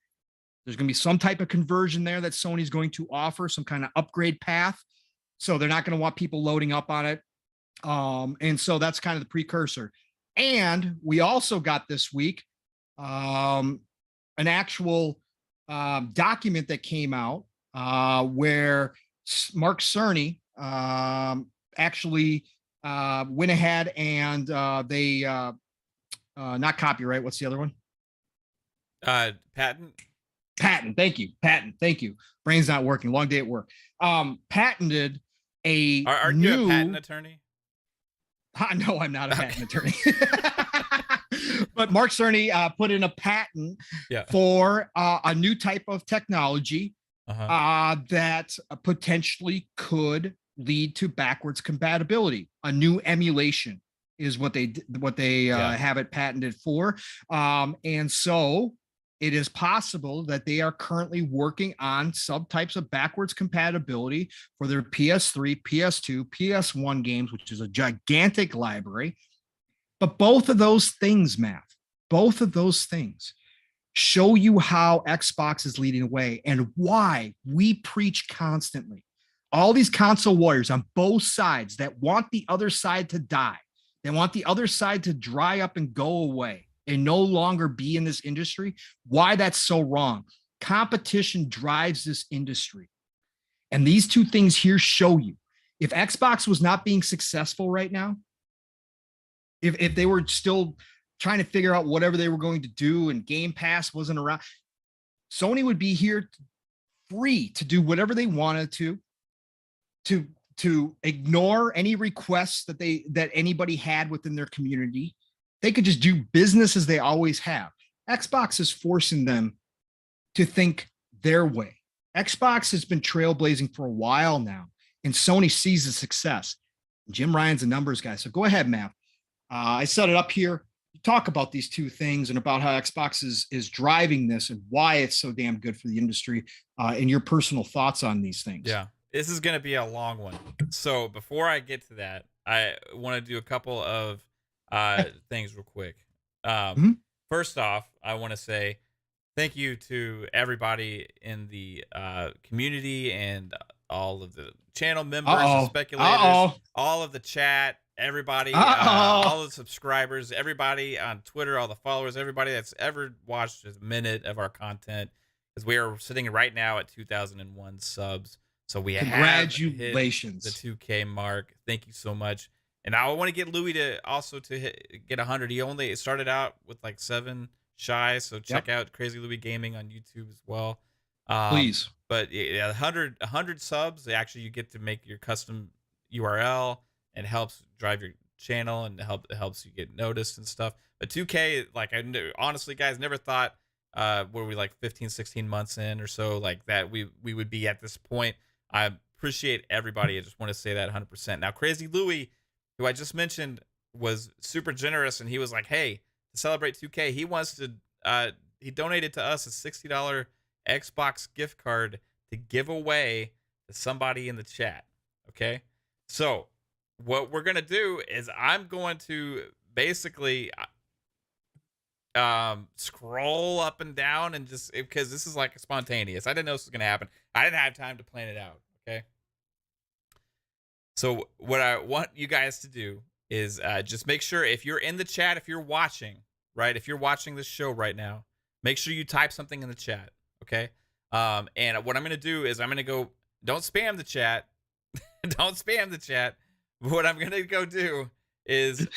there's going to be some type of conversion there that Sony's going to offer, some kind of upgrade path. So they're not going to want people loading up on it. And so that's kind of the precursor. And we also got this week an actual document that came out where Mark Cerny actually went ahead and they not copyright. What's the other one? Patent. Thank you. Patent. Thank you. Brain's not working. Long day at work. Patented a Are new... you a patent attorney? No, I'm not a patent attorney. But Mark Cerny put in a patent for a new type of technology that potentially could lead to backwards compatibility. A new emulation is what they have it patented for. And so it is possible that they are currently working on subtypes of backwards compatibility for their PS3, PS2, PS1 games, which is a gigantic library. But both of those things, both of those things show you how Xbox is leading the way and why we preach constantly. All these console warriors on both sides that want the other side to die. They want the other side to dry up and go away and no longer be in this industry. Why that's so wrong. Competition drives this industry. And these two things here show you. If Xbox was not being successful right now, if they were still trying to figure out whatever they were going to do and Game Pass wasn't around, Sony would be here free to do whatever they wanted to ignore any requests that anybody had within their community. They could just do business as they always have. Xbox is forcing them to think their way. Xbox has been trailblazing for a while now, and Sony sees the success. Jim Ryan's a numbers guy. So go ahead, Matt. I set it up here. Talk about these two things and about how Xbox is driving this and why it's so damn good for the industry, and your personal thoughts on these things. Yeah, this is going to be a long one. So before I get to that, I want to do a couple of things real quick. First off, I want to say thank you to everybody in the community and all of the channel members, and speculators, all of the chat, everybody, all the subscribers, everybody on Twitter, all the followers, everybody that's ever watched a minute of our content, because we are sitting right now at 2001 subs. So we congratulations, have hit the 2K mark. Thank you so much. And I want to get Lui to get 100. He only started out with like 7 shy. So check out Crazy Lui Gaming on YouTube as well. Please. But yeah, 100 subs. Actually, you get to make your custom URL and helps drive your channel and helps you get noticed and stuff. But 2K, like honestly, guys, never thought were we like 15, 16 months in or so like that we would be at this point. I appreciate everybody. I just want to say that 100%. Now, Crazy Lui, who I just mentioned, was super generous, and he was like, hey, to celebrate 2K, he wants to he donated to us a $60 Xbox gift card to give away to somebody in the chat. Okay, so what we're gonna do is I'm going to basically scroll up and down and just, because this is like spontaneous. I didn't know this was gonna happen. I didn't have time to plan it out. Okay, so what I want you guys to do is just make sure, if you're in the chat, if you're watching, right, if you're watching this show right now, make sure you type something in the chat. Okay, and what I'm gonna do is I'm gonna go, don't spam the chat. Don't spam the chat. What I'm gonna go do is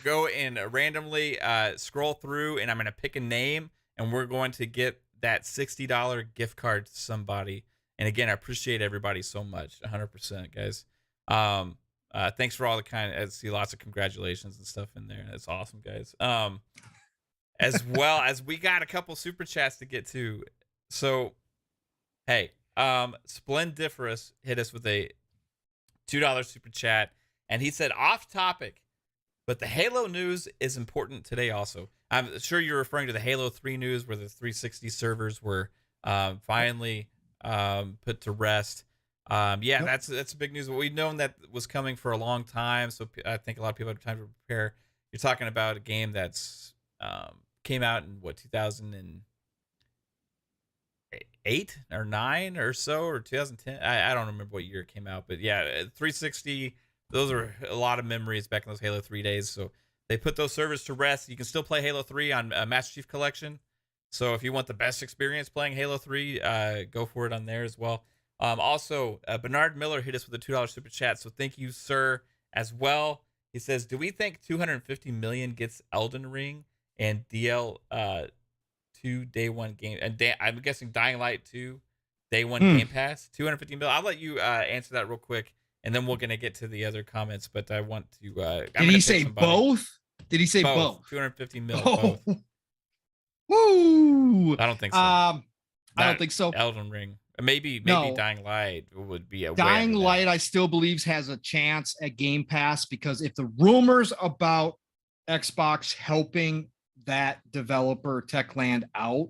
go and randomly scroll through, and I'm gonna pick a name, and we're going to get that $60 gift card to somebody. And again, I appreciate everybody so much, 100%, guys. Thanks for all the I see lots of congratulations and stuff in there. That's awesome, guys. As well as we got a couple super chats to get to. So, hey, Splendiferous hit us with a $2 super chat, and he said, off topic, but the Halo news is important today also. I'm sure you're referring to the Halo 3 news where the 360 servers were finally put to rest. Yeah, that's big news. We've known that was coming for a long time, so I think a lot of people have time to prepare. You're talking about a game that's came out in, 2008 or 9 or so, or 2010? I don't remember what year it came out, but yeah, 360, those are a lot of memories back in those Halo 3 days, so they put those servers to rest. You can still play Halo 3 on Master Chief Collection, so if you want the best experience playing Halo 3, go for it on there as well. Also, Bernard Miller hit us with a $2 super chat, so thank you, sir, as well. He says, do we think 250 million gets Elden Ring and DL 2 day one game? And I'm guessing Dying Light 2 day one Game Pass? 250 million? I'll let you answer that real quick, and then we're going to get to the other comments, but I want to... Did he say both? Did he say both? 250 million, both. Woo! I don't think so. I don't think so. Elden Ring. Maybe No. Dying Light would be a Dying Light, I still believe, has a chance at Game Pass, because if the rumors about Xbox helping that developer Techland out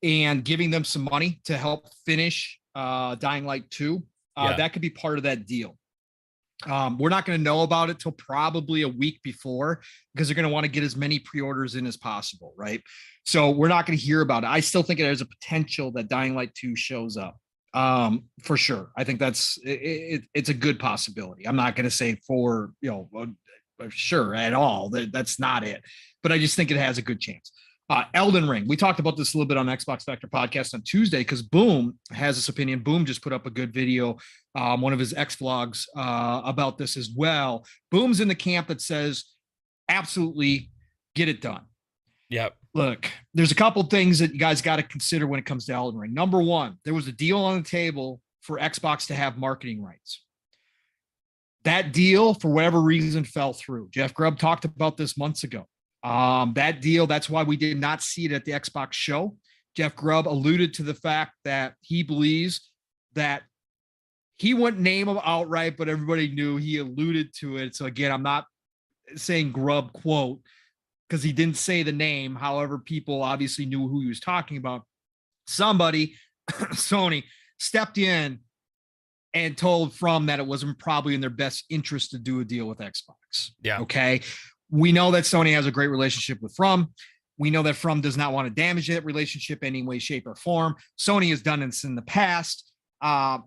and giving them some money to help finish Dying Light 2, that could be part of that deal. We're not going to know about it till probably a week before, because they're going to want to get as many pre-orders in as possible, right? So we're not going to hear about it. I still think there's a potential that Dying Light 2 shows up, for sure. I think it's a good possibility. I'm not going to say for sure at all. That's not it, but I just think it has a good chance. Elden Ring. We talked about this a little bit on Xbox Factor podcast on Tuesday, because Boom has this opinion. Boom just put up a good video, one of his X vlogs about this as well. Boom's in the camp that says, absolutely get it done. Yep. Look, there's a couple things that you guys got to consider when it comes to Elden Ring. Number one, there was a deal on the table for Xbox to have marketing rights. That deal, for whatever reason, fell through. Jeff Grubb talked about this months ago. That deal, that's why we did not see it at the Xbox show. Jeff Grubb alluded to the fact that he believes that he wouldn't name them outright, but everybody knew. He alluded to it. So again, I'm not saying Grubb quote, because he didn't say the name. However, people obviously knew who he was talking about. Somebody, Sony, stepped in and told From that it wasn't probably in their best interest to do a deal with Xbox. Yeah. Okay. We know that Sony has a great relationship with From. We know that From does not want to damage that relationship any way, shape, or form. Sony has done this in the past. So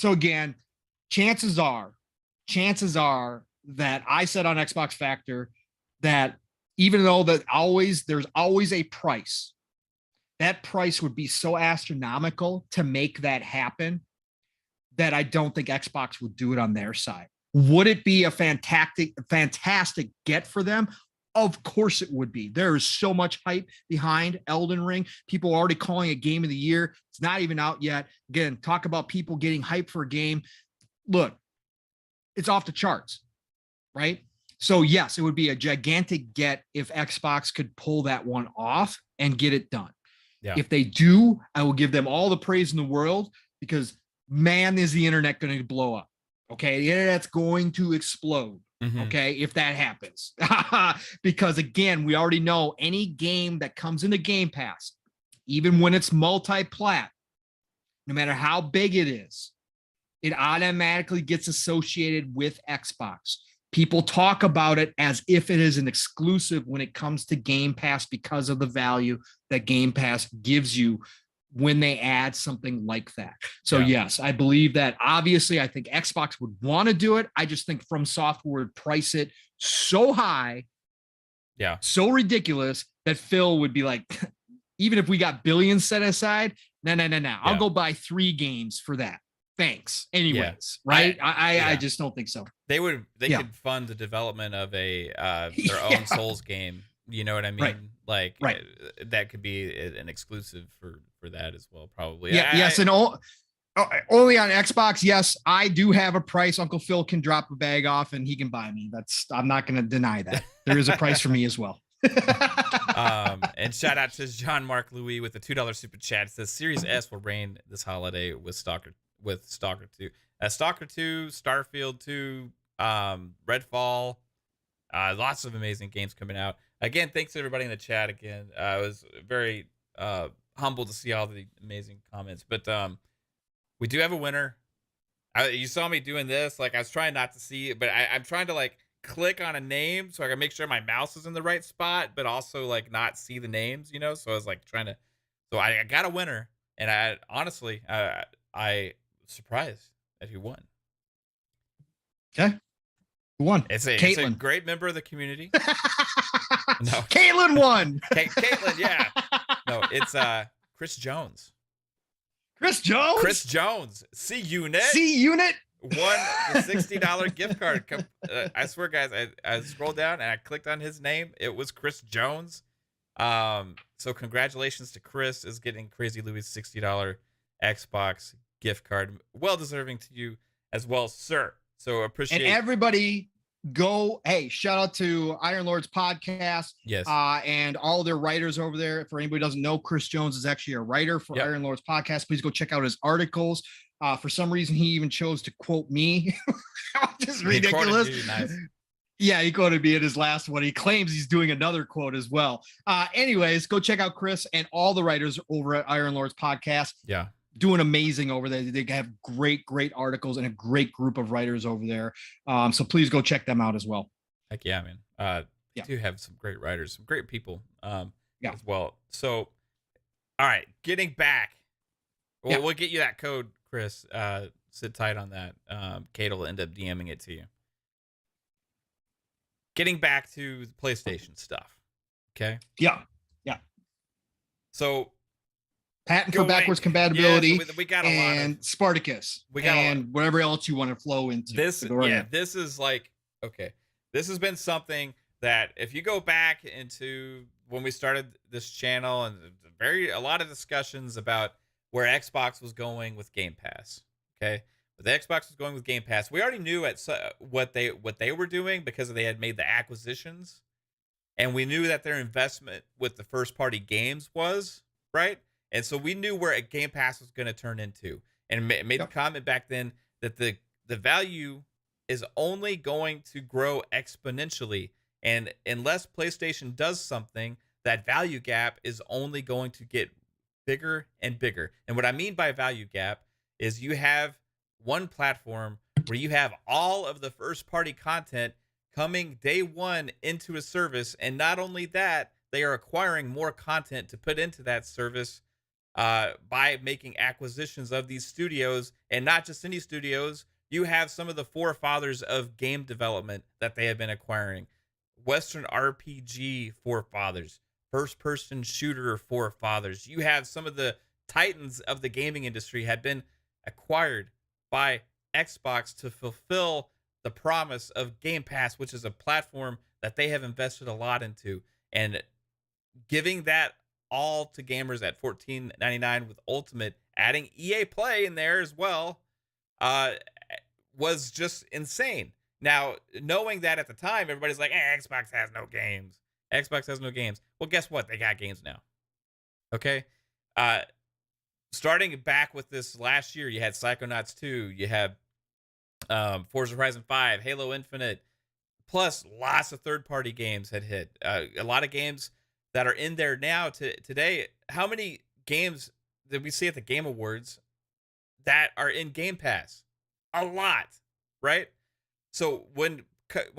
again, chances are that I said on Xbox Factor that even though there's always a price, that price would be so astronomical to make that happen that I don't think Xbox would do it on their side. Would it be a fantastic get for them? Of course it would be. There is so much hype behind Elden Ring. People are already calling it game of the year. It's not even out yet. Again, talk about people getting hyped for a game. Look, it's off the charts, right? So yes, it would be a gigantic get if Xbox could pull that one off and get it done. Yeah. If they do, I will give them all the praise in the world, because man, is the internet going to blow up. Okay, the internet's going to explode. Okay, if that happens. Because again, we already know any game that comes into Game Pass, even when it's multi-plat, no matter how big it is, it automatically gets associated with Xbox. People talk about it as if it is an exclusive when it comes to Game Pass, because of the value that Game Pass gives you when they add something like that. So yes, I believe that. Obviously, I think Xbox would want to do it. I just think From Software would price it so high, so ridiculous, that Phil would be like, even if we got billions set aside, no. I'll go buy 3 games for that. Thanks. Anyways, right? I just don't think so. They could fund the development of their own Souls game You know what I mean? Right. Like Right. that could be an exclusive for that as well, probably. Yeah. Yes. And only on Xbox. Yes, I do have a price. Uncle Phil can drop a bag off and he can buy me. I'm not going to deny that. There is a price for me as well. And shout out to Jean-Marc Louis with the $2 super chat. It says Series S will reign this holiday with Stalker 2. Stalker 2, Starfield 2, Redfall. Lots of amazing games coming out. Again, thanks to everybody in the chat again. I was very humbled to see all the amazing comments. But we do have a winner. You saw me doing this. Like, I was trying not to see it, but I'm trying to, like, click on a name so I can make sure my mouse is in the right spot, but also, like, not see the names, you know? So I was, like, trying to... So I got a winner. And I honestly, I was surprised that he won. Okay. Who won? It's a great member of the community. No, Caitlin won. Caitlin, yeah. No, it's Chris Jones. Chris Jones. Chris Jones. C-Unit. C-Unit won the $60 gift card. I swear, guys, I scrolled down and I clicked on his name. It was Chris Jones. So congratulations to Chris is getting Crazy Louis' $60 Xbox gift card. Well deserving to you as well, sir. So appreciate. And everybody go, hey, shout out to Iron Lords podcast. Yes. And all their writers over there. For anybody who doesn't know, Chris Jones is actually a writer for Iron Lords podcast. Please go check out his articles. For some reason, he even chose to quote me. Just ridiculous. Nice. Yeah, he quoted me in his last one. He claims he's doing another quote as well. Anyways, go check out Chris and all the writers over at Iron Lords podcast. Yeah. Doing amazing over there. They have great articles and a great group of writers over there. So please go check them out as well. Heck yeah, man. They do have some great writers, some great people as well. So, all right, getting back. Well, we'll get you that code, Chris. Sit tight on that. Kate will end up DMing it to you. Getting back to the PlayStation stuff. Okay. Yeah. So patent for backwards compatibility, so we got a and lot of, Spartacus, and whatever else you want to flow into. This is like, okay, this has been something that if you go back into when we started this channel and a lot of discussions about where Xbox was going with Game Pass. Okay. But the Xbox was going with Game Pass. We already knew what they were doing because they had made the acquisitions, and we knew that their investment with the first party games was right. And so we knew where a Game Pass was going to turn into, and made the comment back then that the value is only going to grow exponentially, and unless PlayStation does something, that value gap is only going to get bigger and bigger. And what I mean by value gap is you have one platform where you have all of the first party content coming day one into a service, and not only that, they are acquiring more content to put into that service by making acquisitions of these studios, and not just any studios. You have some of the forefathers of game development that they have been acquiring. Western RPG forefathers, first-person shooter forefathers. You have some of the titans of the gaming industry had been acquired by Xbox to fulfill the promise of Game Pass, which is a platform that they have invested a lot into. And giving that all to gamers at $14.99 with Ultimate, adding EA Play in there as well, was just insane. Now, knowing that at the time, everybody's like, Xbox has no games. Xbox has no games. Well, guess what? They got games now. Okay? Starting back with this last year, you had Psychonauts 2, you had Forza Horizon 5, Halo Infinite, plus lots of third-party games had hit. A lot of games that are in there now today. How many games did we see at the Game Awards that are in Game Pass? A lot, right? So when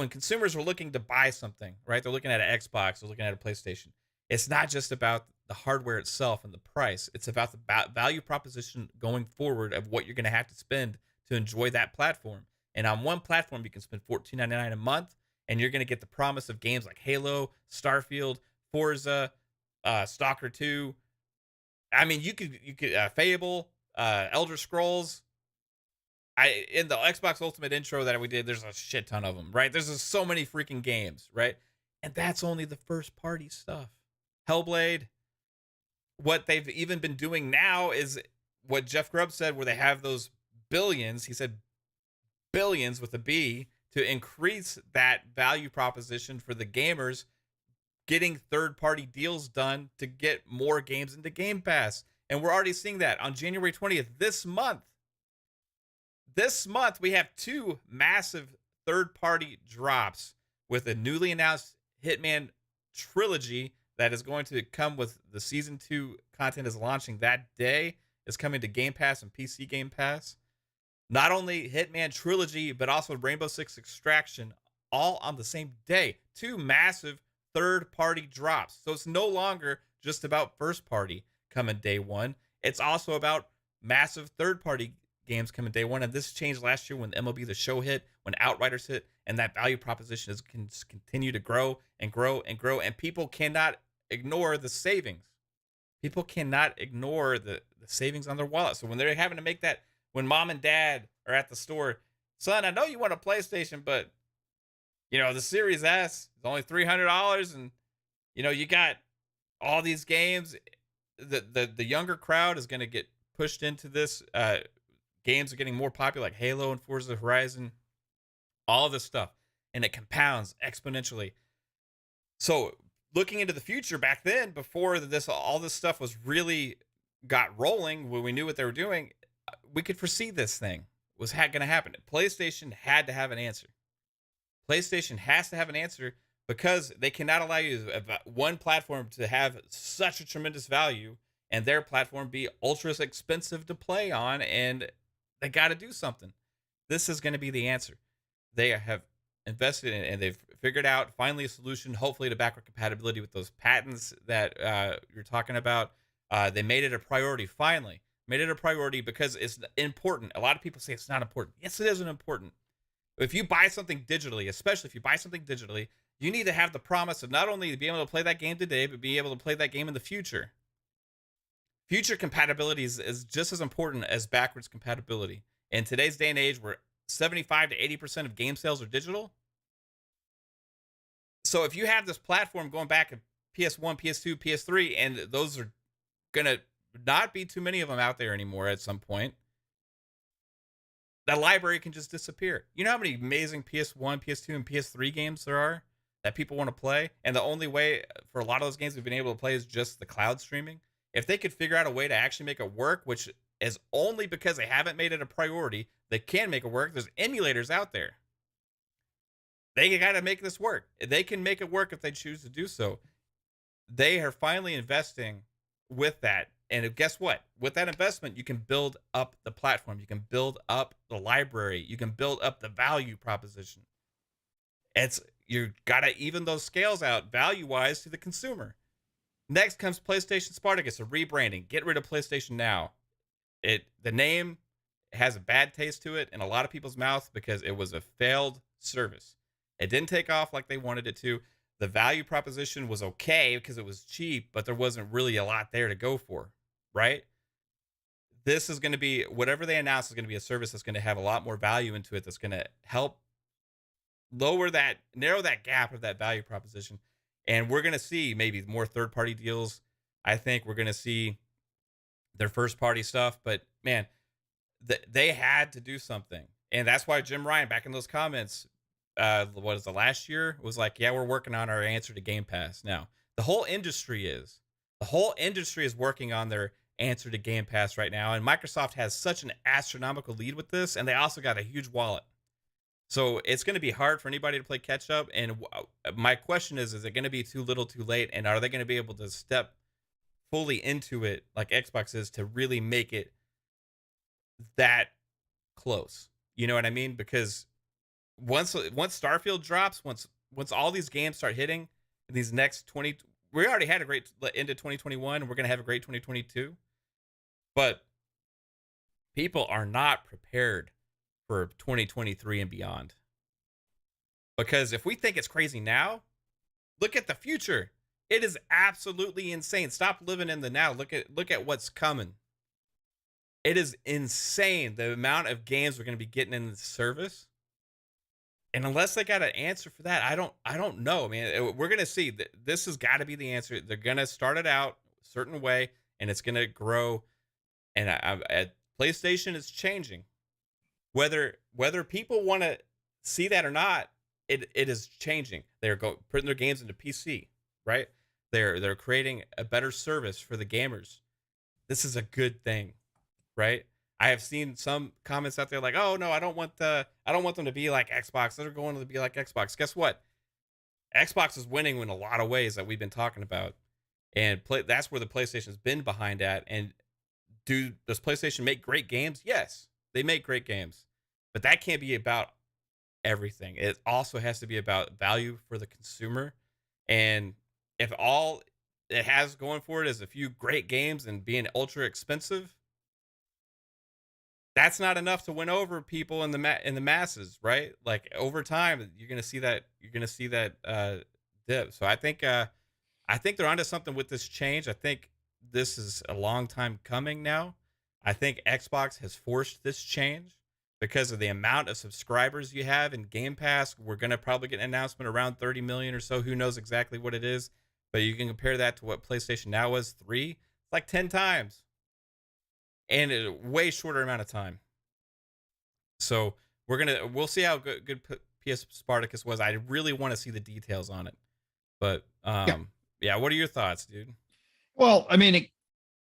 consumers are looking to buy something, right, they're looking at an Xbox, they're looking at a PlayStation. It's not just about the hardware itself and the price. It's about the value proposition going forward of what you're going to have to spend to enjoy that platform. And on one platform, you can spend $14.99 a month, and you're going to get the promise of games like Halo, Starfield, Forza, Stalker 2. I mean, you could Fable, Elder Scrolls. In the Xbox Ultimate intro that we did, there's a shit ton of them, right? There's just so many freaking games, right? And that's only the first party stuff. Hellblade, what they've even been doing now is what Jeff Grubb said, where they have those billions. He said billions with a B, to increase that value proposition for the gamers, getting third-party deals done to get more games into Game Pass. And we're already seeing that on January 20th, this month. This month, we have 2 massive third-party drops with a newly announced Hitman Trilogy that is going to come with the Season 2 content is launching that day. It's coming to Game Pass and PC Game Pass. Not only Hitman Trilogy, but also Rainbow Six Extraction, all on the same day. 2 massive third-party drops. So it's no longer just about first-party coming day one. It's also about massive third-party games coming day one. And this changed last year when MLB The Show hit, when Outriders hit, and that value proposition is continue to grow and grow and grow. And people cannot ignore the savings. People cannot ignore the savings on their wallet. So when they're having to make that, when mom and dad are at the store, son, I know you want a PlayStation, but you know, the Series S is only $300, and you know, you got all these games. The younger crowd is going to get pushed into this. Games are getting more popular, like Halo and Forza Horizon, all of this stuff, and it compounds exponentially. So looking into the future, back then, before all this stuff was really got rolling, when we knew what they were doing, we could foresee this thing was going to happen. PlayStation had to have an answer. PlayStation has to have an answer, because they cannot allow you one platform to have such a tremendous value and their platform be ultra expensive to play on, and they got to do something. This is going to be the answer. They have invested in, and they've figured out finally a solution, hopefully to backward compatibility with those patents that you're talking about. They made it a priority, finally. Made it a priority because it's important. A lot of people say it's not important. Yes, it isn't important. If you buy something digitally, especially if you buy something digitally, you need to have the promise of not only being able to play that game today, but be able to play that game in the future. Future compatibility is just as important as backwards compatibility. In today's day and age, where 75 to 80% of game sales are digital. So if you have this platform going back to PS1, PS2, PS3, and those are going to not be too many of them out there anymore at some point, that library can just disappear. You know how many amazing PS1, PS2, and PS3 games there are that people want to play? And the only way for a lot of those games we've been able to play is just the cloud streaming. If they could figure out a way to actually make it work, which is only because they haven't made it a priority, they can make it work. There's emulators out there. They got to make this work. They can make it work if they choose to do so. They are finally investing with that. And guess what? With that investment, you can build up the platform. You can build up the library. You can build up the value proposition. You got to even those scales out value-wise to the consumer. Next comes PlayStation Spartacus, a rebranding. Get rid of PlayStation Now. The name has a bad taste to it in a lot of people's mouths because it was a failed service. It didn't take off like they wanted it to. The value proposition was okay because it was cheap, but there wasn't really a lot there to go for, right? This is going to be, whatever they announce is going to be a service that's going to have a lot more value into it, that's going to help narrow that gap of that value proposition. And we're going to see maybe more third-party deals. I think we're going to see their first-party stuff. But, man, they had to do something. And that's why Jim Ryan, back in those comments, what is the last year, was like, yeah, we're working on our answer to Game Pass. Now, the whole industry is working on their answer to Game Pass right now. And Microsoft has such an astronomical lead with this. And they also got a huge wallet. So it's going to be hard for anybody to play catch up. And my question is it going to be too little too late? And are they going to be able to step fully into it like Xbox is to really make it that close? You know what I mean? Because once Starfield drops, once all these games start hitting in these next 20, we already had a great end of 2021. We're going to have a great 2022. But people are not prepared for 2023 and beyond. Because if we think it's crazy now, look at the future. It is absolutely insane. Stop living in the now. Look at what's coming. It is insane the amount of games we're going to be getting in the service. And unless they got an answer for that, I don't know, man. We're gonna see. This has got to be the answer. They're gonna start it out a certain way, and it's gonna grow. And PlayStation is changing. Whether people want to see that or not, it is changing. They're putting their games into PC, right? They're creating a better service for the gamers. This is a good thing, right? I have seen some comments out there like, "Oh no, I don't want them to be like Xbox. They're going to be like Xbox." Guess what? Xbox is winning in a lot of ways that we've been talking about, and that's where the PlayStation's been behind at. And does PlayStation make great games? Yes, they make great games, but that can't be about everything. It also has to be about value for the consumer. And if all it has going for it is a few great games and being ultra expensive, that's not enough to win over people in the masses, right? Like over time, you're gonna see that dip. So I think they're onto something with this change. I think this is a long time coming now. I think Xbox has forced this change because of the amount of subscribers you have in Game Pass. We're gonna probably get an announcement around 30 million or so. Who knows exactly what it is, but you can compare that to what PlayStation Now was, 3, like 10 times. And in a way shorter amount of time. So we'll see how good PS Spartacus was. I really want to see the details on it. But yeah, what are your thoughts, dude? Well, I mean,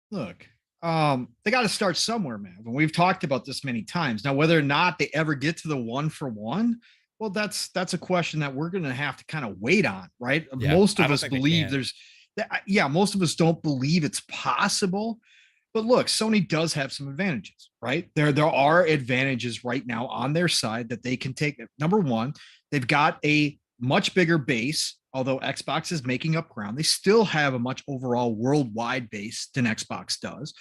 look, they got to start somewhere, man. And we've talked about this many times. Now, whether or not they ever get to the 1-for-1, well, that's a question that we're going to have to kind of wait on, right? Yeah, most of us believe most of us don't believe it's possible. But look, Sony does have some advantages, right? There are advantages right now on their side that they can take. Number one, they've got a much bigger base. Although Xbox is making up ground, they still have a much overall worldwide base than Xbox does,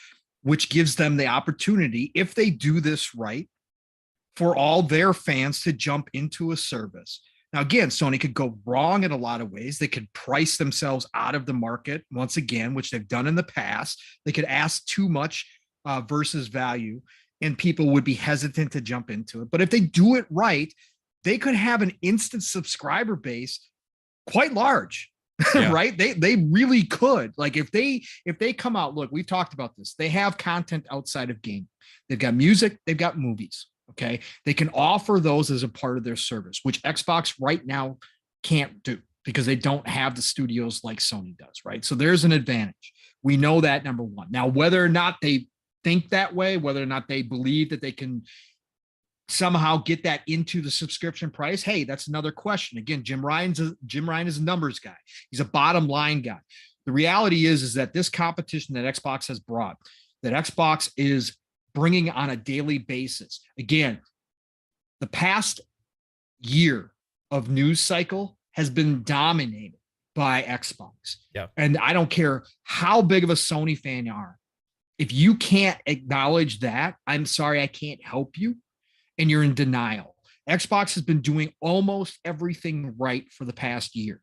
which gives them the opportunity, if they do this right, for all their fans to jump into a service. Now, again, Sony could go wrong in a lot of ways. They could price themselves out of the market once again, which they've done in the past. They could ask too much versus value, and people would be hesitant to jump into it. But if they do it right, they could have an instant subscriber base quite large, yeah. Right? They really could. Like if they come out, look, we've talked about this. They have content outside of gaming. They've got music, they've got movies. Okay. They can offer those as a part of their service, which Xbox right now can't do because they don't have the studios like Sony does. Right. So there's an advantage. We know that, number one. Now, whether or not they think that way, whether or not they believe that they can somehow get that into the subscription price, hey, that's another question. Again, Jim Ryan is a numbers guy. He's a bottom line guy. The reality is that this competition that Xbox has brought, that Xbox is bringing on a daily basis. Again, the past year of news cycle has been dominated by Xbox. Yeah. And I don't care how big of a Sony fan you are. If you can't acknowledge that, I'm sorry, I can't help you. And you're in denial. Xbox has been doing almost everything right for the past year,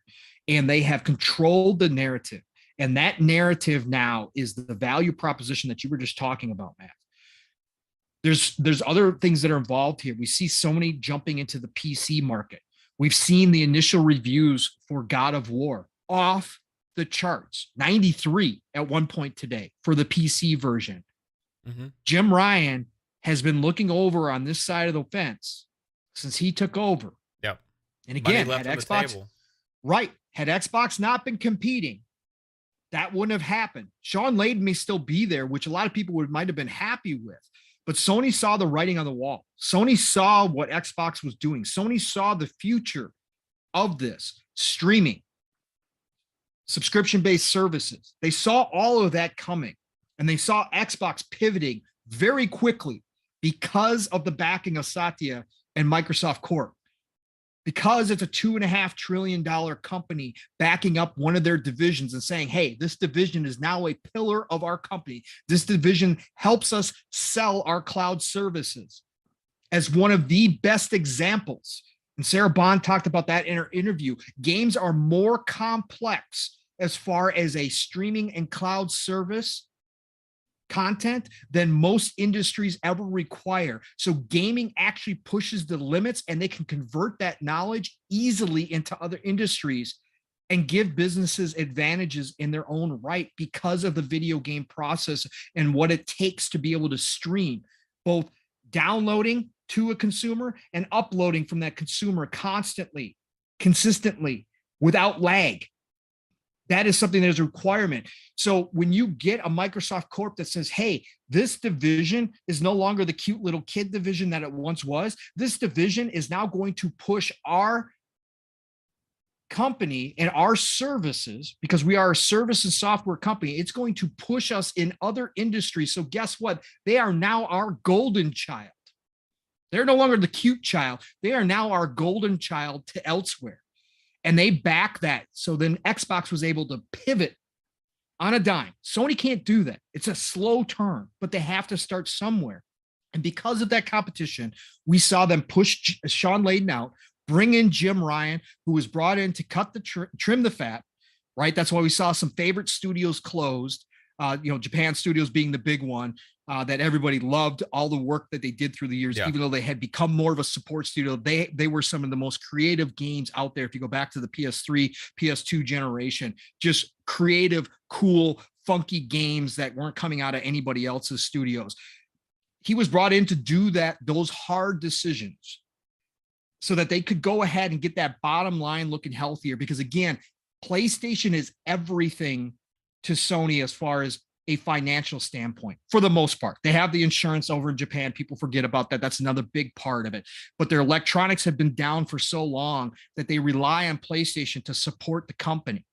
and they have controlled the narrative. And that narrative now is the value proposition that you were just talking about, Matt. There's other things that are involved here. We see Sony jumping into the PC market. We've seen the initial reviews for God of War off the charts, 93 at one point today for the PC version. Mm-hmm. Jim Ryan has been looking over on this side of the fence since he took over. Yep. And again, had Xbox not been competing, that wouldn't have happened. Sean Layden may still be there, which a lot of people might have been happy with. But Sony saw the writing on the wall. Sony saw what Xbox was doing. Sony saw the future of this streaming, subscription-based services. They saw all of that coming, and they saw Xbox pivoting very quickly because of the backing of Satya and Microsoft Corp. Because it's a $2.5 trillion company backing up one of their divisions and saying, hey, this division is now a pillar of our company. This division helps us sell our cloud services as one of the best examples. And Sarah Bond talked about that in her interview. Games are more complex as far as a streaming and cloud service content than most industries ever require. So gaming actually pushes the limits, and they can convert that knowledge easily into other industries and give businesses advantages in their own right because of the video game process and what it takes to be able to stream, both downloading to a consumer and uploading from that consumer constantly, consistently, without lag. That is something that is a requirement. So when you get a Microsoft Corp that says, hey, this division is no longer the cute little kid division that it once was, this division is now going to push our company and our services, because we are a service and software company, it's going to push us in other industries. So guess what? They are now our golden child. They're no longer the cute child. They are now our golden child to elsewhere. And they back that. So then Xbox was able to pivot on a dime. Sony can't do that. It's a slow turn, but they have to start somewhere. And because of that competition, we saw them push Sean Layden out, bring in Jim Ryan, who was brought in to cut the trim the fat, right? That's why we saw some favorite studios closed, Japan Studios being the big one, that everybody loved all the work that they did through the years, even though they had become more of a support studio. They were some of the most creative games out there. If you go back to the PS3, PS2 generation, just creative, cool, funky games that weren't coming out of anybody else's studios. He was brought in to do those hard decisions so that they could go ahead and get that bottom line looking healthier. Because again, PlayStation is everything to Sony as far as a financial standpoint, for the most part. They have the insurance over in Japan. People forget about that. That's another big part of it. But their electronics have been down for so long that they rely on PlayStation to support the company.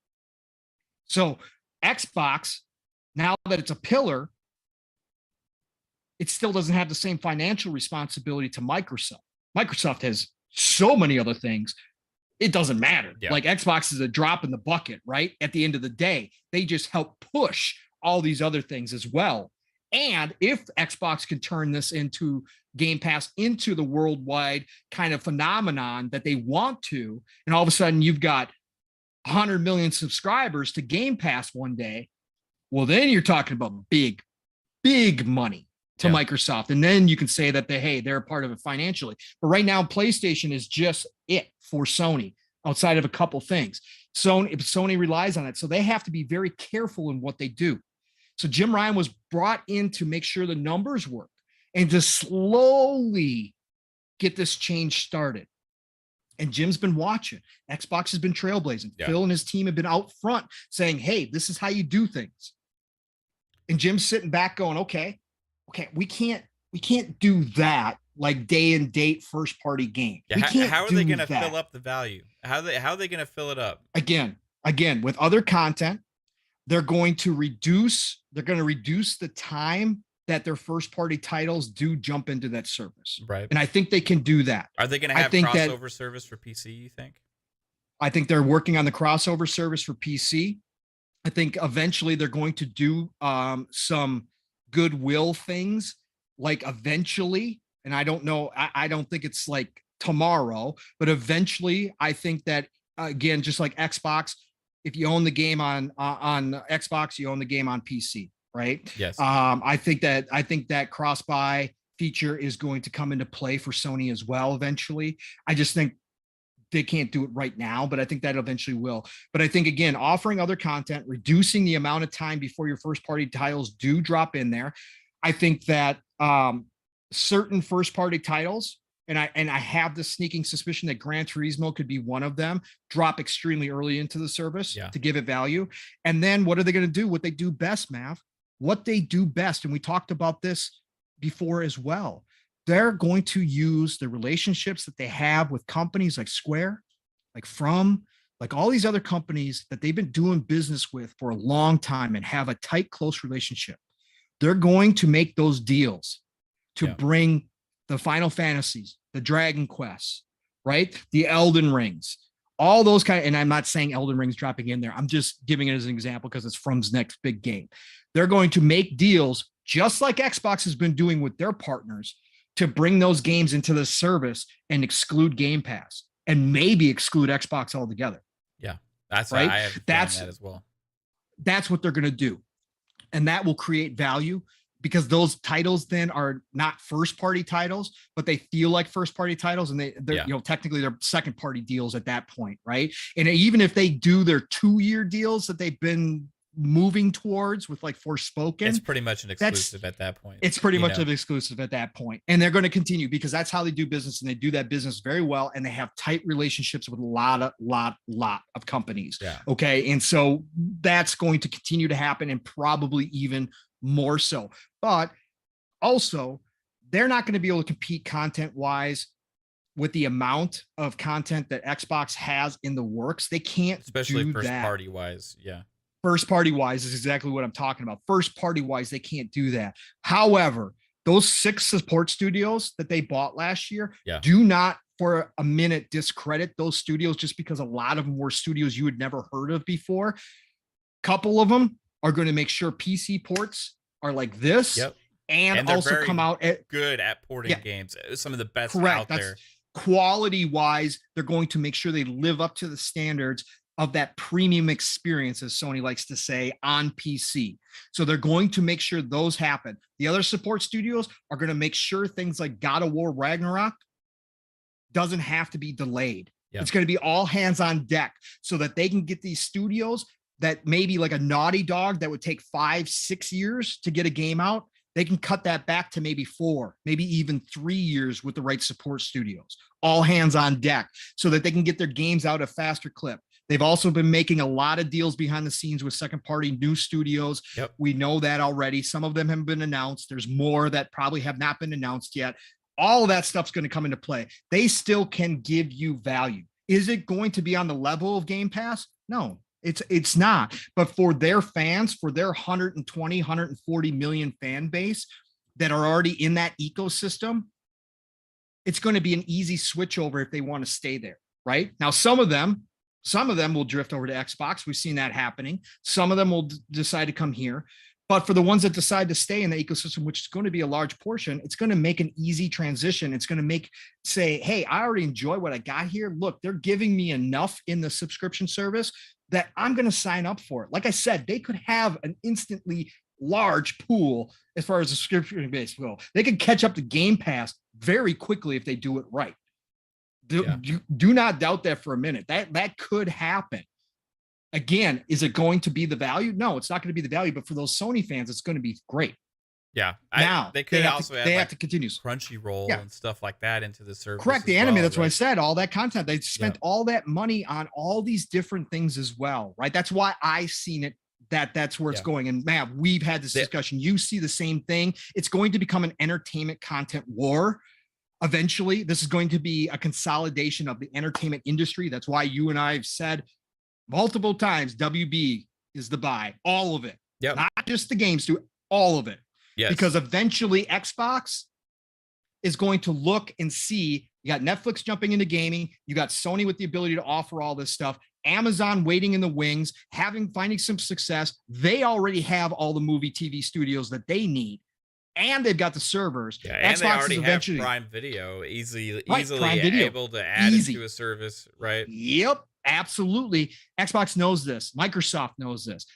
So Xbox, now that it's a pillar, it still doesn't have the same financial responsibility to Microsoft. Microsoft has so many other things. It doesn't matter. Yeah. Like Xbox is a drop in the bucket, right? At the end of the day, they just help push all these other things as well. And if Xbox can turn this into Game Pass into the worldwide kind of phenomenon that they want to, and all of a sudden you've got 100 million subscribers to Game Pass one day, well, then you're talking about big, big money to Microsoft. And then you can say that they're a part of it financially. But right now, PlayStation is just it for Sony outside of a couple things. Sony relies on it. So they have to be very careful in what they do. So Jim Ryan was brought in to make sure the numbers work and to slowly get this change started. And Jim's been watching. Xbox has been trailblazing. Yeah. Phil and his team have been out front saying, hey, this is how you do things. And Jim's sitting back going, okay, we can't do that like day and date first party game. Yeah, how are they going to fill up the value? How are they going to fill it up? Again, with other content, they're going to reduce the time that their first party titles do jump into that service. Right. And I think they can do that. Are they going to have crossover service for PC, you think? I think they're working on the crossover service for PC. I think eventually they're going to do some goodwill things, like eventually, and I don't know, I don't think it's like tomorrow, but eventually I think that, again, just like Xbox, if you own the game on Xbox, you own the game on PC, right? Yes. I think that cross-buy feature is going to come into play for Sony as well eventually. I just think they can't do it right now, but I think that eventually will. But I think, again, offering other content, reducing the amount of time before your first-party titles do drop in there. I think that certain first-party titles, and I have the sneaking suspicion that Gran Turismo could be one of them, drop extremely early into the service to give it value. And then what are they going to do? What they do best, Mav, what they do best. And we talked about this before as well. They're going to use the relationships that they have with companies like Square, like like all these other companies that they've been doing business with for a long time and have a tight, close relationship. They're going to make those deals to bring the Final Fantasies, the Dragon Quests, right? The Elden Rings, all those and I'm not saying Elden Ring's dropping in there. I'm just giving it as an example because it's From's next big game. They're going to make deals just like Xbox has been doing with their partners to bring those games into the service and exclude Game Pass and maybe exclude Xbox altogether. Yeah, that's right. I have that as well. That's what they're going to do. And that will create value because those titles then are not first party titles, but they feel like first party titles, and they're you know, technically they're second party deals at that point, right? And even if they do their 2-year deals that they've been moving towards with like Forspoken, it's pretty much an exclusive at that point. It's pretty much an exclusive at that point, and they're going to continue because that's how they do business, and they do that business very well, and they have tight relationships with a lot of companies. Okay, and so that's going to continue to happen, and probably even more so. But also, they're not going to be able to compete content wise with the amount of content that Xbox has in the works. They can't, especially first party wise. First party wise is exactly what I'm talking about. First party wise, they can't do that. However, those 6 support studios that they bought last year, do not for a minute discredit those studios just because a lot of them were studios you had never heard of before. A couple of them are going to make sure PC ports are like this, and also come out good at porting games. Some of the best out there. Quality wise, they're going to make sure they live up to the standards of that premium experience, as Sony likes to say, on PC. So they're going to make sure those happen. The other support studios are going to make sure things like God of War Ragnarok doesn't have to be delayed. It's going to be all hands on deck so that they can get these studios that maybe like a Naughty Dog that would take 5-6 years to get a game out. They can cut that back to maybe 4, maybe even 3 years with the right support studios, all hands on deck, so that they can get their games out at a faster clip. They've also been making a lot of deals behind the scenes with second party new studios. We know that already. Some of them haven't been announced. There's more that probably have not been announced yet. All of that stuff's going to come into play. They still can give you value. Is it going to be on the level of Game Pass? No, it's not. But for their fans, for their 120, 140 million fan base that are already in that ecosystem, it's going to be an easy switch over if they want to stay there, right? Now, some of them will drift over to Xbox. We've seen that happening. Some of them will decide to come here. But for the ones that decide to stay in the ecosystem, which is going to be a large portion, it's going to make an easy transition. It's going to say, hey, I already enjoy what I got here. Look, they're giving me enough in the subscription service that I'm going to sign up for it. Like I said, they could have an instantly large pool as far as the subscription base go. They could catch up to Game Pass very quickly if they do it right. Do not doubt that for a minute. That could happen. Again, is it going to be the value? No, it's not going to be the value, but for those Sony fans, it's going to be great. Now they could also add have to continue Crunchyroll and stuff like that into the service. Correct, the anime. That's what I said. All that content, they spent all that money on all these different things as well, right? That's why I seen it. That's where it's going. And Matt, we've had this discussion. You see the same thing. It's going to become an entertainment content war. Eventually, this is going to be a consolidation of the entertainment industry. That's why you and I have said multiple times, WB is the buy, all of it. Not just the games, all of it. Because eventually Xbox is going to look and see, you got Netflix jumping into gaming, you got Sony with the ability to offer all this stuff, Amazon waiting in the wings, finding some success. They already have all the movie TV studios that they need. And they've got the servers. And Xbox they already have Prime Video, easily able to add it to a service, right? Yep, absolutely. Xbox knows this. Microsoft knows this.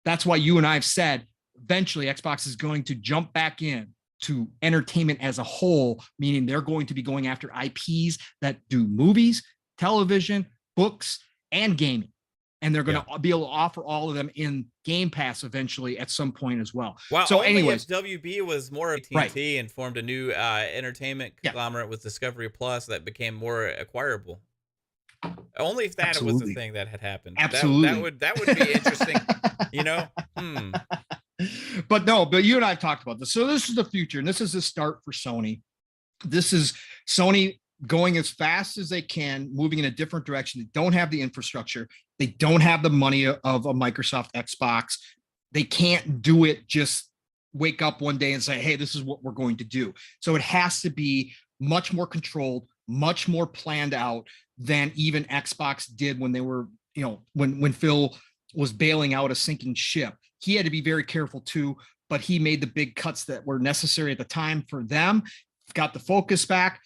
That's why you and I have said, eventually Xbox is going to jump back in to entertainment as a whole, meaning they're going to be going after IPs that do movies, television, books, and gaming. And they're going to be able to offer all of them in Game Pass eventually at some point as well. Well, so anyways, WB was more AT&T and formed a new entertainment conglomerate with Discovery Plus that became more acquirable. Only if that was the thing that had happened. Absolutely. That would be interesting, you know? But you and I have talked about this. So this is the future, and this is the start for Sony. This is Sony going as fast as they can, moving in a different direction. They don't have the infrastructure. They don't have the money of a Microsoft Xbox. They can't do it just wake up one day and say, hey, this is what we're going to do. So it has to be much more controlled, much more planned out than even Xbox did when they were, when Phil was bailing out a sinking ship. He had to be very careful too, but he made the big cuts that were necessary at the time for them, got the focus back.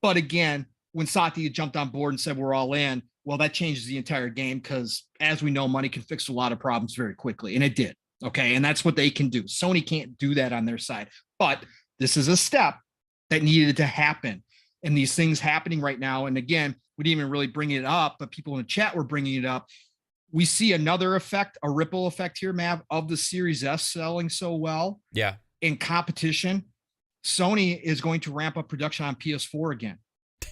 But again, when Satya jumped on board and said we're all in, well, that changes the entire game because, as we know, money can fix a lot of problems very quickly, and it did. Okay. And that's what they can do. Sony can't do that on their side, but this is a step that needed to happen. And these things happening right now. And again, we didn't even really bring it up, but people in the chat were bringing it up. We see another effect, a ripple effect here, Mav, of the Series S selling so well. Yeah. In competition, Sony is going to ramp up production on PS4 again.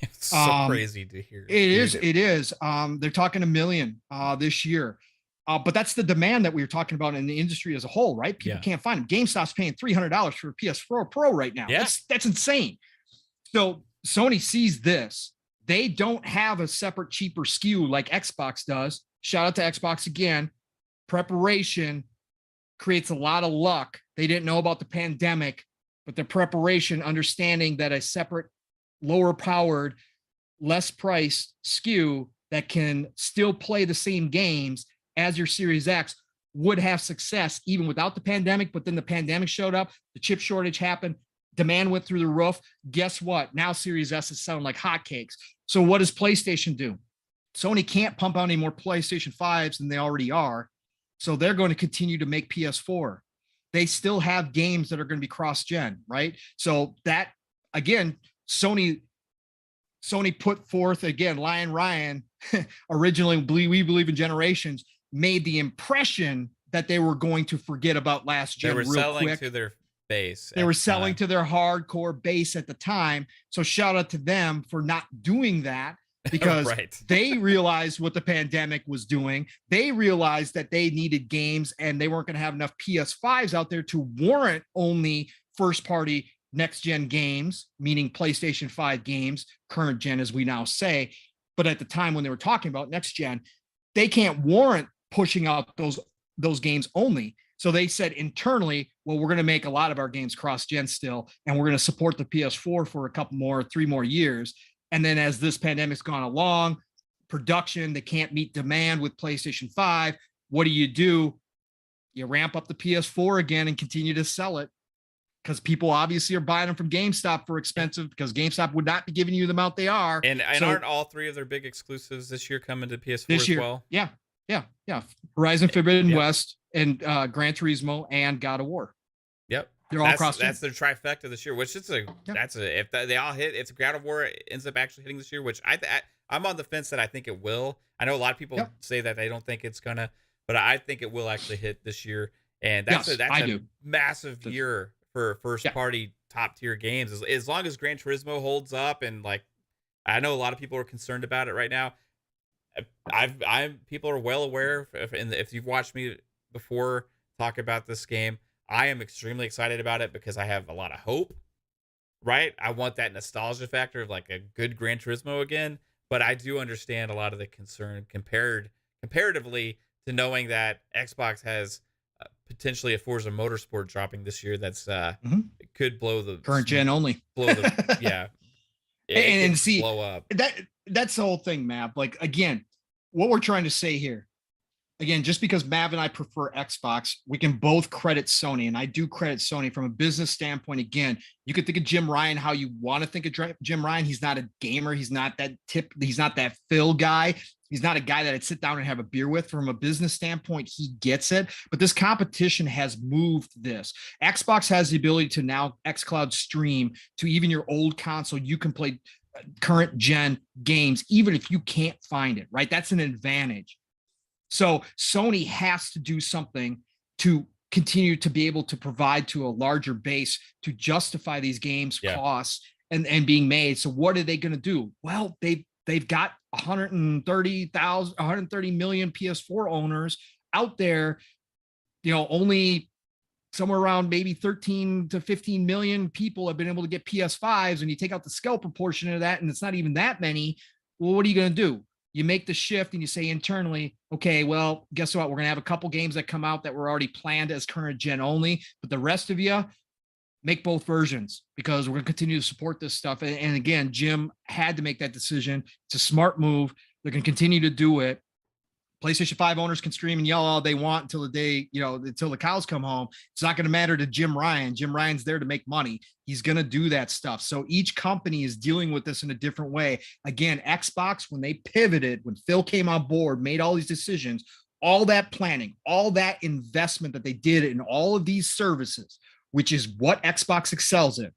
It's so crazy to hear. It is. They're talking 1 million this year. But that's the demand that we were talking about in the industry as a whole, right? People can't find them. GameStop's paying $300 for a PS4 Pro right now. Yeah. That's insane. So Sony sees this. They don't have a separate, cheaper SKU like Xbox does. Shout out to Xbox again. Preparation creates a lot of luck. They didn't know about the pandemic, but the preparation, understanding that a separate, lower powered, less priced SKU that can still play the same games as your Series X would have success even without the pandemic. But then the pandemic showed up, the chip shortage happened, demand went through the roof. Guess what? Now Series S is selling like hotcakes. So what does PlayStation do? Sony can't pump out any more PlayStation 5s than they already are. So they're going to continue to make PS4. They still have games that are going to be cross-gen, right? So that, again, Sony put forth, again, Lion Ryan, originally, we believe in generations, made the impression that they were going to forget about last gen. They were real selling quick. to their base. They were selling to their hardcore base at the time. So shout out to them for not doing that, because Right. they realized what the pandemic was doing. They realized that they needed games and they weren't going to have enough PS5s out there to warrant only first party next gen games, meaning PlayStation 5 games, current gen, as we now say. But at the time when they were talking about next gen, they can't warrant pushing out those games only. So they said internally, well, we're going to make a lot of our games cross-gen still, and we're going to support the PS4 for a couple more, 3 more years. And then as this pandemic's gone along, production, they can't meet demand with PlayStation 5. What do? You ramp up the PS4 again and continue to sell it, because people obviously are buying them from GameStop for expensive, because GameStop would not be giving you the amount they are. And aren't all 3 of their big exclusives this year coming to PS4 this year as well? Yeah. Horizon Forbidden West and Gran Turismo and God of War. Yep. They're all cross. That's their trifecta this year, which is if they all hit, if God of War ends up actually hitting this year, which I'm on the fence that I think it will. I know a lot of people say that they don't think it's gonna, but I think it will actually hit this year. And that's a massive year for first party top tier games. As long as Gran Turismo holds up, and like, I know a lot of people are concerned about it right now. People are well aware, if you've watched me before talk about this game, I am extremely excited about it because I have a lot of hope, right? I want that nostalgia factor of like a good Gran Turismo again, but I do understand a lot of the concern comparatively to knowing that Xbox has potentially a Forza Motorsport dropping this year. That's it could blow the current gen only. Blow the and see, blow up. That's the whole thing, Mav. Like, again, what we're trying to say here, again, just because Mav and I prefer Xbox, we can both credit Sony, and I do credit Sony from a business standpoint. Again, you could think of Jim Ryan how you want to think of Jim Ryan. He's not a gamer. He's not that Phil guy. He's not a guy that I'd sit down and have a beer with. From a business standpoint, he gets it. But this competition has moved this. Xbox has the ability to now xCloud stream to even your old console. You can play current gen games, even if you can't find it, right? That's an advantage. So Sony has to do something to continue to be able to provide to a larger base to justify these games costs and being made. So what are they going to do? Well, they've got 130 million PS4 owners out there. Only somewhere around maybe 13 to 15 million people have been able to get PS5s. And you take out the scalper portion of that, and it's not even that many. Well, what are you going to do? You make the shift and you say internally, okay, well, guess what? We're going to have a couple games that come out that were already planned as current gen only, but the rest of you make both versions, because we're going to continue to support this stuff. And again, Jim had to make that decision. It's a smart move. They're going to continue to do it. PlayStation 5 owners can stream and yell all they want until the day, until the cows come home. It's not going to matter to Jim Ryan. Jim Ryan's there to make money. He's going to do that stuff. So each company is dealing with this in a different way. Again, Xbox, when they pivoted, when Phil came on board, made all these decisions, all that planning, all that investment that they did in all of these services, which is what Xbox excels in,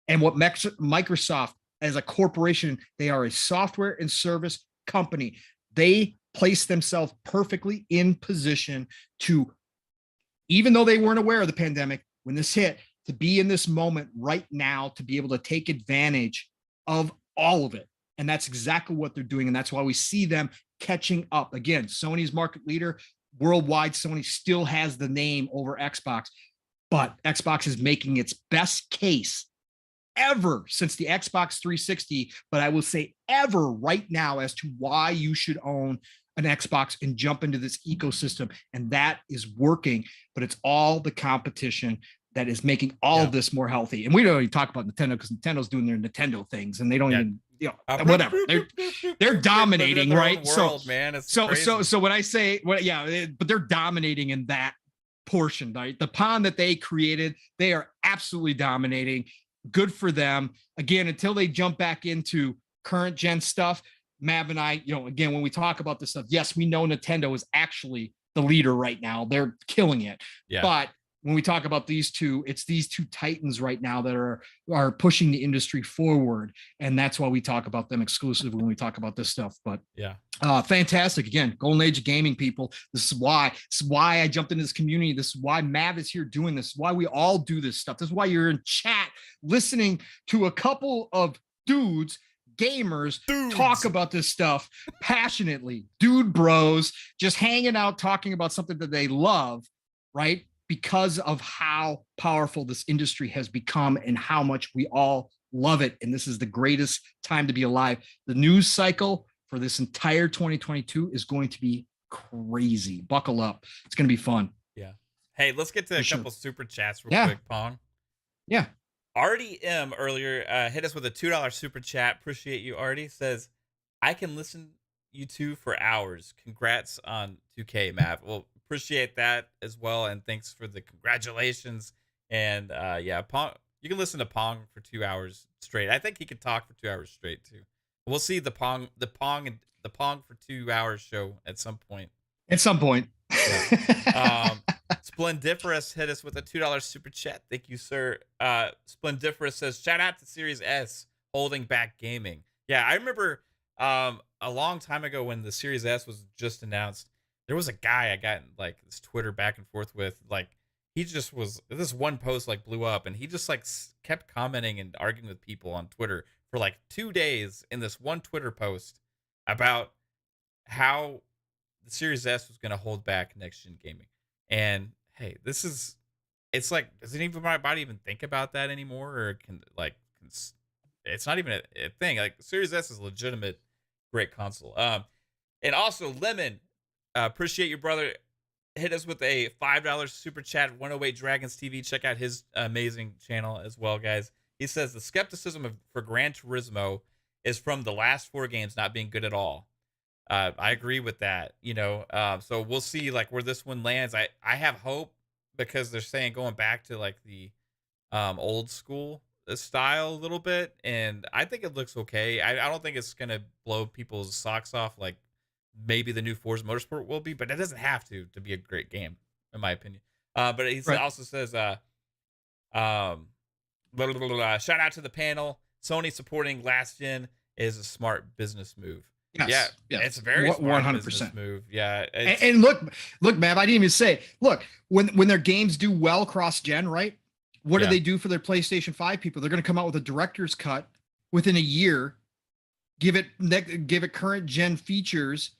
and what Microsoft as a corporation, they are a software and service company. They place themselves perfectly in position to, even though they weren't aware of the pandemic when this hit, to be in this moment right now, to be able to take advantage of all of it. And that's exactly what they're doing. And that's why we see them catching up. Again, Sony's market leader worldwide. Sony still has the name over Xbox, but Xbox is making its best case ever since the Xbox 360, but I will say ever right now as to why you should own an Xbox and jump into this ecosystem. And that is working, but it's all the competition that is making all of this more healthy. And we don't even talk about Nintendo because Nintendo's doing their Nintendo things and they don't even, whatever. They're dominating, right? World, man. It's so when I say, but they're dominating in that portion, right? The pond that they created, they are absolutely dominating. Good for them. Again, until they jump back into current gen stuff, Mav and I, again, when we talk about this stuff, yes, we know Nintendo is actually the leader right now. They're killing it. Yeah. But when we talk about these two, it's these two titans right now that are pushing the industry forward. And that's why we talk about them exclusively when we talk about this stuff. But fantastic. Again, golden age of gaming, people. This is why I jumped into this community. This is why Mav is here doing this. This is why we all do this stuff. This is why you're in chat listening to a couple of dudes talk about this stuff passionately. Dude bros just hanging out, talking about something that they love, right? Because of how powerful this industry has become and how much we all love it. And this is the greatest time to be alive. The news cycle for this entire 2022 is going to be crazy. Buckle up. It's going to be fun. Yeah. Hey, let's get to a couple super chats real quick, Pong. Yeah. Artie M earlier hit us with a $2 super chat. Appreciate you, Artie. Says, I can listen you two for hours. Congrats on 2K, Mav. Well, appreciate that as well, and thanks for the congratulations. And Pong, you can listen to Pong for 2 hours straight. I think he could talk for 2 hours straight too. We'll see the Pong for 2 hours show at some point. Yeah. Splendiferous hit us with a $2 super chat. Thank you, sir. Splendiferous says, shout out to Series S holding back gaming. Yeah, I remember a long time ago when the Series S was just announced, there was a guy I got in like this Twitter back and forth with, like he just was, this one post like blew up and he just like kept commenting and arguing with people on Twitter for like 2 days in this one Twitter post about how the Series S was going to hold back next gen gaming. And hey, it's like, does anybody even think about that anymore? Or it's not even a thing. Like Series S is a legitimate great console. And also Lemon, appreciate your brother. Hit us with a $5 super chat. 108 Dragons TV. Check out his amazing channel as well, guys. He says the skepticism for Gran Turismo is from the last 4 games not being good at all. I agree with that. So we'll see like where this one lands. I have hope because they're saying going back to like the old school style a little bit, and I think it looks okay. I don't think it's gonna blow people's socks off like maybe the new Forza Motorsport will be, but it doesn't have to be a great game, in my opinion. But he also says, shout out to the panel. Sony supporting last gen is a smart business move. Yes, yeah, it's a very smart 100% business move. Yeah, and look, Mav, I didn't even say, look, when their games do well cross gen, right? What do they do for their PlayStation 5 people? They're going to come out with a director's cut within a year, give it current gen features,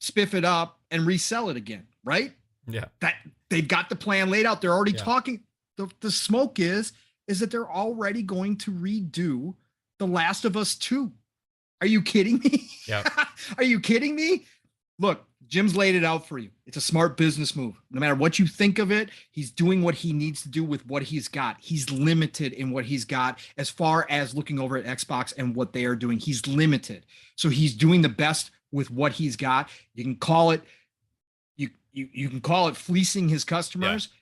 spiff it up, and resell it again, right? Yeah. That they've got the plan laid out. They're already talking. The smoke is that they're already going to redo The Last of Us 2. Are you kidding me? Yeah. Are you kidding me? Look, Jim's laid it out for you. It's a smart business move. No matter what you think of it, he's doing what he needs to do with what he's got. He's limited in what he's got as far as looking over at Xbox and what they are doing. He's limited. So he's doing the best with what he's got. You can call it you can call it fleecing his customers. Yeah.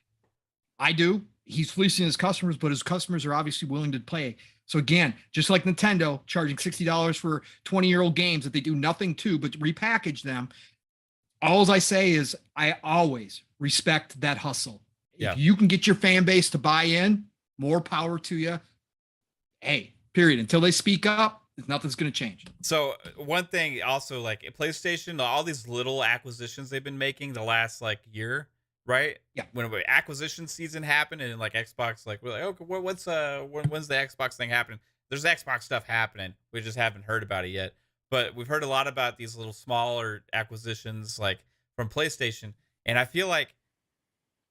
I do. He's fleecing his customers, but his customers are obviously willing to play. So again, just like Nintendo charging $60 for 20-year-old games that they do nothing to but repackage them, all I say is I always respect that hustle. Yeah. If you can get your fan base to buy in, more power to you. Hey, period. Until they speak up, nothing's going to change. So one thing also, like PlayStation, all these little acquisitions they've been making the last like year, right? Yeah. When acquisition season happened and like Xbox, like we're like, okay, when's the Xbox thing happening? There's Xbox stuff happening. We just haven't heard about it yet. But we've heard a lot about these little smaller acquisitions like from PlayStation. And I feel like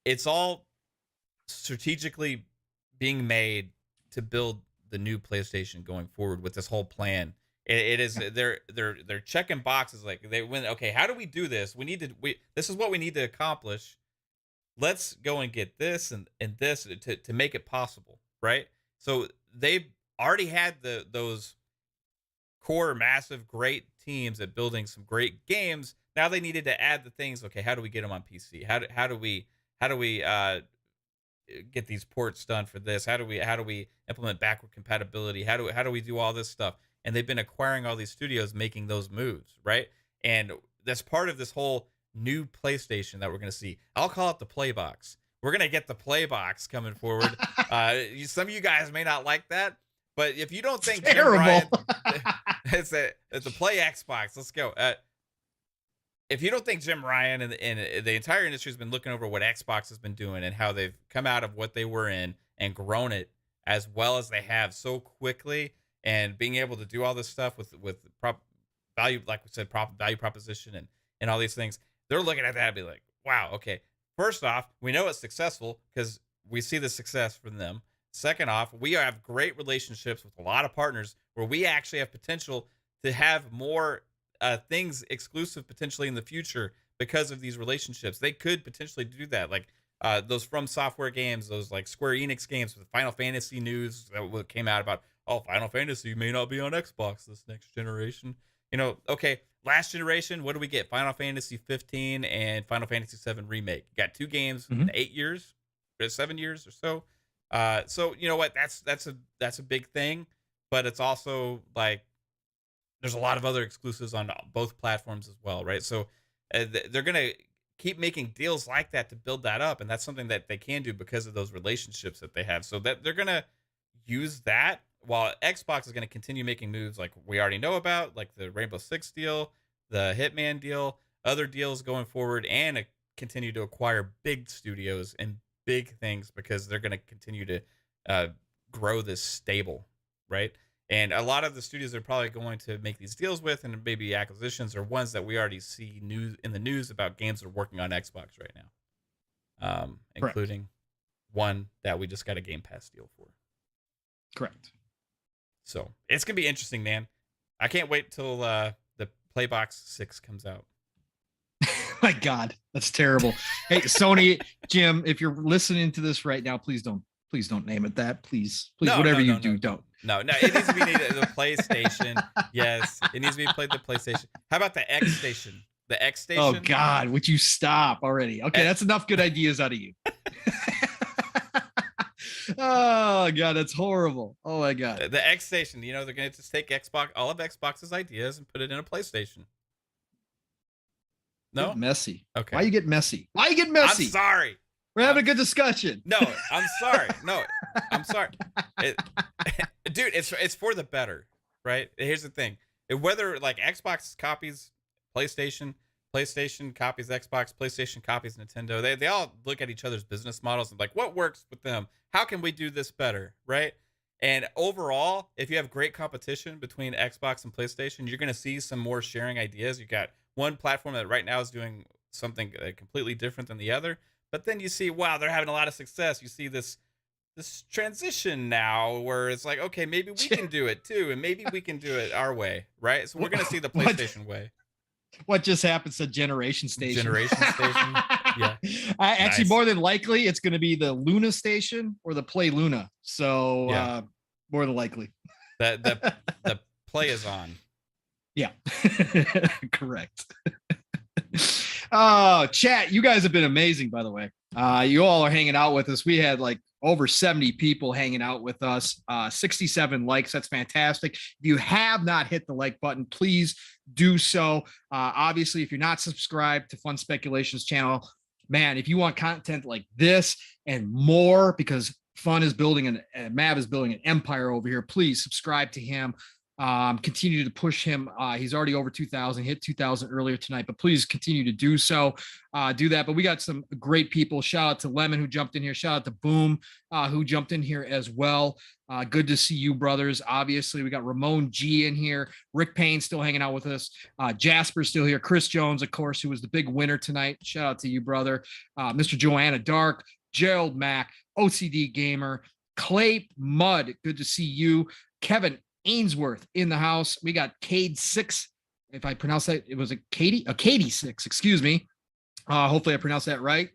it's all strategically being made to build the new PlayStation going forward with this whole plan. It is they're checking boxes like they went, okay, how do we do this? This is what we need to accomplish. Let's go and get this and this to make it possible, right? So they've already had those core massive great teams at building some great games. Now they needed to add the things. Okay, how do we get them on PC? How do we get these ports done for this? How do we implement backward compatibility? How do we do all this stuff? And they've been acquiring all these studios, making those moves, right? And that's part of this whole new PlayStation that we're going to see. I'll call it the Play Box. We're going to get the Play Box coming forward. Some of you guys may not like that, but if you don't think Jim Ryan, it's a Play Xbox. Let's go. If you don't think Jim Ryan and the entire industry has been looking over what Xbox has been doing and how they've come out of what they were in and grown it as well as they have so quickly, and being able to do all this stuff with value, like we said, value proposition and all these things, they're looking at that and be like, wow, okay. First off, we know it's successful because we see the success from them. Second off, we have great relationships with a lot of partners where we actually have potential to have more things exclusive potentially in the future because of these relationships. They could potentially do that, like those From Software games, those like Square Enix games with Final Fantasy news that came out about, oh, Final Fantasy may not be on Xbox this next generation. You know, okay, last generation, what do we get? Final Fantasy 15 and Final Fantasy 7 Remake. You got 2 games in 8 years, or 7 years or so. So you know what? That's a big thing, but it's also like there's a lot of other exclusives on both platforms as well, right? So they're gonna keep making deals like that to build that up, and that's something that they can do because of those relationships that they have. So that they're gonna use that, while Xbox is gonna continue making moves like we already know about, like the Rainbow Six deal, the Hitman deal, other deals going forward, and continue to acquire big studios and big things because they're gonna continue to grow this stable, right? And a lot of the studios they're probably going to make these deals with and maybe acquisitions are ones that we already see in the news about games that are working on Xbox right now, including one that we just got a Game Pass deal for. Correct. So it's going to be interesting, man. I can't wait till the Playbox 6 comes out. My God, that's terrible. Hey, Sony, Jim, if you're listening to this right now, please don't name it that. Please, whatever you do, don't. No, it needs to be the PlayStation. Yes, it needs to be played the PlayStation. How about the X Station? The X Station? Oh God, would you stop already? Okay, that's enough good ideas out of you. Oh God, that's horrible. Oh my God. The X Station, you know, they're going to just take all of Xbox's ideas and put it in a PlayStation. No? Get messy. Okay. Why you get messy? I'm sorry. We're having a good discussion. No, I'm sorry. No, I'm sorry. Dude, it's for the better, right? Here's the thing. Whether like Xbox copies PlayStation copies Xbox, PlayStation copies Nintendo, they all look at each other's business models and like, what works with them? How can we do this better, right? And overall, if you have great competition between Xbox and PlayStation, you're going to see some more sharing ideas. You got one platform that right now is doing something completely different than the other. But then you see, wow, they're having a lot of success. You see this transition now where it's like, okay, maybe we can do it too. And maybe we can do it our way, right? So we're going to see the PlayStation way. What just happened to Generation Station? Generation Station? Yeah. Actually, more than likely, it's going to be the Luna Station or the Play Luna. So more than likely. The play is on. Yeah. Correct. Oh, chat, you guys have been amazing, by the way. You all are hanging out with us. We had like over 70 people hanging out with us, 67 likes. That's fantastic. If you have not hit the like button, please do so. Obviously, if you're not subscribed to Fun Speculations channel, man, if you want content like this and more, because Fun is building Mav is building an empire over here, please subscribe to him. Continue to push him. He's already over 2,000, hit 2,000 earlier tonight, but please continue to do so. Do that. But we got some great people. Shout out to Lemon, who jumped in here. Shout out to Boom, who jumped in here as well. Good to see you, brothers. Obviously, we got Ramon G in here. Rick Payne still hanging out with us. Jasper's still here. Chris Jones, of course, who was the big winner tonight. Shout out to you, brother. Mr. Joanna Dark, Gerald Mack, OCDgamer, Clay Mudd. Good to see you. Kevin Ainsworth in the house. We got Cade6. If I pronounce that, it was a Katie6, excuse me. Hopefully I pronounced that right.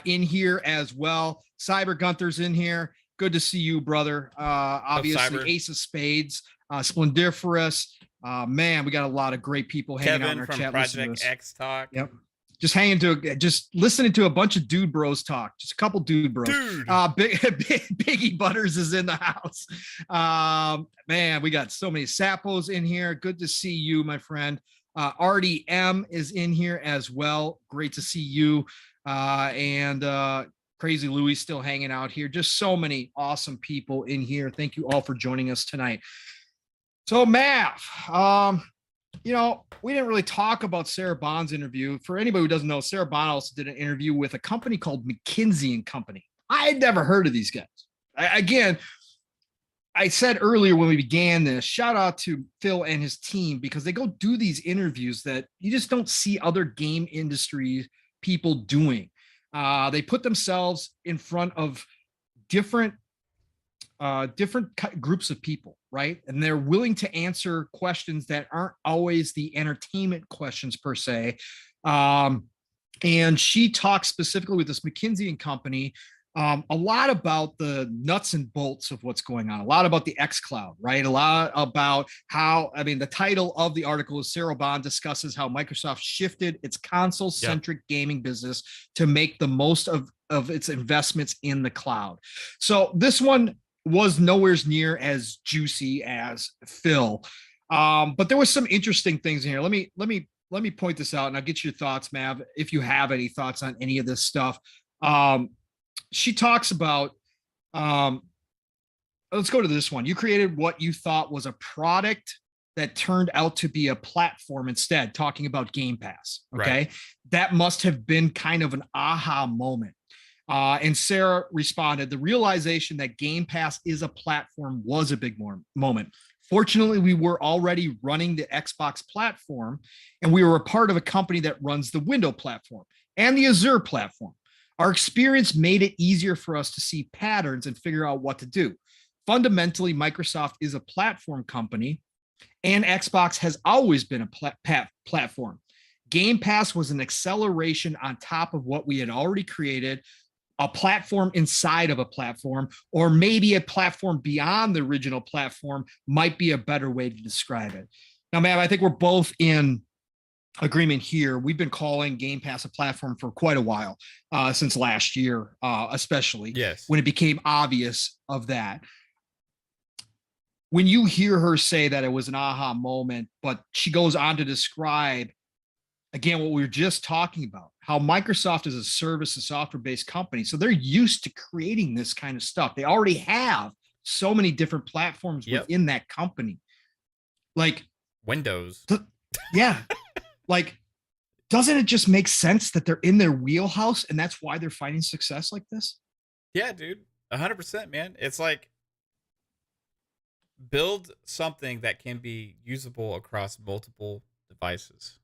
In here as well. Cyber Gunther's in here. Good to see you, brother. Obviously, Ace of Spades, Splendiferous. Man, we got a lot of great people hanging out in our from chat. Project X Talk. Yep. Just listening to a bunch of dude bros talk. Just a couple dude bros. Biggie Butters is in the house. Man, we got so many Sappos in here. Good to see you, my friend. RDM is in here as well. Great to see you. And Crazy Louie still hanging out here. Just so many awesome people in here. Thank you all for joining us tonight. So, Mav, we didn't really talk about Sarah Bond's interview. For anybody who doesn't know, Sarah Bond also did an interview with a company called McKinsey & Company. I had never heard of these guys. I said earlier when we began this, shout out to Phil and his team, because they go do these interviews that you just don't see other game industry people doing. They put themselves in front of different groups of people, right? And they're willing to answer questions that aren't always the entertainment questions per se. And she talks specifically with this McKinsey & Company a lot about the nuts and bolts of what's going on, a lot about the xCloud, right? A lot about how, the title of the article is Sarah Bond discusses how Microsoft shifted its console-centric gaming business to make the most of its investments in the cloud. So this one was nowhere near as juicy as Phil. But there was some interesting things in here. Let me point this out, and I'll get your thoughts, Mav, if you have any thoughts on any of this stuff. She talks about, let's go to this one. You created what you thought was a product that turned out to be a platform instead, talking about Game Pass. Okay. Right. That must have been kind of an aha moment. And Sarah responded, the realization that Game Pass is a platform was a big moment. Fortunately, we were already running the Xbox platform, and we were a part of a company that runs the Windows platform and the Azure platform. Our experience made it easier for us to see patterns and figure out what to do. Fundamentally, Microsoft is a platform company, and Xbox has always been a platform. Game Pass was an acceleration on top of what we had already created, a platform inside of a platform, or maybe a platform beyond the original platform might be a better way to describe it. Now, Matt, I think we're both in agreement here. We've been calling Game Pass a platform for quite a while, since last year, especially. Yes. When it became obvious of that. When you hear her say that it was an aha moment, but she goes on to describe, again, what we were just talking about, how Microsoft is a service and software-based company. So they're used to creating this kind of stuff. They already have so many different platforms within that company. Like Windows. Yeah. Like, doesn't it just make sense that they're in their wheelhouse and that's why they're finding success like this? Yeah, dude. 100%, man. It's like, build something that can be usable across multiple devices,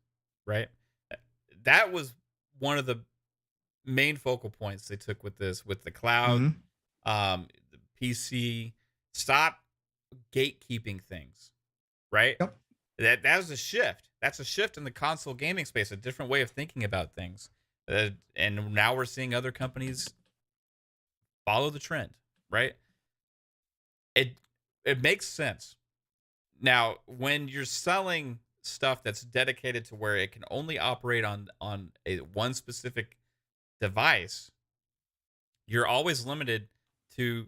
right? That was one of the main focal points they took with this, with the cloud, the PC. Stop gatekeeping things, right? Yep. That was a shift. That's a shift in the console gaming space, a different way of thinking about things. And now we're seeing other companies follow the trend, right? It makes sense. Now, when you're selling stuff that's dedicated to where it can only operate on one specific device, you're always limited to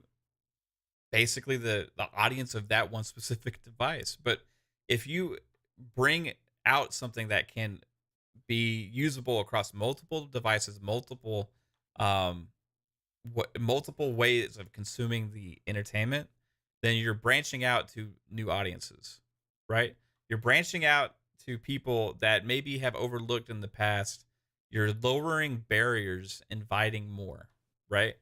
basically the audience of that one specific device. But if you bring out something that can be usable across multiple devices, multiple multiple ways of consuming the entertainment, then you're branching out to new audiences, right? You're branching out to people that maybe have overlooked in the past. You're lowering barriers, inviting more, right?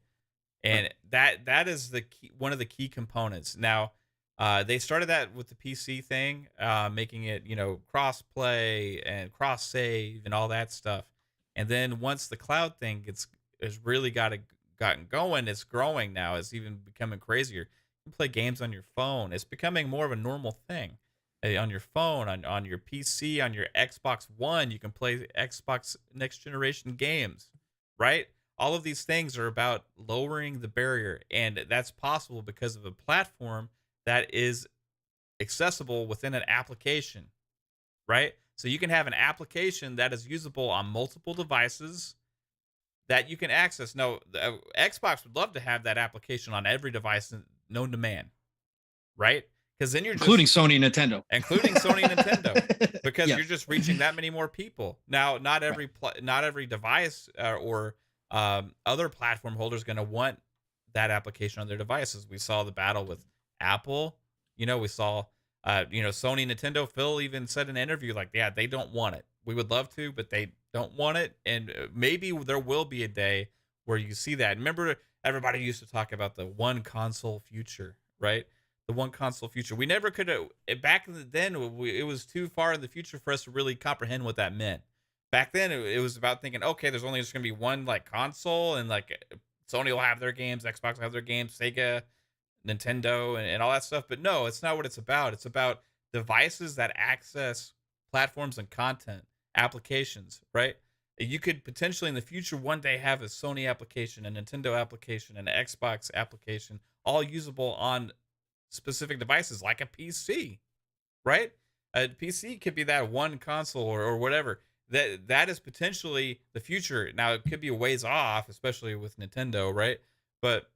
And that is the key, one of the key components. Now, they started that with the PC thing, making it, you know, cross play and cross save and all that stuff. And then once the cloud thing has really gotten going, it's growing now. It's even becoming crazier. You can play games on your phone. It's becoming more of a normal thing. On your phone, on your PC, on your Xbox One, you can play Xbox next generation games, right? All of these things are about lowering the barrier, and that's possible because of a platform that is accessible within an application, right? So you can have an application that is usable on multiple devices that you can access. No, Xbox would love to have that application on every device known to man, right? Because then you're including Sony and Nintendo. Including Sony and Nintendo, because Yeah. you're just reaching that many more people. Now, not every device or other platform holder is going to want that application on their devices. We saw the battle with Apple. You know, we saw, Sony, Nintendo. Phil even said in an interview, like, yeah, they don't want it. We would love to, but they don't want it. And maybe there will be a day where you see that. Remember, everybody used to talk about the one console future, right? The one console future. We never could have, back then, it was too far in the future for us to really comprehend what that meant. Back then, it was about thinking, okay, there's only just going to be one like console, and like Sony will have their games, Xbox will have their games, Sega, Nintendo, and all that stuff. But no, it's not what it's about. It's about devices that access platforms and content, applications, right? You could potentially in the future one day have a Sony application, a Nintendo application, an Xbox application, all usable on specific devices like a PC, right? A PC could be that one console or whatever. That is potentially the future. Now it could be a ways off, especially with Nintendo, right? But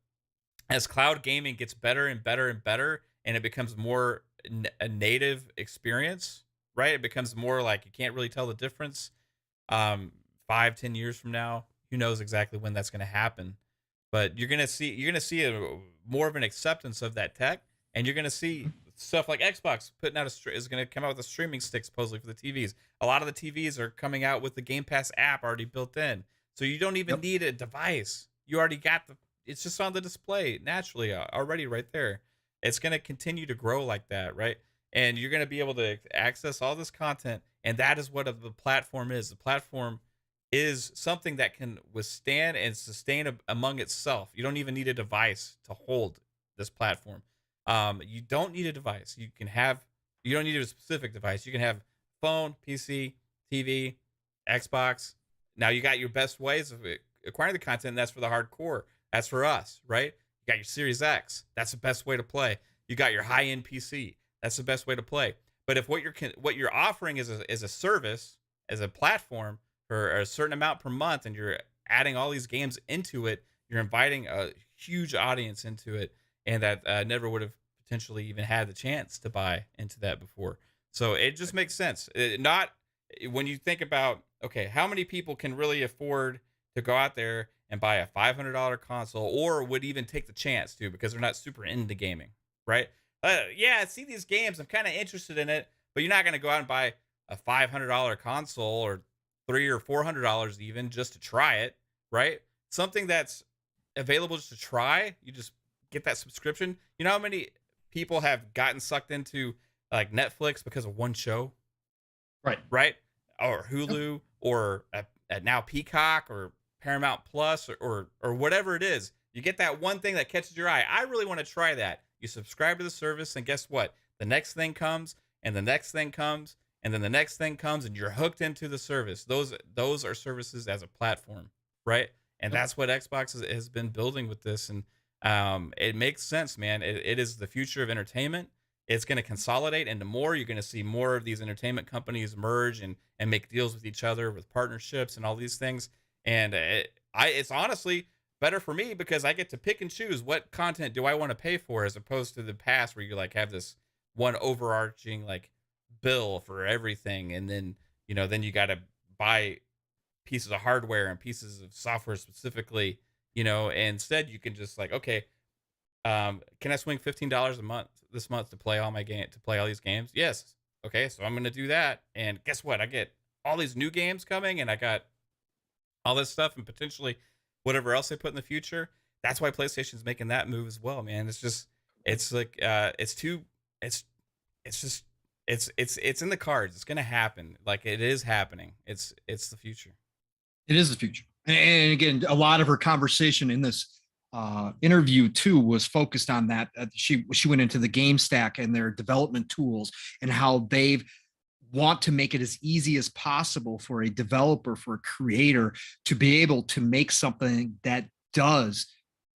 as cloud gaming gets better and better and better, and it becomes more a native experience, right? It becomes more like you can't really tell the difference. 5-10 years from now, who knows exactly when that's going to happen? But you're gonna see more of an acceptance of that tech. And you're going to see stuff like Xbox putting out is going to come out with a streaming stick supposedly for the TVs. A lot of the TVs are coming out with the Game Pass app already built in. So you don't even need a device. You already got it's just on the display naturally already right there. It's going to continue to grow like that, right? And you're going to be able to access all this content. And that is what the platform is. The platform is something that can withstand and sustain among itself. You don't even need a device to hold this platform. You don't need a device. You don't need a specific device. You can have phone, PC, TV, Xbox. Now you got your best ways of acquiring the content. And that's for the hardcore. That's for us, right? You got your Series X. That's the best way to play. You got your high-end PC. That's the best way to play. But if what you're offering is a service, as a platform for a certain amount per month, and you're adding all these games into it, you're inviting a huge audience into it. And that never would have potentially even had the chance to buy into that before. So it just makes sense. Not when you think about, okay, how many people can really afford to go out there and buy a $500 console, or would even take the chance to, because they're not super into gaming, right? Yeah, I see these games, I'm kind of interested in it, but you're not going to go out and buy a $500 console or $300 or $400 even just to try it, right? Something that's available just to try, you just get that subscription. You know how many people have gotten sucked into like Netflix because of one show, right? Or Hulu, or now Peacock or Paramount Plus, or whatever it is. You get that one thing that catches your eye. I really want to try that. You subscribe to the service, and guess what? The next thing comes, and the next thing comes, and then the next thing comes, and you're hooked into the service. Those are services as a platform, right? And that's what Xbox has been building with this. And it makes sense, man. It is the future of entertainment. It's going to consolidate into more. You're going to see more of these entertainment companies merge and make deals with each other, with partnerships and all these things. And it's honestly better for me because I get to pick and choose what content do I want to pay for, as opposed to the past where you like have this one overarching like bill for everything, and then then you got to buy pieces of hardware and pieces of software specifically, and instead you can just like, okay, can I swing $15 a month this month to play all these games? Yes. Okay, so I'm gonna do that, and guess what? I get all these new games coming, and I got all this stuff, and potentially whatever else they put in the future. That's why PlayStation's making that move as well, man. It's like it's in the cards. It's gonna happen. Like, it is happening. It's the future. It is the future. And again, a lot of her conversation in this interview too was focused on that. She went into the game stack and their development tools and how they want to make it as easy as possible for a developer, for a creator, to be able to make something that does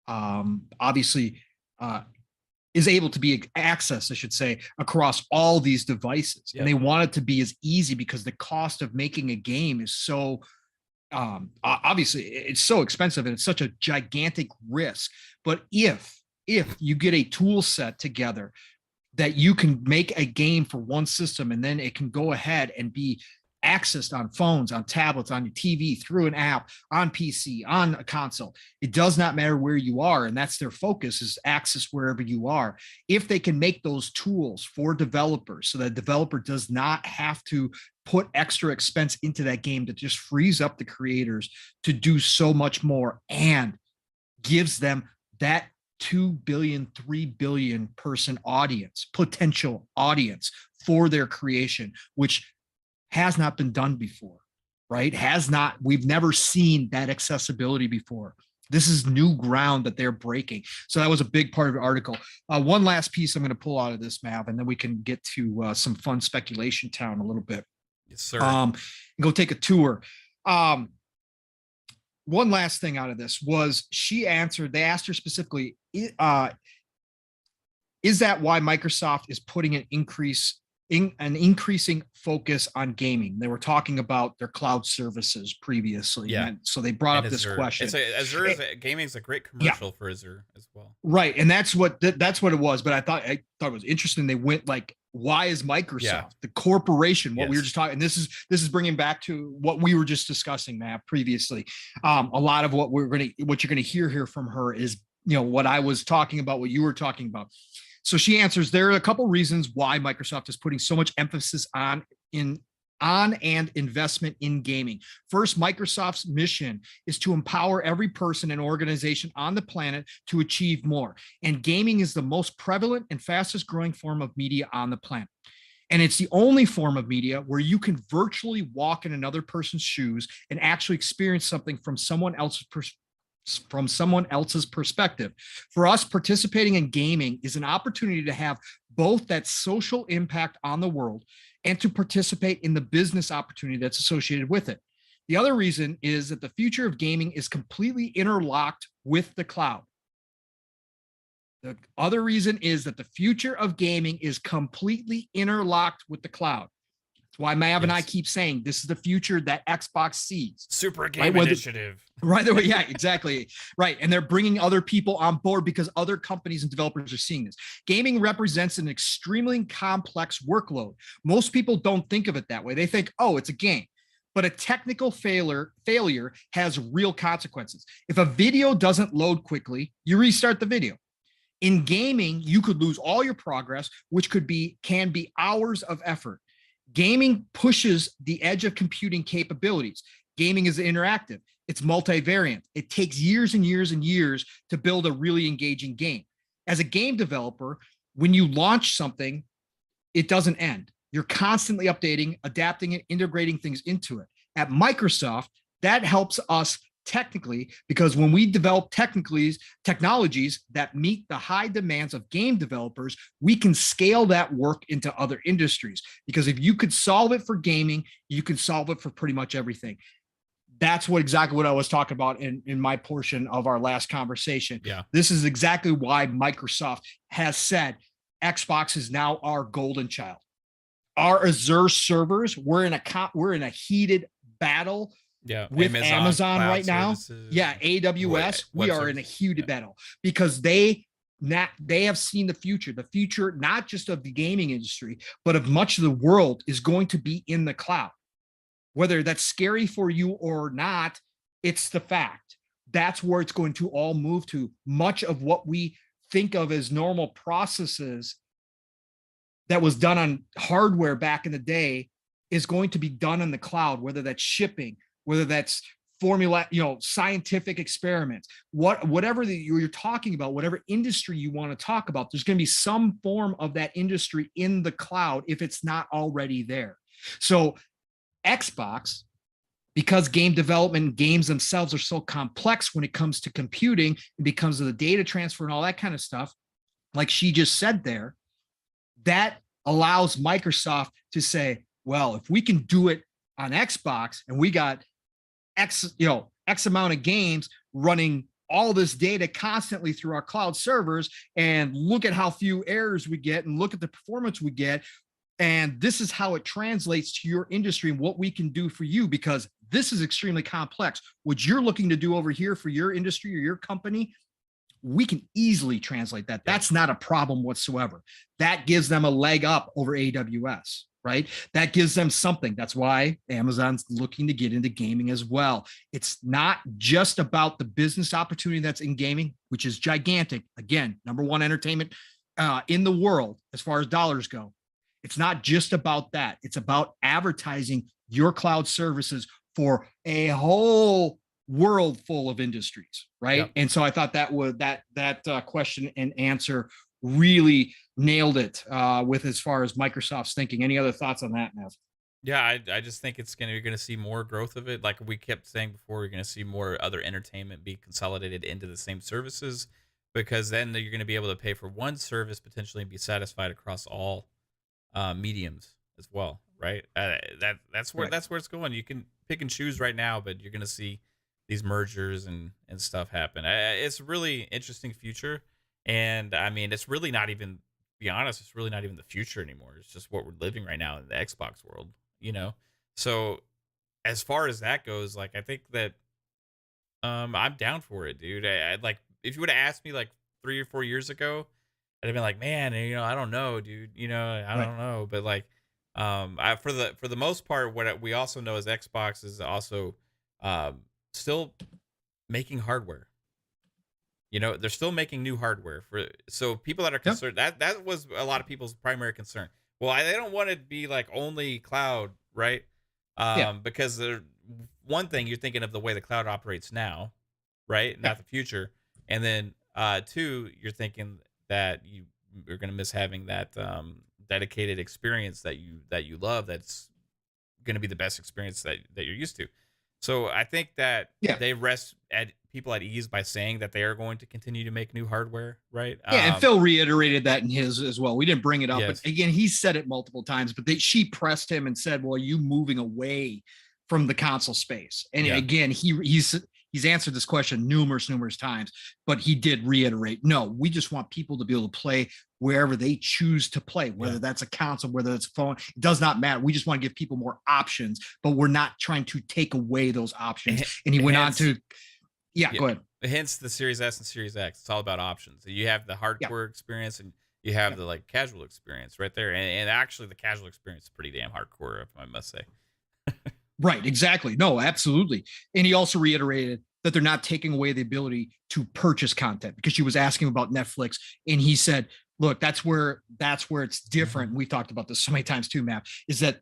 obviously is able to be accessed, I should say, across all these devices. Yep. And they want it to be as easy because the cost of making a game is so obviously it's so expensive and it's such a gigantic risk. But if you get a tool set together that you can make a game for one system, and then it can go ahead and be accessed on phones, on tablets, on your TV, through an app, on PC, on a console. It does not matter where you are, and that's their focus, is access wherever you are. If they can make those tools for developers so that developer does not have to put extra expense into that game, that just frees up the creators to do so much more and gives them that 2 billion, 3 billion person audience, potential audience for their creation, which has not been done before, right? We've never seen that accessibility before. This is new ground that they're breaking. So that was a big part of the article. One last piece I'm going to pull out of this, Mav, and then we can get to some fun speculation town a little bit. Yes, sir. And go take a tour. One last thing out of this was they asked her specifically, is that why Microsoft is putting an increasing focus on gaming? They were talking about their cloud services previously. Yeah. And so they brought up this question. Azure gaming is a great commercial for Azure as well. Right. And that's what it was. But I thought it was interesting. They went like, why is Microsoft, the corporation, what we were just talking, and this is bringing back to what we were just discussing, Matt, previously. A lot of what you're going to hear here from her is, what I was talking about, what you were talking about. So she answers, there are a couple reasons why Microsoft is putting so much emphasis on and investment in gaming. First, Microsoft's mission is to empower every person and organization on the planet to achieve more. And gaming is the most prevalent and fastest growing form of media on the planet. And it's the only form of media where you can virtually walk in another person's shoes and actually experience something from someone else's perspective. For us, participating in gaming is an opportunity to have both that social impact on the world and to participate in the business opportunity that's associated with it. The other reason is that the future of gaming is completely interlocked with the cloud. The other reason is that the future of gaming is completely interlocked with the cloud. That's why Mav and I keep saying this is the future that Xbox sees. Super game initiative. Right. Yeah, exactly. Right. And they're bringing other people on board because other companies and developers are seeing this. Gaming represents an extremely complex workload. Most people don't think of it that way. They think, oh, it's a game. But a technical failure has real consequences. If a video doesn't load quickly, you restart the video. In gaming, you could lose all your progress, which can be hours of effort. Gaming pushes the edge of computing capabilities. Gaming is interactive. It's multivariant. It takes years and years and years to build a really engaging game. As a game developer, when you launch something, it doesn't end. You're constantly updating, adapting it, integrating things into it. At Microsoft, that helps us technically, because when we develop technologies that meet the high demands of game developers, we can scale that work into other industries. Because if you could solve it for gaming, you can solve it for pretty much everything. That's exactly what I was talking about in my portion of our last conversation. Yeah. This is exactly why Microsoft has said Xbox is now our golden child. Our Azure servers, we're in a heated battle with Amazon right now. Yeah, AWS, we are in a huge battle because they have seen the future. The future, not just of the gaming industry, but of much of the world is going to be in the cloud. Whether that's scary for you or not, it's the fact. That's where it's going to all move to. Much of what we think of as normal processes that was done on hardware back in the day is going to be done in the cloud, whether that's shipping, whether that's formula, scientific experiments, whatever you're talking about, whatever industry you want to talk about, there's going to be some form of that industry in the cloud if it's not already there. So Xbox, because game development, games themselves are so complex when it comes to computing and because of the data transfer and all that kind of stuff, like she just said there, that allows Microsoft to say, well, if we can do it on Xbox and we got X amount of games running all this data constantly through our cloud servers, and look at how few errors we get and look at the performance we get. And this is how it translates to your industry and what we can do for you, because this is extremely complex. What you're looking to do over here for your industry or your company, we can easily translate that. That's not a problem whatsoever. That gives them a leg up over AWS, right? That gives them something. That's why Amazon's looking to get into gaming as well. It's not just about the business opportunity that's in gaming, which is gigantic. Again, #1 entertainment in the world as far as dollars go. It's not just about that. It's about advertising your cloud services for a whole world full of industries, right? Yep. And so I thought that question and answer really nailed it with as far as Microsoft's thinking. Any other thoughts on that, Nev? Yeah, I just think you're gonna see more growth of it. Like we kept saying before, you're gonna see more other entertainment be consolidated into the same services, because then you're gonna be able to pay for one service potentially and be satisfied across all mediums as well, right? That's where it's going. You can pick and choose right now, but you're gonna see these mergers and stuff happen. It's a really interesting future, and I mean, it's really not even, to be honest, it's really not even the future anymore. It's just what we're living right now in the Xbox world, So as far as that goes, like, I think that I'm down for it, dude. I like, if you would have asked me like 3 or 4 years ago, I'd have been like, man, I don't know, dude. I don't know. But like, for the most part, what we also know is Xbox is also still making hardware. They're still making new hardware so people that are concerned, that was a lot of people's primary concern. Well, they don't want to be like only cloud, right? Because one thing, you're thinking of the way the cloud operates now, right? Not the future. And then two, you're thinking that you're going to miss having that dedicated experience that you love. That's going to be the best experience that you're used to. So I think that they rest at people at ease by saying that they are going to continue to make new hardware, right? Yeah, and Phil reiterated that in his as well. We didn't bring it up, but again, he said it multiple times. But she pressed him and said, "Well, are you moving away from the console space?" And again, he's answered this question numerous times, but he did reiterate, no, we just want people to be able to play wherever they choose to play, whether that's a console, whether it's a phone, it does not matter. We just want to give people more options, but we're not trying to take away those options. And he went on to, go ahead. Hence the Series S and Series X. It's all about options. You have the hardcore experience and you have the like casual experience right there. And actually the casual experience is pretty damn hardcore, if I must say. Right, exactly. No, absolutely. And he also reiterated that they're not taking away the ability to purchase content, because she was asking about Netflix. And he said, look, that's where it's different. We've talked about this so many times too, Matt, is that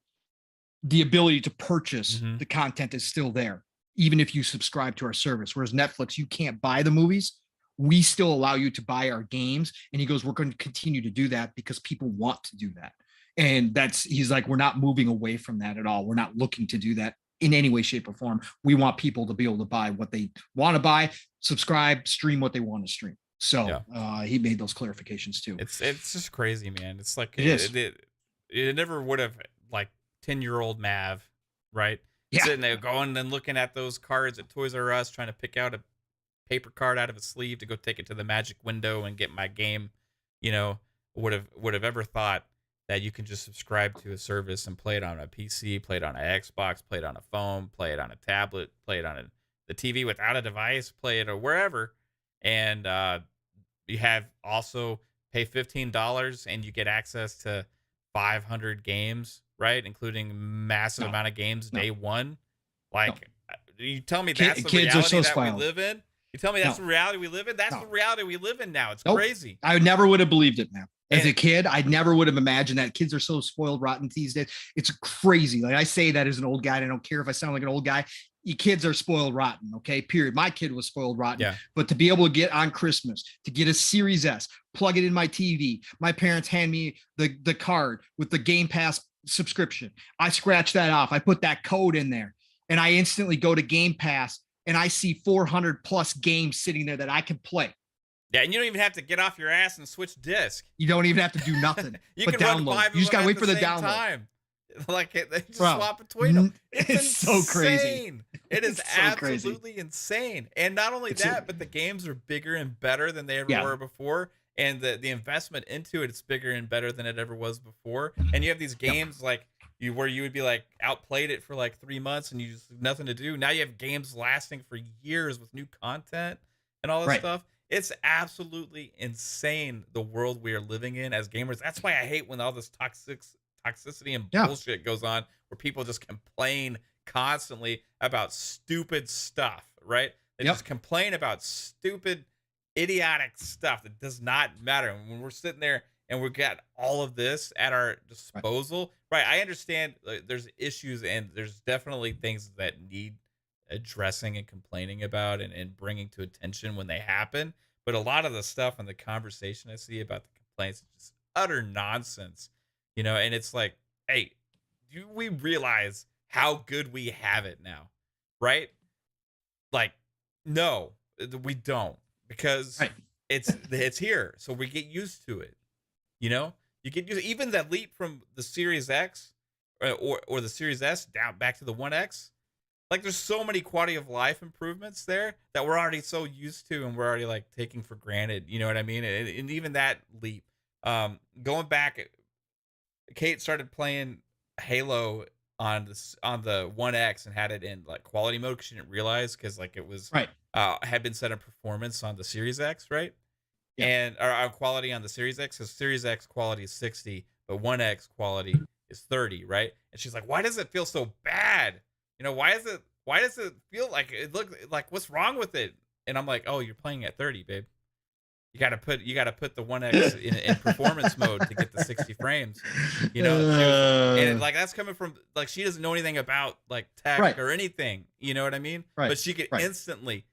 the ability to purchase the content is still there, even if you subscribe to our service. Whereas Netflix, you can't buy the movies. We still allow you to buy our games. And he goes, we're going to continue to do that because people want to do that. And he's like, we're not moving away from that at all. We're not looking to do that in any way, shape, or form. We want people to be able to buy what they want to buy, subscribe, stream what they want to stream. So he made those clarifications too. It's just crazy, man. It's like it never would have, like 10-year-old Mav, right? Yeah. Sitting there going and looking at those cards at Toys R Us, trying to pick out a paper card out of a sleeve to go take it to the magic window and get my game, would have ever thought that you can just subscribe to a service and play it on a PC, play it on an Xbox, play it on a phone, play it on a tablet, play it on the TV without a device, play it or wherever. And you have also pay $15 and you get access to 500 games, right? Including massive amount of games day one. Like, you tell me that's the reality that we live in? You tell me that's the reality we live in? That's the reality we live in now. It's crazy. I never would have believed it, man. As a kid, I never would have imagined that. Kids are so spoiled rotten these days. It's crazy. Like, I say that as an old guy, and I don't care if I sound like an old guy. You kids are spoiled rotten, okay? Period. My kid was spoiled rotten. Yeah. But to be able to get on Christmas, to get a Series S, plug it in my TV. My parents hand me the card with the Game Pass subscription. I scratch that off. I put that code in there, and I instantly go to Game Pass, and I see 400 plus games sitting there that I can play. Yeah, and you don't even have to get off your ass and switch disc. You don't even have to do nothing. You but can download. run 5 You just gotta wait for the same download. Time. Like, they just swap between them. It's so crazy. It is so absolutely crazy. Insane. And not only but the games are bigger and better than they ever were before. And the investment into it's bigger and better than it ever was before. And you have these games like where you would be like outplayed it for like 3 months and you just have nothing to do. Now you have games lasting for years with new content and all this stuff. It's absolutely insane, the world we are living in as gamers. That's why I hate when all this toxicity and bullshit goes on, where people just complain constantly about stupid stuff, right? They just complain about stupid, idiotic stuff that does not matter. And when we're sitting there and we've got all of this at our disposal, right? I understand there's issues and there's definitely things that need addressing and complaining about and bringing to attention when they happen. But a lot of the stuff and the conversation I see about the complaints is just utter nonsense, you know? And it's like, hey, do we realize how good we have it now? Right? Like, no, we don't, because it's here. So we get used to it. You know, you get used, even that leap from the Series X or the Series S down back to the 1X. Like, there's so many quality of life improvements there that we're already so used to and we're already like taking for granted. You know what I mean? And even that leap, going back, Kate started playing Halo on the 1X and had it in like quality mode because she didn't realize, because like it was had been set in performance on the Series X, right? And our quality on the Series X, because Series X quality is 60, but 1X quality is 30, right? And she's like, why does it feel so bad? You know, why does it feel like it look like, what's wrong with it? And I'm like, oh, you're playing at 30, babe. You gotta put the 1X in performance mode to get the 60 frames. You know, and like that's coming from like, she doesn't know anything about like tech or anything. You know what I mean? But she could instantly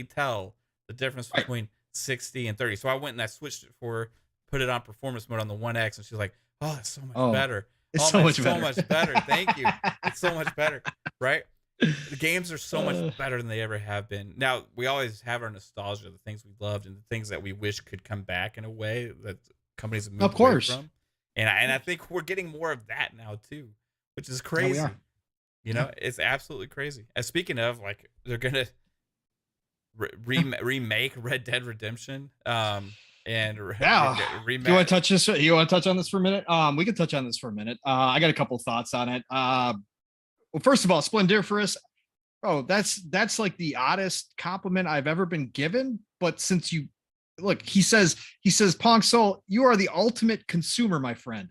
tell the difference between 60 and 30. So I went and I switched it for her, put it on performance mode on the 1X, and she's like, oh, it's so much better. It's so much better. Thank you. It's so much better, right? The games are so much better than they ever have been. Now, we always have our nostalgia, the things we loved and the things that we wish could come back in a way that companies have moved away from. And I think we're getting more of that now too, which is crazy. You know, it's absolutely crazy. And speaking of, like, they're gonna remake Red Dead Redemption. And remake. You want to touch this? You want to touch on this for a minute? We can touch on this for a minute. I got a couple thoughts on it. Well, first of all, Splendiferous. Oh, that's like the oddest compliment I've ever been given. But since you look, he says, Pong Soul, you are the ultimate consumer, my friend.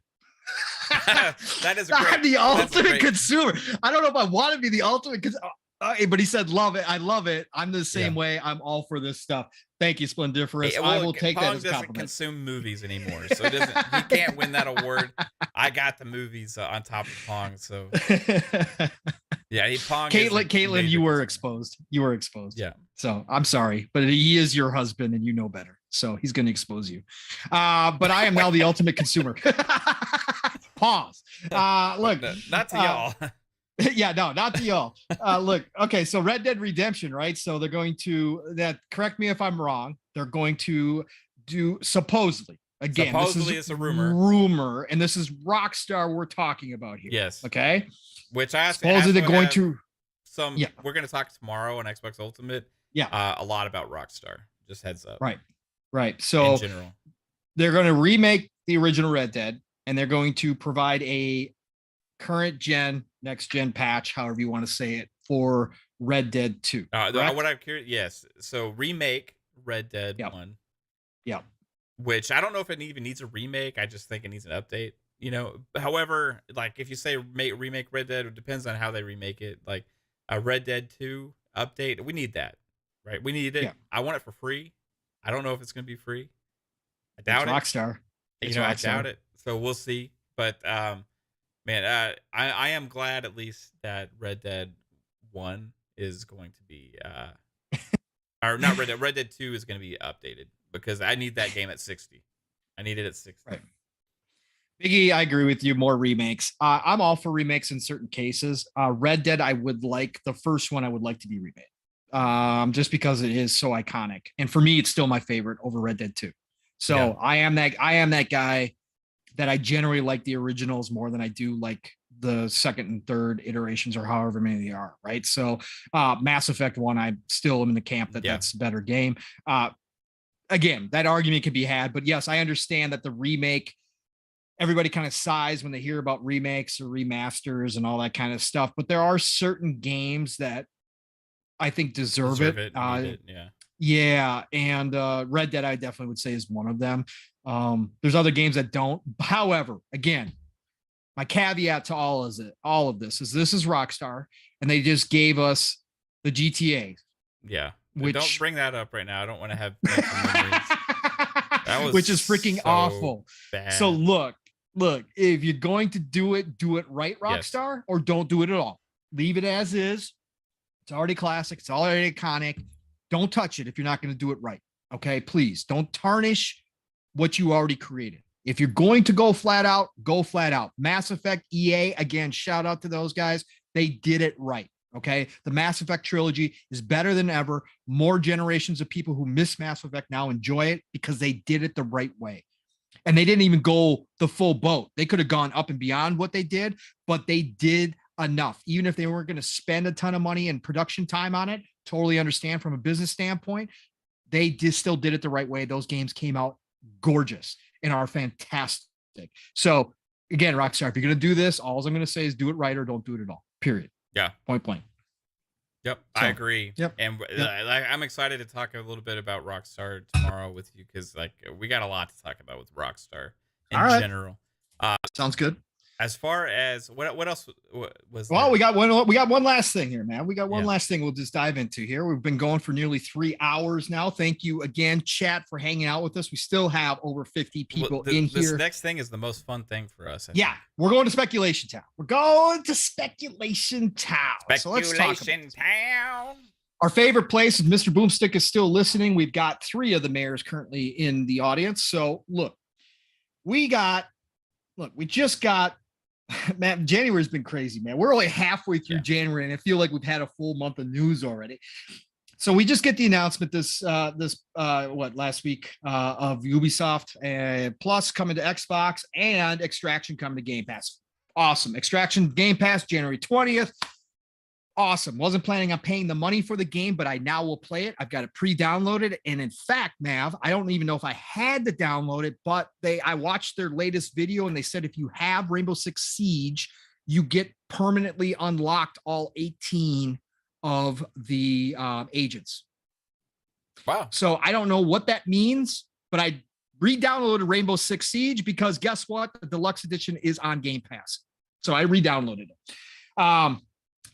That is great. I'm the ultimate consumer. I don't know if I want to be the ultimate but he said, love it. I love it. I'm the same way. I'm all for this stuff. Thank you, Splendiferous. I will take that as a compliment. Doesn't consume movies anymore, so he can't win that award. I got the movies on top of Pong, so yeah. Pong. Caitlin, you were exposed. Yeah. So I'm sorry, but he is your husband, and you know better. So he's going to expose you. But I am now the ultimate consumer. Pause. Look, not to y'all. Yeah, no, not to y'all. Look, okay, so Red Dead Redemption, right? So they're going to correct me if I'm wrong. They're going to do supposedly. Again, supposedly it's a rumor. And this is Rockstar we're talking about here. Yes. Okay. Which I supposedly they're going to we're going to talk tomorrow on Xbox Ultimate. Yeah. A lot about Rockstar. Just heads up. Right. So in general, they're going to remake the original Red Dead. and they're going to provide a current gen, next gen patch, however you want to say it, for Red Dead 2. What I'm curious, yes. So remake Red Dead 1. Yep. Which I don't know if it even needs a remake. I just think it needs an update. However, like if you say remake Red Dead, it depends on how they remake it. Like a Red Dead 2 update, we need that, right? We need it. Yeah. I want it for free. I don't know if it's going to be free. I doubt it. Rockstar. I doubt it. So we'll see. But man, I am glad at least that Red Dead 1 is going to be or not Red Dead. Red Dead 2 is going to be updated because I need that game at 60. I need it at 60. Right. Biggie, I agree with you. More remakes. I'm all for remakes in certain cases. Red Dead, the first one I would like to be remade. Just because it is so iconic. And for me, it's still my favorite over Red Dead 2. So yeah. I am that guy that I generally like the originals more than I do like the second and third iterations or however many they are. Right. So Mass Effect 1, I still am in the camp that that's a better game. Again, that argument can be had, but yes, I understand that the remake, everybody kind of sighs when they hear about remakes or remasters and all that kind of stuff. But there are certain games that I think deserve it. Yeah. And Red Dead, I definitely would say, is one of them. There's other games that don't. However, again, my caveat to all of this is Rockstar, and they just gave us the GTA. Yeah. Don't bring that up right now. I don't want to have that was which is freaking awful. Bad. So look, if you're going to do it right, Rockstar, or don't do it at all. Leave it as is. It's already classic. It's already iconic. Don't touch it if you're not going to do it right. Okay, please don't tarnish what you already created. If you're going to go flat out, go flat out. Mass Effect, EA, again, shout out to those guys. They did it right. Okay, the Mass Effect trilogy is better than ever. More generations of people who miss Mass Effect now enjoy it because they did it the right way. And they didn't even go the full boat. They could have gone up and beyond what they did, but they did enough. Even if they weren't going to spend a ton of money and production time on it, totally understand from a business standpoint, they just still did it the right way. Those games came out gorgeous and are fantastic. So again, Rockstar, if you're going to do this, all I'm going to say is do it right or don't do it at all. Period. Yeah. Point blank. Yep. So, I agree. Yep. And I'm excited to talk a little bit about Rockstar tomorrow with you because we got a lot to talk about with Rockstar in general. Sounds good. As far as what else was well, we got one last thing here, man. We got one last thing we'll just dive into here. We've been going for nearly 3 hours now. Thank you again, chat, for hanging out with us. We still have over 50 people in here. This next thing is the most fun thing for us. We're going to Speculation Town. We're going to Speculation Town. So let's talk about Town. Our favorite place, if Mr. Boomstick is still listening, we've got 3 of the mayors currently in the audience. So look, we just got man, January's been crazy, man. We're only halfway through January, and I feel like we've had a full month of news already. So we just get the announcement last week of Ubisoft Plus coming to Xbox and Extraction coming to Game Pass. Awesome. Extraction Game Pass January 20th. Awesome. Wasn't planning on paying the money for the game, but I now will play it. I've got it pre-downloaded. And in fact, Mav, I don't even know if I had to download it, but I watched their latest video and they said if you have Rainbow Six Siege, you get permanently unlocked all 18 of the agents. Wow. So I don't know what that means, but I re-downloaded Rainbow Six Siege because guess what? The deluxe edition is on Game Pass. So I re-downloaded it.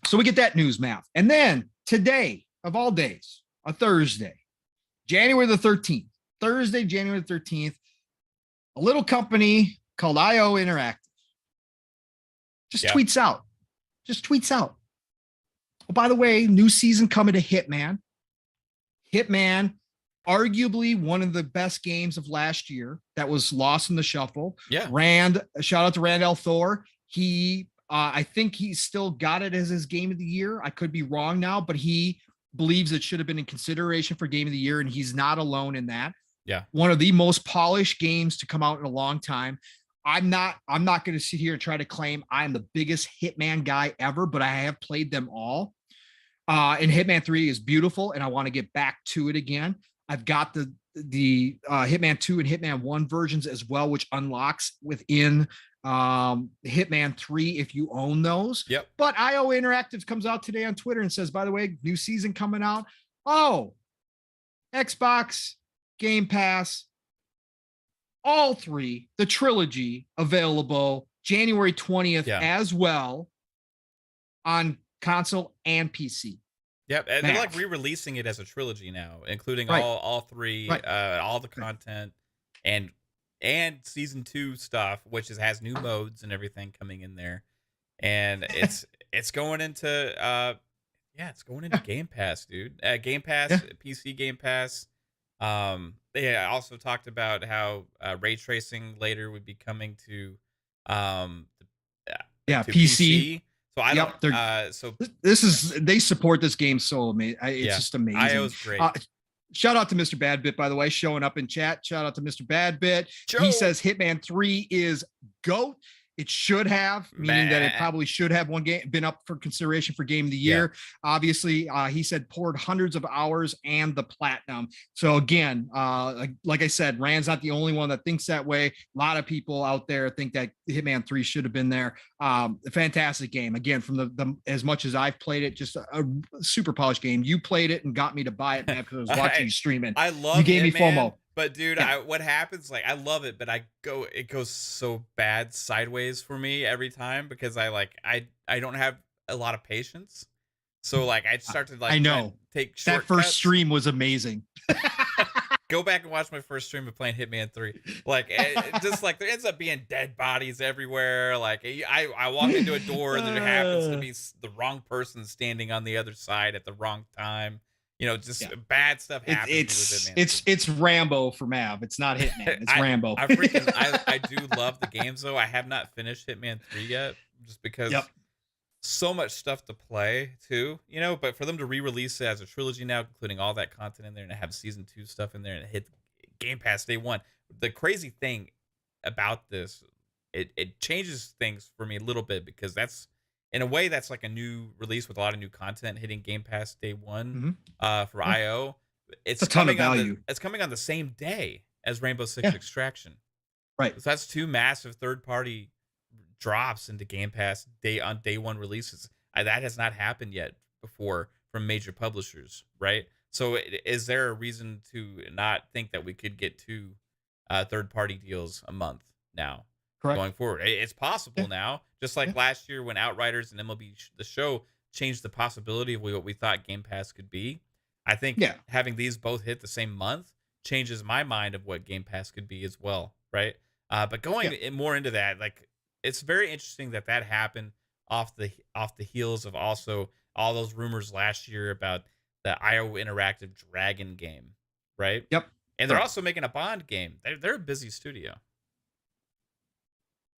So we get that news, Mav. And then today, of all days, a Thursday, January the 13th, Thursday, January the 13th, a little company called IO Interactive just tweets out. Oh, by the way, new season coming to Hitman. Hitman, arguably one of the best games of last year that was lost in the shuffle. Yeah. Shout out to Rand L. Thor. I think he's still got it as his game of the year. I could be wrong now, but he believes it should have been in consideration for game of the year, and he's not alone in that. Yeah. One of the most polished games to come out in a long time. I'm not going to sit here and try to claim I'm the biggest Hitman guy ever, but I have played them all. And Hitman 3 is beautiful, and I want to get back to it again. I've got the the Hitman 2 and Hitman 1 versions as well, which unlocks within Hitman 3 if you own those. Yep. But IO Interactive comes out today on Twitter and says, by the way, new season coming out. Oh, Xbox, Game Pass, all three, the trilogy available January 20th as well on console and PC. Yep, and they're like re-releasing it as a trilogy now, including all three, all the content, and season 2 stuff, which has new modes and everything coming in there, and it's going into it's going into Game Pass, dude. Game Pass, PC Game Pass. They also talked about how ray tracing later would be coming to PC. So I don't. So they support this game so amazing. It's just amazing. IO's great. Shout out to Mr. Badbit, by the way, showing up in chat. Shout out to Mr. Badbit. He says Hitman 3 is GOAT. It should have, meaning that it probably should have been up for consideration for Game of the Year. Obviously, he said poured hundreds of hours and the platinum. So again, like I said, Rand's not the only one that thinks that way. A lot of people out there think that Hitman 3 should have been there. A fantastic game. Again, from the as much as I've played it, just a super polished game. You played it and got me to buy it after I was watching you streaming. I love you gave Hitman, me FOMO. But dude, what happens? Like, I love it, but it goes so bad sideways for me every time because I don't have a lot of patience. So like, I start to like take shortcuts. That first stream was amazing. Go back and watch my first stream of playing Hitman 3. Like, just like there ends up being dead bodies everywhere. Like, I walk into a door and there happens to be the wrong person standing on the other side at the wrong time. You know, just bad stuff happens with Hitman. It's Rambo for Mav. It's not Hitman. It's Rambo. I do love the games though. I have not finished Hitman 3 yet, just because so much stuff to play too. You know, but for them to re-release it as a trilogy now, including all that content in there, and have season 2 stuff in there, and hit Game Pass day one. The crazy thing about this, it changes things for me a little bit because that's. In a way, that's like a new release with a lot of new content hitting Game Pass day one for IO. It's a ton of value. It's coming on the same day as Rainbow Six Extraction. Right. So that's 2 massive third-party drops into Game Pass on day one releases. That has not happened yet before from major publishers, right? So is there a reason to not think that we could get 2 third-party deals a month now? Correct. Going forward, it's possible now. Just like last year when Outriders and MLB The Show changed the possibility of what we thought Game Pass could be. I think having these both hit the same month changes my mind of what Game Pass could be as well, right? But going more into that, like it's very interesting that happened off the heels of also all those rumors last year about the IO Interactive Dragon game, right? Yep. And they're also making a Bond game. They're a busy studio.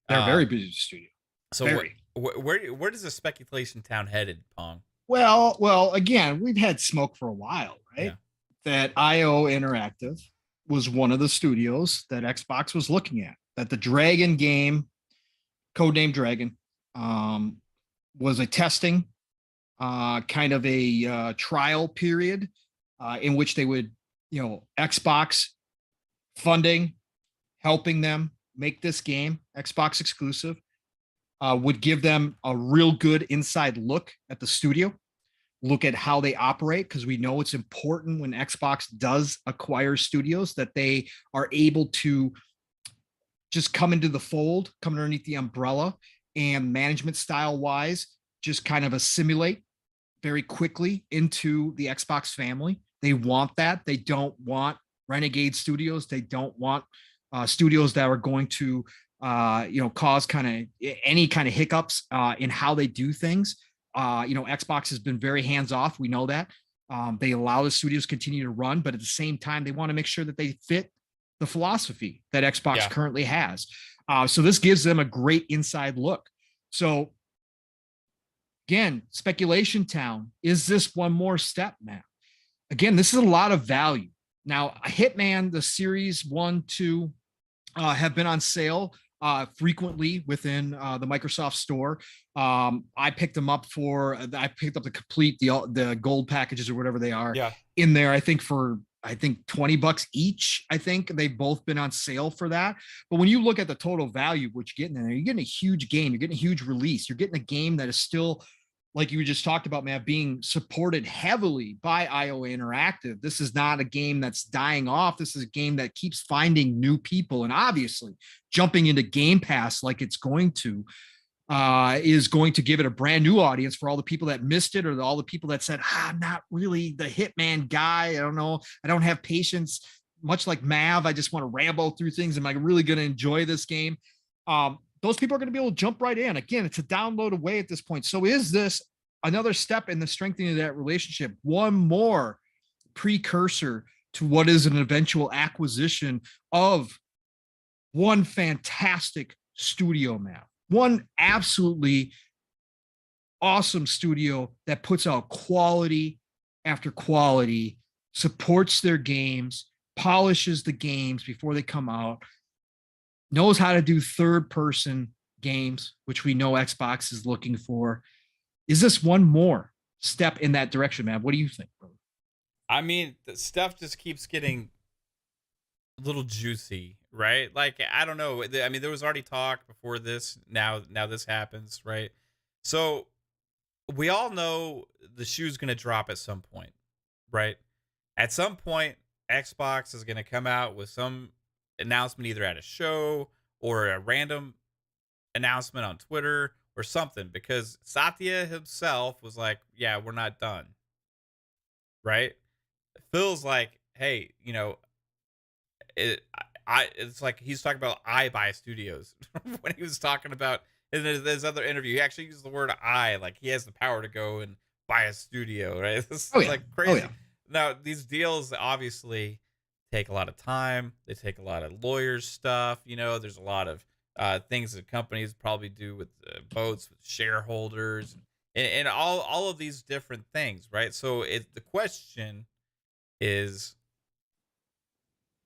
They're a very busy studio. So where does the speculation town headed, Pong? Well, again, we've had smoke for a while, right? That IO Interactive was one of the studios that Xbox was looking at. That the Dragon game, codename Dragon, was a testing, kind of a trial period in which they would, Xbox funding, helping them make this game Xbox exclusive, would give them a real good inside look at the studio, look at how they operate, because we know it's important when Xbox does acquire studios that they are able to just come into the fold, come underneath the umbrella, and management style wise, just kind of assimilate very quickly into the Xbox family. They want that. They don't want renegade studios. They don't want studios that are going to, cause any kind of hiccups in how they do things. Xbox has been very hands off. We know that. They allow the studios continue to run, but at the same time, they want to make sure that they fit the philosophy that Xbox currently has. So this gives them a great inside look. So again, speculation town, is this one more step, man? Again, this is a lot of value. Now, Hitman, the series 1, 2, have been on sale frequently within the Microsoft store. I picked them up I picked up the complete, the gold packages or whatever they are in there, I think for I think $20 each. I think they've both been on sale for that. But when you look at the total value, what you're getting in there, you're getting a huge game. You're getting a huge release. You're getting a game that is still, like you just talked about, man, being supported heavily by Iowa Interactive. This is not a game that's dying off. This is a game that keeps finding new people. And obviously jumping into Game Pass like it's going to, is going to give it a brand new audience for all the people that missed it, or all the people that said, I'm not really the Hitman guy. I don't know. I don't have patience. Much like Mav, I just want to ramble through things. Am I really going to enjoy this game? Those people are going to be able to jump right in. Again, it's a download away at this point. So is this another step in the strengthening of that relationship? One more precursor to what is an eventual acquisition of one fantastic studio, Mav. One absolutely awesome studio that puts out quality after quality, supports their games, polishes the games before they come out, knows how to do third-person games, which we know Xbox is looking for. Is this one more step in that direction, man? What do you think, bro? I mean, the stuff just keeps getting a little juicy, right? Like, I don't know. I mean, there was already talk before this. Now this happens, right? So we all know the shoe's going to drop at some point, right? At some point, Xbox is going to come out with some announcement, either at a show or a random announcement on Twitter or something, because Satya himself was like, yeah, we're not done, right? It feels like, hey, you know, it's like he's talking about I buy studios when he was talking about in his other interview. He actually used the word I, like he has the power to go and buy a studio, right? This is like crazy. Oh, yeah. Now, these deals obviously take a lot of time. They take a lot of lawyers stuff. You know, there's a lot of things that companies probably do with votes, with shareholders, and all of these different things, right? So the question is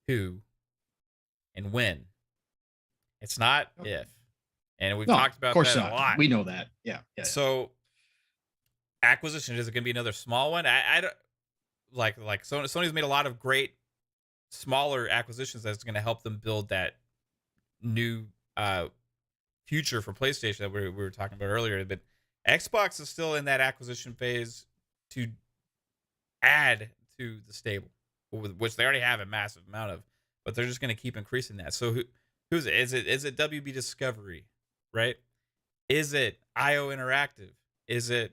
who and when. It's not if. And we've talked about that a lot. We know that. Yeah. So acquisition, is it going to be another small one? I don't like Sony's made a lot of great smaller acquisitions that's going to help them build that new future for PlayStation that we were talking about earlier. But Xbox is still in that acquisition phase to add to the stable, which they already have a massive amount of, but they're just going to keep increasing that. So who's it? Is it WB Discovery, right? Is it IO Interactive? Is it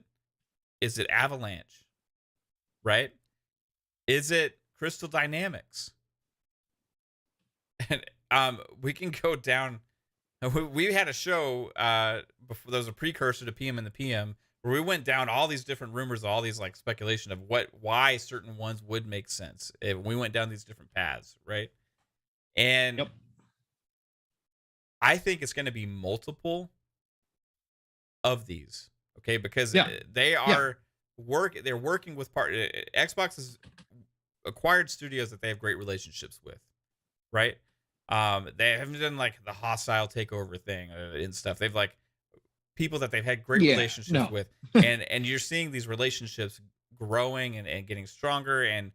Avalanche, right? Is it Crystal Dynamics? And we can go down. We had a show before. There was a precursor to PM and the PM, where we went down all these different rumors, all these like speculation of why certain ones would make sense. We went down these different paths, right? And yep. I think it's going to be multiple of these, okay? Because they are they're working with Xbox has acquired studios that they have great relationships with, right? They haven't done like the hostile takeover thing and stuff. They've like people that they've had great relationships with, and you're seeing these relationships growing and getting stronger, and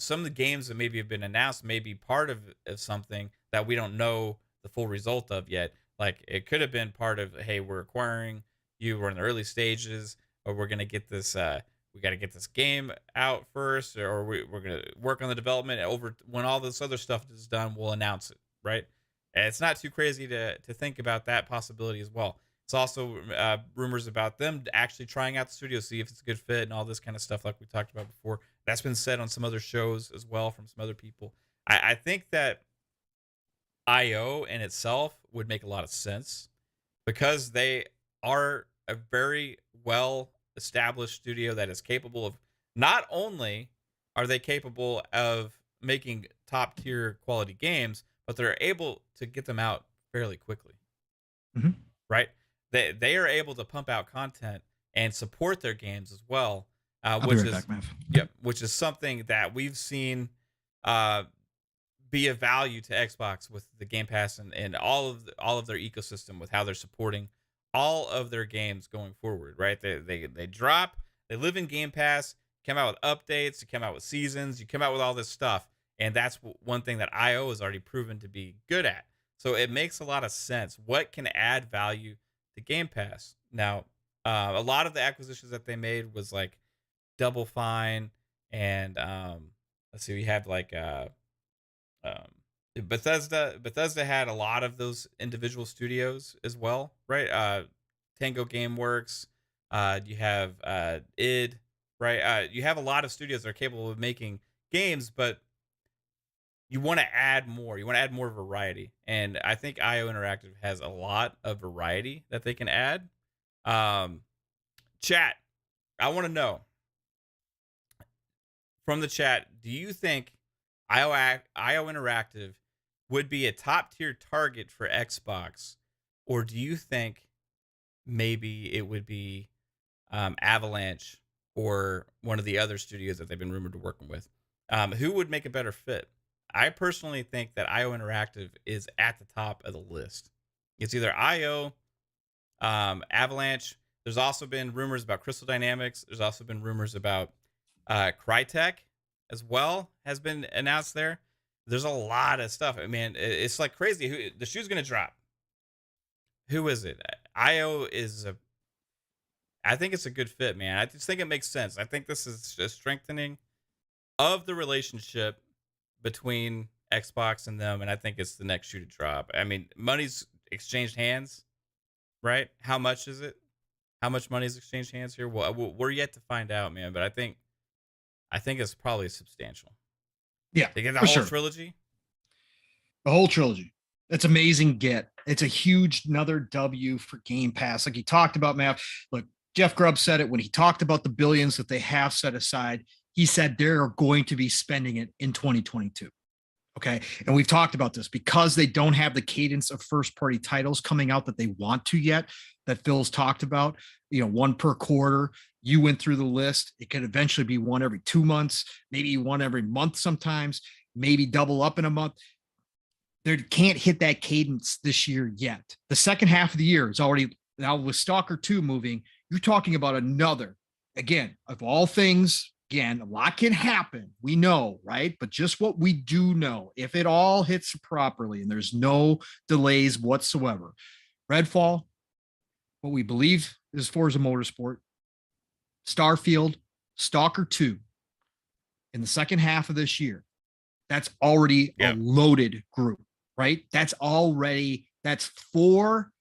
some of the games that maybe have been announced may be part of something that we don't know the full result of yet. Like it could have been part of, hey, we're acquiring you, we're in the early stages, or we're gonna get this we got to get this game out first, or we're going to work on the development over when all this other stuff is done, we'll announce it, right? And it's not too crazy to think about that possibility as well. It's also rumors about them actually trying out the studio, see if it's a good fit and all this kind of stuff like we talked about before. That's been said on some other shows as well from some other people. I think that IO in itself would make a lot of sense because they are a very well established studio that is capable of, not only are they capable of making top tier quality games, but they're able to get them out fairly quickly. Mm-hmm. Right? They are able to pump out content and support their games as well, which is something that we've seen be of value to Xbox with the Game Pass and all of their ecosystem with how they're supporting all of their games going forward, right? They drop, they live in Game Pass, came out with updates, you came out with seasons, you came out with all this stuff. And that's one thing that IO has already proven to be good at. So it makes a lot of sense. What can add value to Game Pass? Now, a lot of the acquisitions that they made was like Double Fine and let's see, we have like Bethesda had a lot of those individual studios as well, right? Tango Gameworks, you have id, right? You have a lot of studios that are capable of making games, but you want to add more. You want to add more variety, and I think IO Interactive has a lot of variety that they can add. Chat, I want to know from the chat, do you think IO Interactive would be a top tier target for Xbox, or do you think maybe it would be Avalanche or one of the other studios that they've been rumored to working with? Who would make a better fit? I personally think that IO Interactive is at the top of the list. It's either IO, Avalanche. There's also been rumors about Crystal Dynamics. There's also been rumors about Crytek as well has been announced there. There's a lot of stuff. I mean, it's like crazy. The shoe's going to drop. Who is it? IO is I think it's a good fit, man. I just think it makes sense. I think this is a strengthening of the relationship between Xbox and them, and I think it's the next shoe to drop. I mean, money's exchanged hands, right? How much is it? How much money is exchanged hands here? Well, we're yet to find out, man. But I think it's probably substantial. Yeah, they get the whole trilogy. The whole trilogy. That's amazing. It's a huge another W for Game Pass. Like he talked about, man. Look, Jeff Grubb said it when he talked about the billions that they have set aside. He said they're going to be spending it in 2022. Okay. And we've talked about this because they don't have the cadence of first party titles coming out that they want to yet, that Phil's talked about, one per quarter. You went through the list. It could eventually be one every 2 months, maybe one every month sometimes, maybe double up in a month. They can't hit that cadence this year yet. The second half of the year is already, now with Stalker 2 moving, you're talking about another, again, of all things. Again, a lot can happen. We know, right? But just what we do know, if it all hits properly and there's no delays whatsoever, Redfall, what we believe is Forza Motorsport, Starfield, Stalker 2 in the second half of this year, that's already a loaded group, right? That's 4.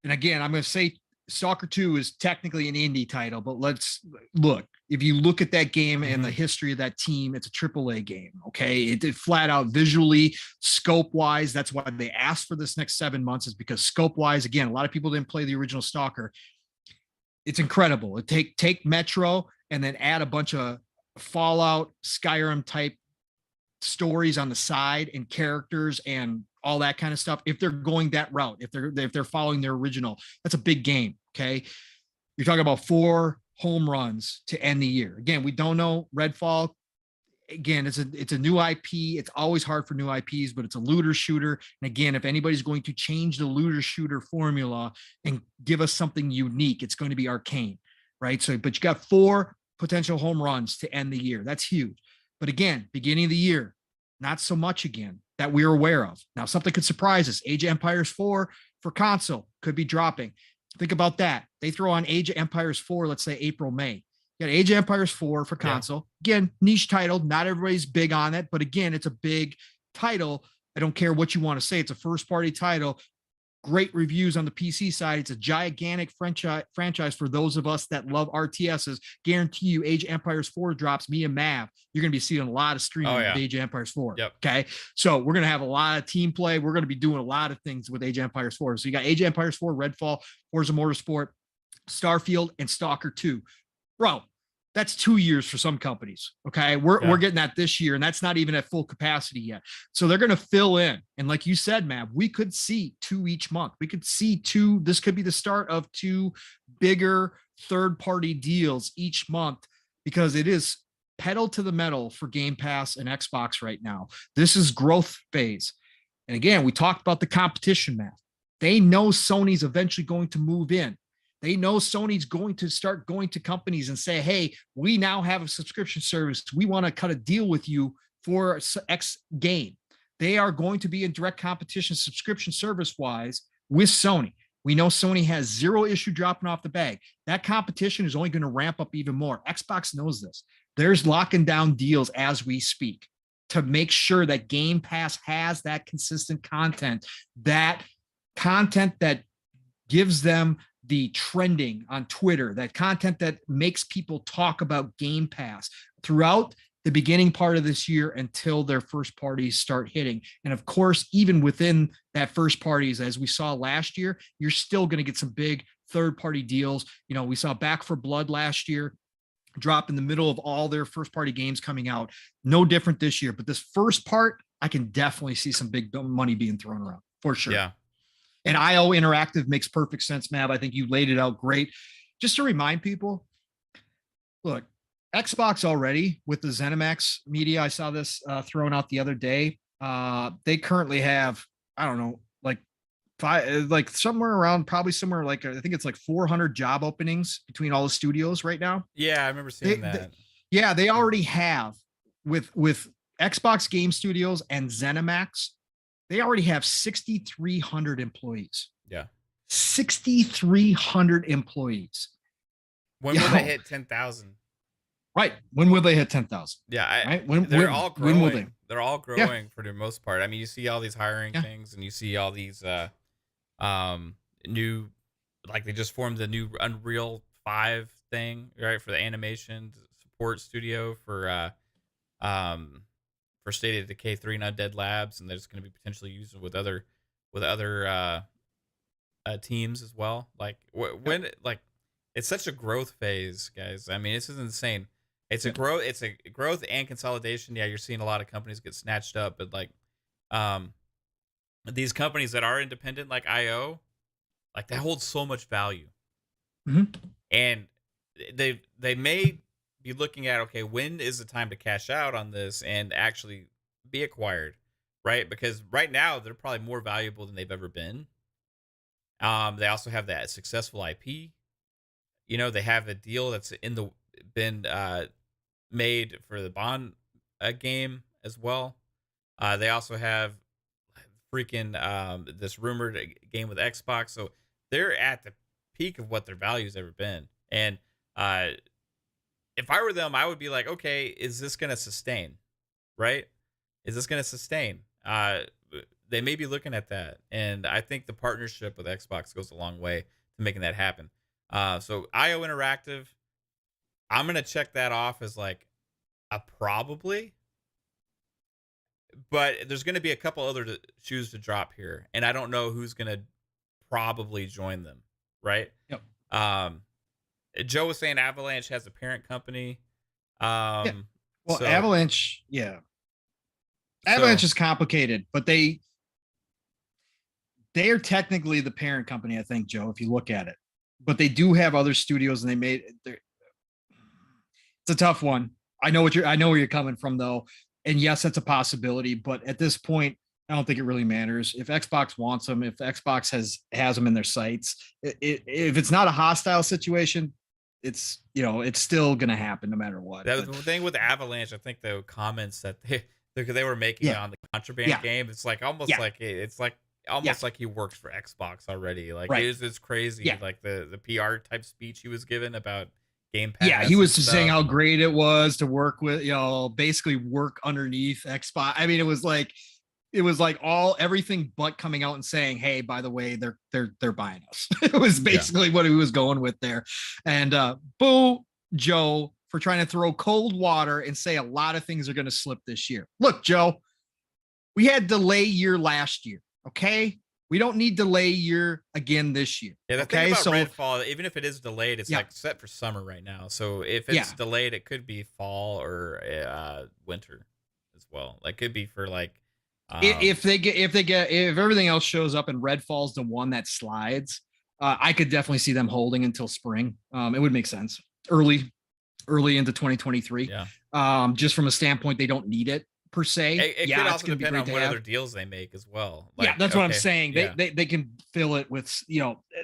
And again, I'm going to say Stalker 2 is technically an indie title, but let's look. If you look at that game and the history of that team, it's a AAA game. Okay. It flat out visually, scope wise. That's why they asked for this next 7 months, is because scope wise, again, a lot of people didn't play the original Stalker. It's incredible. Take Metro and then add a bunch of Fallout, Skyrim type stories on the side and characters and all that kind of stuff. If they're going that route, if they're following their original, that's a big game. Okay. You're talking about 4 home runs to end the year. Again, we don't know Redfall. Again, it's a new IP. It's always hard for new IPs, but it's a looter shooter. And again, if anybody's going to change the looter shooter formula and give us something unique, it's going to be Arcane, right? So, but you got 4 potential home runs to end the year. That's huge. But again, beginning of the year, not so much again that we're aware of. Now, something could surprise us. Age of Empires 4 for console could be dropping. Think about that. They throw on Age of Empires 4, let's say April, May. You got Age of Empires 4 for console. Yeah. Again, niche title. Not everybody's big on it, but again, it's a big title. I don't care what you want to say. It's a first party title. Great reviews on the PC side. It's a gigantic franchise for those of us that love RTSs. Guarantee you, Age of Empires 4 drops. Me and Mav, you're going to be seeing a lot of streaming of Age of Empires 4. Yep. Okay. So we're going to have a lot of team play. We're going to be doing a lot of things with Age of Empires 4. So you got Age of Empires 4, Redfall, Forza Motorsport, Starfield, and Stalker 2. Bro, that's 2 years for some companies. Okay. We're getting that this year, and that's not even at full capacity yet. So they're going to fill in. And like you said, Mav, we could see 2 each month. We could see 2. This could be the start of 2 bigger third-party deals each month, because it is pedal to the metal for Game Pass and Xbox right now. This is growth phase. And again, we talked about the competition, Mav. They know Sony's eventually going to move in. They know Sony's going to start going to companies and say, hey, we now have a subscription service. We want to cut a deal with you for X game. They are going to be in direct competition subscription service wise with Sony. We know Sony has zero issue dropping off the bag. That competition is only going to ramp up even more. Xbox knows this. There's locking down deals as we speak to make sure that Game Pass has that consistent content that gives them the trending on Twitter, that content that makes people talk about Game Pass throughout the beginning part of this year until their first parties start hitting. And of course, even within that first parties, as we saw last year, you're still going to get some big third-party deals. You know, we saw Back 4 Blood last year drop in the middle of all their first-party games coming out. No different this year, but this first part, I can definitely see some big money being thrown around for sure. Yeah. And IO Interactive makes perfect sense, Matt. I think you laid it out great. Just to remind people, look, Xbox already with the ZeniMax media, I saw this thrown out the other day. They currently have, I don't know, like somewhere around, probably somewhere like, I think it's like 400 job openings between all the studios right now. Yeah, I remember seeing that. They already have with Xbox Game Studios and ZeniMax. They already have 6,300 employees. Yeah. 6,300 employees. When will they hit 10,000? Right. When will they hit 10,000? Yeah. Right? They're all growing. When will they? They're all growing for the most part. I mean, you see all these hiring things, and you see all these new, like they just formed the new Unreal 5 thing, right, for the animation support studio for State of Decay 3 and Undead Labs, and there's going to be potentially used with other teams as well. Like when like it's such a growth phase, guys. I mean, this is insane. It's a growth and consolidation. Yeah, you're seeing a lot of companies get snatched up, but like these companies that are independent, like IO, like that holds so much value. Mm-hmm. And they may be looking at, okay, when is the time to cash out on this and actually be acquired, right? Because right now they're probably more valuable than they've ever been. They also have that successful IP. You know, they have a deal that's been made for the Bond game as well. They also have freaking this rumored game with Xbox. So they're at the peak of what their value's ever been. And if I were them, I would be like, okay, is this going to sustain? Right? Is this going to sustain? They may be looking at that. And I think the partnership with Xbox goes a long way to making that happen. So IO Interactive, I'm going to check that off as like a probably. But there's going to be a couple other shoes to drop here. And I don't know who's going to probably join them. Right? Yep. Joe was saying Avalanche has a parent company. Well, so, Avalanche, Avalanche is complicated, but they are technically the parent company, I think, Joe, if you look at it. But they do have other studios, and it's a tough one. I know where you're coming from, though. And yes, that's a possibility, but at this point, I don't think it really matters. If Xbox wants them, if Xbox has them in their sights, if it's not a hostile situation, it's still going to happen no matter what. The thing with Avalanche, I think the comments that they were making on the Contraband game, it's like almost like he works for Xbox already. Like it's crazy. Yeah. Like the PR type speech he was given about Game Pass. Yeah, he was just saying how great it was to work with, basically work underneath Xbox. I mean, it was like everything but coming out and saying, hey, by the way, they're buying us. It was basically what he was going with there. And boo Joe for trying to throw cold water and say a lot of things are going to slip this year. Look, Joe, we had delay year last year. Okay. We don't need delay year again this year. Yeah, the thing about Redfall, even if it is delayed, it's like set for summer right now. So if it's delayed, it could be fall or winter as well. Like could be for like if everything else shows up and Redfall's the one that slides, I could definitely see them holding until spring. It would make sense early into 2023. Yeah. Just from a standpoint, they don't need it per se. It yeah, could it's also going to be depend great on to what have. other deals they make as well. Yeah, Like, that's what I'm okay, saying. yeah. They can fill it with,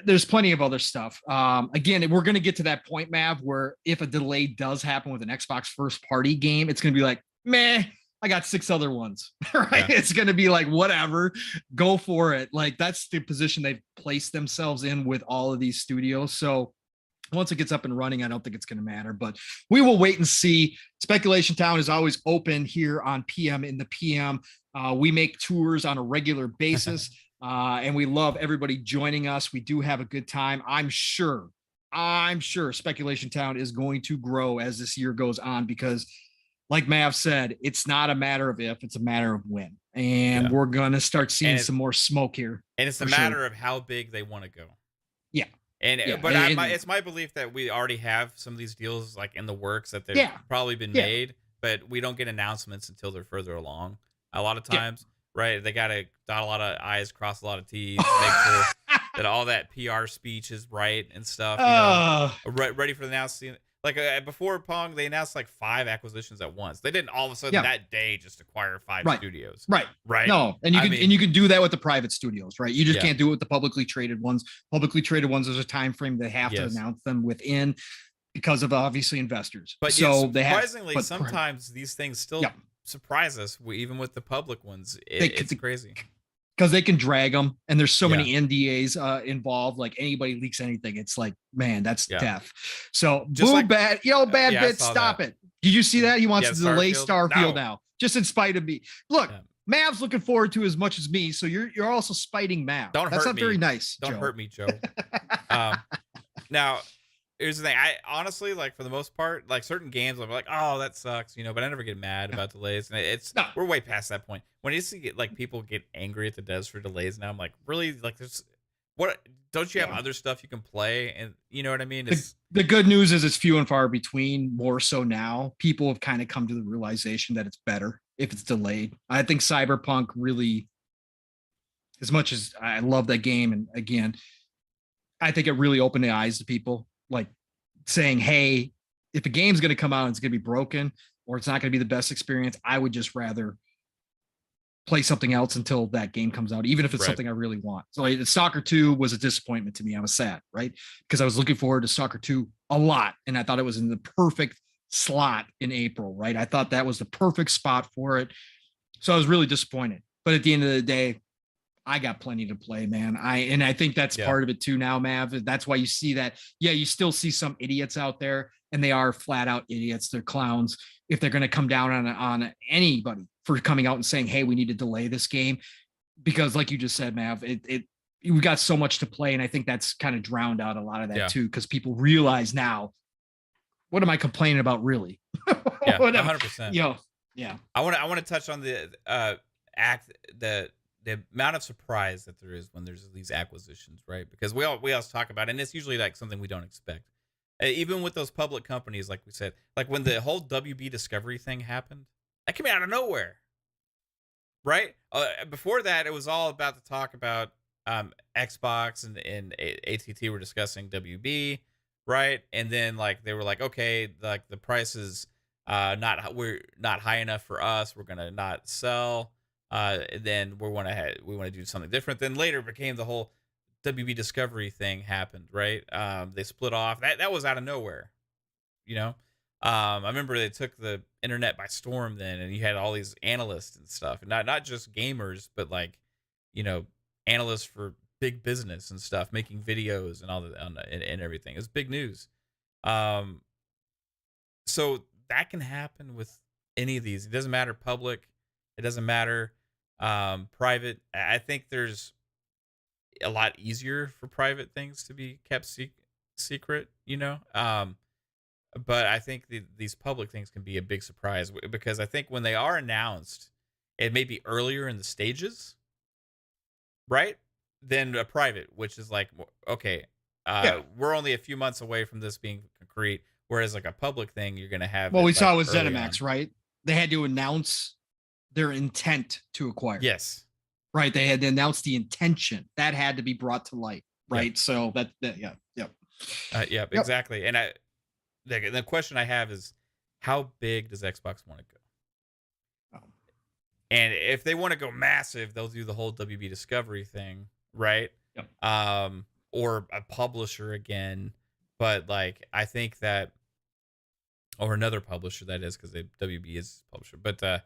there's plenty of other stuff. Again, we're going to get to that point, Mav, where if a delay does happen with an Xbox first party game, it's going to be like, meh, I got 6 other ones, right? Yeah. It's going to be like, whatever, go for it. Like that's the position they've placed themselves in with all of these studios. So once it gets up and running, I don't think it's going to matter, but we will wait and see. Speculation Town is always open here on PM in the PM. We make tours on a regular basis, and we love everybody joining us. We do have a good time. I'm sure Speculation Town is going to grow as this year goes on because, like Mav said, it's not a matter of if, it's a matter of when. And we're going to start seeing some more smoke here. And it's a matter of how big they want to go. Yeah. But it's my belief that we already have some of these deals like in the works that they've probably been made, but we don't get announcements until they're further along. A lot of times, right? They got to dot a lot of I's, cross a lot of T's, make sure that all that PR speech is right and stuff. Ready for the announcement. Like before Pong, they announced like 5 acquisitions at once. They didn't all of a sudden that day just acquire 5 studios. Right. No, and you can do that with the private studios, right? You just can't do it with the publicly traded ones. Publicly traded ones, there's a time frame they have to announce them within because of obviously investors. But so surprisingly, sometimes these things still surprise us, even with the public ones. It's crazy. Because they can drag them, and there's so many NDAs involved. Like anybody leaks anything, it's like, man, that's death. So just boo, bad bit, stop it. Did you see that? He wants to delay Starfield now, just in spite of me. Look, Mav's looking forward to as much as me, so you're also spiting Mav. That's not very nice. Don't hurt me, Joe. Now, here's the thing. I honestly, like, for the most part, like certain games, I'm like, oh, that sucks, but I never get mad about delays. And we're way past that point. When you see like people get angry at the devs for delays now, I'm like, really? Like, don't you have other stuff you can play? And you know what I mean? The good news is it's few and far between. More so now, people have kind of come to the realization that it's better if it's delayed. I think Cyberpunk really, as much as I love that game, and again, I think it really opened the eyes to people, like saying, hey, if a game's going to come out and it's going to be broken or it's not going to be the best experience, I would just rather play something else until that game comes out, even if it's something I really want. So like, Stalker 2 was a disappointment to me. I was sad, right? Because I was looking forward to Stalker 2 a lot, and I thought it was in the perfect slot in April, right? I thought that was the perfect spot for it. So I was really disappointed. But at the end of the day, I got plenty to play, man. I think that's part of it too now, Mav. That's why you see that. Yeah, you still see some idiots out there, and they are flat out idiots. They're clowns. If they're going to come down on anybody for coming out and saying, hey, we need to delay this game, because like you just said, Mav, we got so much to play. And I think that's kind of drowned out a lot of that too. Cause people realize now, what am I complaining about really? Yeah, 100%. Yeah. I want to touch on the amount of surprise that there is when there's these acquisitions, right? Because we always talk about it, and it's usually like something we don't expect. Even with those public companies, like we said, like when the whole WB Discovery thing happened, that came out of nowhere, right? Before that, it was all about the talk about Xbox and ATT were discussing WB, right? And then like they were like, okay, like the price is we're not high enough for us. We're gonna not sell. Then we want to do something different. Then later became the whole WB Discovery thing happened, right? They split off. That was out of nowhere, I remember they took the internet by storm then, and you had all these analysts and stuff, and not just gamers, but like, analysts for big business and stuff, making videos and all that and everything. It was big news. So that can happen with any of these. It doesn't matter public. It doesn't matter private. I think there's a lot easier for private things to be kept secret, but I think these public things can be a big surprise, because I think when they are announced, it may be earlier in the stages, right, than a private, which is like, okay, we're only a few months away from this being concrete, whereas like a public thing, you're going to have. Well, we saw with ZeniMax, right? They had to announce their intent to acquire. Yes. Right. They had to announce the intention that had to be brought to light. Right. Yep. So exactly. And the question I have is, how big does Xbox want to go? And if they want to go massive, they'll do the whole WB Discovery thing, right? Yep. Or a publisher again. But like, I think that, or another publisher that is, because WB is a publisher. But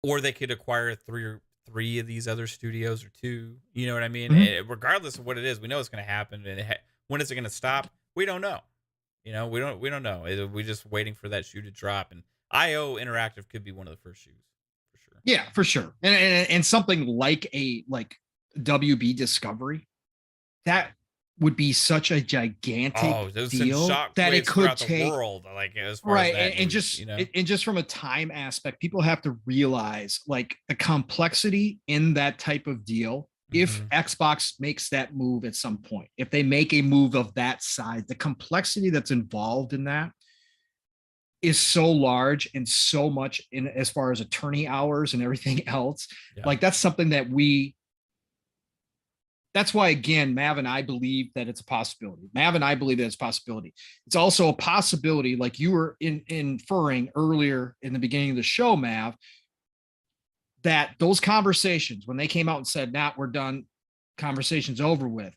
or they could acquire three of these other studios or two. You know what I mean? And regardless of what it is, we know it's going to happen. And when is it going to stop? We don't know. You know, we don't know. We're just waiting for that shoe to drop. And IO Interactive could be one of the first shoes. Yeah, for sure. And something like WB Discovery, that would be such a gigantic deal that it could take the world, like as far as that and just and just from a time aspect, people have to realize like the complexity in that type of deal. If Xbox makes that move at some point, if they make a move of that size, the complexity that's involved in that is so large and so much in as far as attorney hours and everything else. Like that's something that that's why, again, Mav and I believe that it's a possibility. It's also a possibility, like you were inferring earlier in the beginning of the show, Mav, that those conversations, when they came out and said, nah, we're done, conversations over with.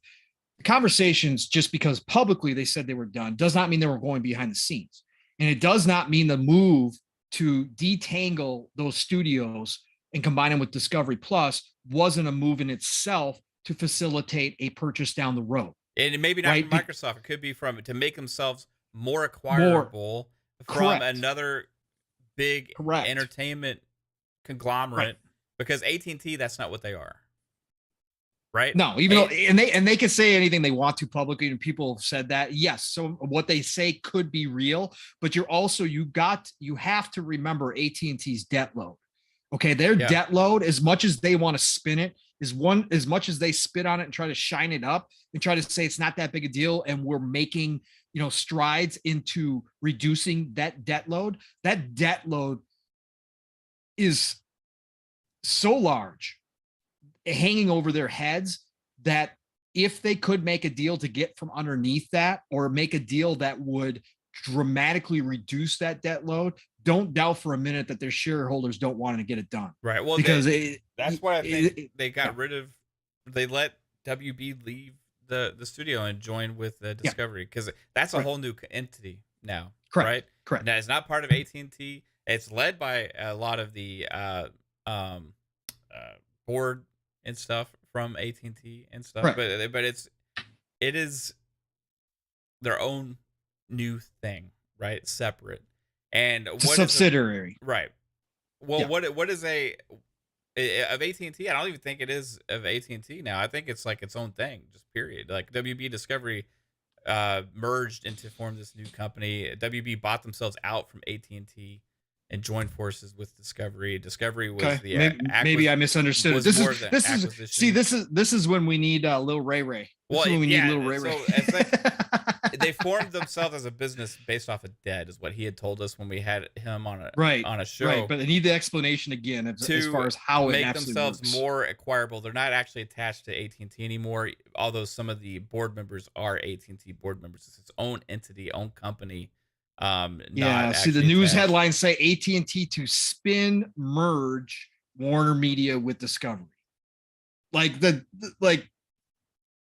The conversations, just because publicly they said they were done, does not mean they were going behind the scenes. And it does not mean the move to detangle those studios and combine them with Discovery Plus wasn't a move in itself to facilitate a purchase down the road. And maybe not from Microsoft. It could be to make themselves more acquirable from another big entertainment conglomerate. Because AT&T, that's not what they are. Right? No, even though and they can say anything they want to publicly, and people have said that. Yes, so what they say could be real, but you have to remember AT&T's debt load. Okay, their debt load, as much as they want to spin it, as much as they spit on it and try to shine it up and try to say it's not that big a deal, and we're making strides into reducing that debt load. That debt load is so large, hanging over their heads, that if they could make a deal to get from underneath that, or make a deal that would dramatically reduce that debt load, don't doubt for a minute that their shareholders don't want to get it done. Right. Well, because that's why I think they got rid of, they let WB leave the studio and join with Discovery, because that's a whole new entity now. Correct. Now, it's not part of AT&T. It's led by a lot of the board and stuff from AT&T and stuff, but it is their own new thing, right? Separate. And it's a subsidiary, right? Well, what is of AT&T? I don't even think it is of AT&T now. I think it's like its own thing, just period. Like WB Discovery merged to form this new company. WB bought themselves out from AT&T and joined forces with Discovery. Discovery was maybe I misunderstood. This is when we need Lil Ray Ray. So it's like they formed themselves as a business based off of Dead, is what he had told us when we had him on a show. Right, but they need the explanation again as far as how it make actually themselves works. more acquirable. They're not actually attached to AT&T anymore, although some of the board members are AT&T board members. It's its own entity, own company. See, the news headlines say AT&T to spin merge Warner Media with Discovery. Like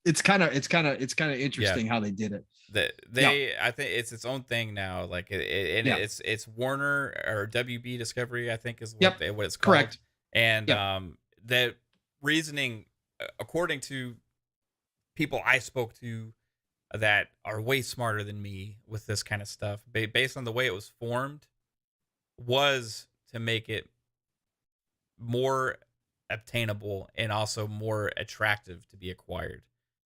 it's kind of interesting how they did it. I think it's its own thing now. Like it's Warner or WB Discovery, I think is what it's called. Correct. And the reasoning, according to people I spoke to that are way smarter than me with this kind of stuff, based on the way it was formed, was to make it more obtainable and also more attractive to be acquired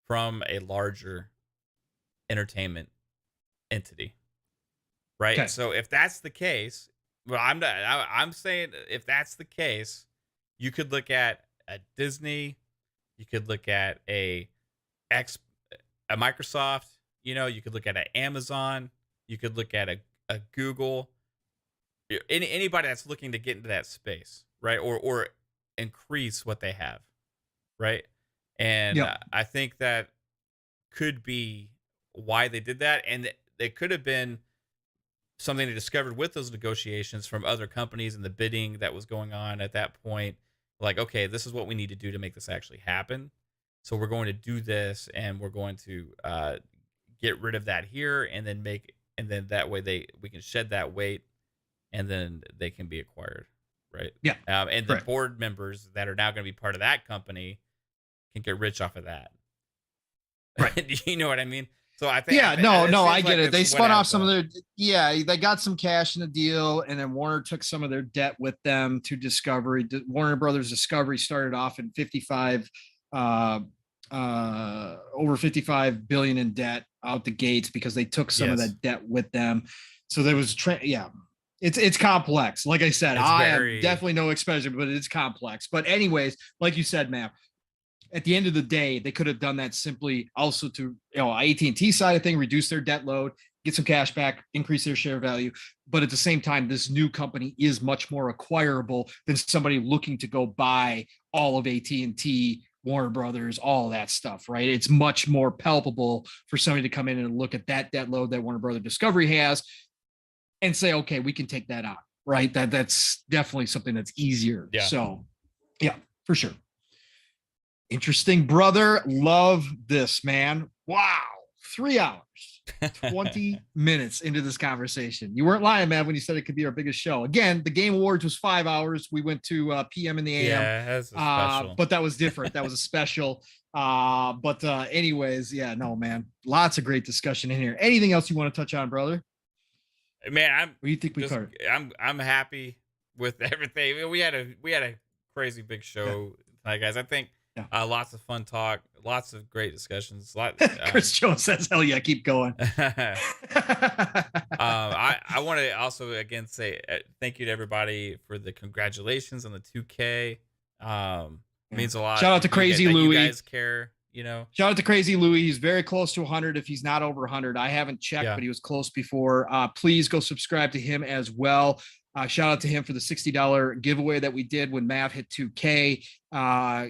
from a larger entertainment entity, right? Okay. So if that's the case, well, I'm saying if that's the case, you could look at a Disney, you could look at a Microsoft, you could look at an Amazon, you could look at a Google, anybody that's looking to get into that space, right? Or increase what they have, right? And I think that could be why they did that. And they could have been something they discovered with those negotiations from other companies and the bidding that was going on at that point. Like, okay, this is what we need to do to make this actually happen. So we're going to do this, and we're going to get rid of that here, and then that way we can shed that weight, and then they can be acquired, right? Yeah. And the board members that are now going to be part of that company can get rich off of that. Right. You know what I mean? So I think, I get it. They spun off some of their, they got some cash in the deal, and then Warner took some of their debt with them to Discovery. Warner Brothers Discovery started off in over 55 billion in debt out the gates because they took some of that debt with them. So there was, it's complex. Like I said, I have definitely no exposure, but it's complex. But anyways, like you said, Matt, at the end of the day, they could have done that simply also to, AT&T side of thing, reduce their debt load, get some cash back, increase their share value. But at the same time, this new company is much more acquirable than somebody looking to go buy all of AT&T, Warner Brothers, all that stuff, right? It's much more palpable for somebody to come in and look at that debt load that Warner Brothers Discovery has and say, okay, we can take that on, right? That's definitely something that's easier. Yeah. So, yeah, for sure. Interesting, brother. Love this, man. Wow. 3 hours, 20 minutes into this conversation. You weren't lying, man, when you said it could be our biggest show. Again, the Game Awards was 5 hours. We went to PM in the AM. Yeah, that's a special. But that was different. That was a special. Anyways, man, lots of great discussion in here. Anything else you want to touch on, brother? Man, what do you think we covered? I'm happy with everything. We had a crazy big show tonight, guys. I think lots of fun talk, lots of great discussions. Chris Jones says, "Hell yeah, keep going." I want to also again say thank you to everybody for the congratulations on the 2K. Means a lot. Shout out to Crazy Louie. You guys care. Shout out to Crazy Louie. He's very close to 100. If he's not over 100, I haven't checked, but he was close before. Please go subscribe to him as well. Shout out to him for the $60 giveaway that we did when Mav hit 2K.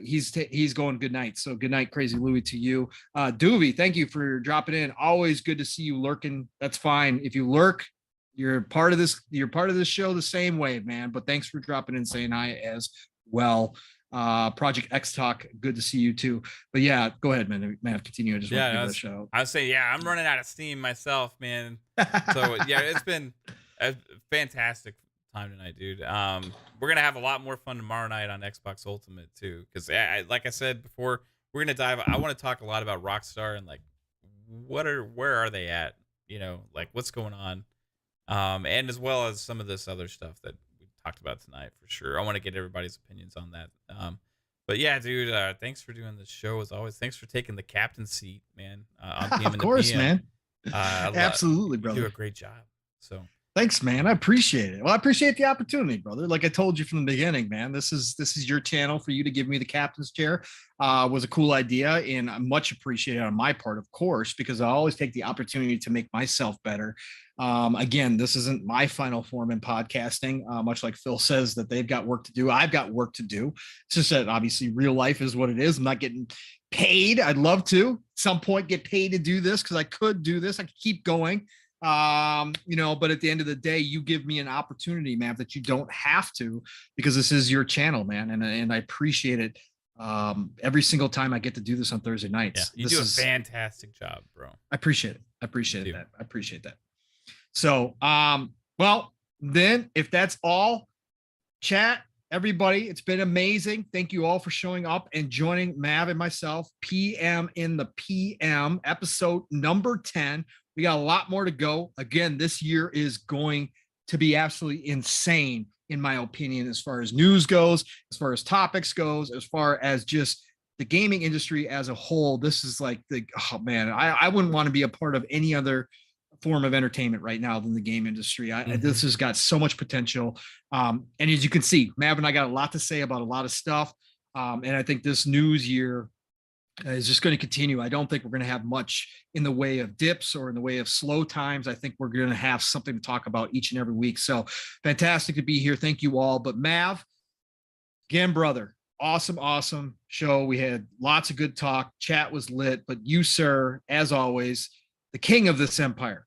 He's going good night. So good night, Crazy Louie, to you. Doobie, thank you for dropping in. Always good to see you lurking. That's fine. If you lurk, you're part of this. You're part of this show the same way, man. But thanks for dropping in, saying hi as well. Project X Talk, good to see you too. But yeah, go ahead, man. Mav, continue. I just want to give it a show. I say, I'm running out of steam myself, man. So it's been a fantastic time tonight, dude. We're gonna have a lot more fun tomorrow night on Xbox Ultimate too, because like I said before, we're gonna dive. I want to talk a lot about Rockstar and like where are they at, like what's going on, and as well as some of this other stuff that we talked about tonight for sure. I want to get everybody's opinions on that. But yeah, dude, thanks for doing this show as always. Thanks for taking the captain seat, man. On PM of course, PM. man. Absolutely, brother. You do a great job. So. Thanks, man. I appreciate it. Well, I appreciate the opportunity, brother. Like I told you from the beginning, man, this is your channel. For you to give me the captain's chair was a cool idea, and I much appreciated on my part, of course, because I always take the opportunity to make myself better. Again, this isn't my final form in podcasting. Much like Phil says that they've got work to do, I've got work to do. It's just that obviously real life is what it is. I'm not getting paid. I'd love to at some point get paid to do this because I could do this. I could keep going. But at the end of the day, you give me an opportunity, man, that you don't have to, because this is your channel, man. And I appreciate it. Every single time I get to do this on Thursday nights. Yeah, you do a fantastic job, bro. I appreciate it. I appreciate that. So, well, then if that's all, chat, everybody, it's been amazing. Thank you all for showing up and joining Mav and myself, PM in the PM, episode number 10. We got a lot more to go. Again, this year is going to be absolutely insane, in my opinion, as far as news goes, as far as topics goes, as far as just the gaming industry as a whole. This is like I wouldn't want to be a part of any other form of entertainment right now than the game industry. This has got so much potential. And as you can see, Mav and I got a lot to say about a lot of stuff. And I think this news year is just going to continue. I don't think we're going to have much in the way of dips or in the way of slow times. I think we're going to have something to talk about each and every week. So fantastic to be here. Thank you all. But Mav, again, brother, awesome show. We had lots of good talk. Chat was lit. But you, sir, as always, the king of this empire,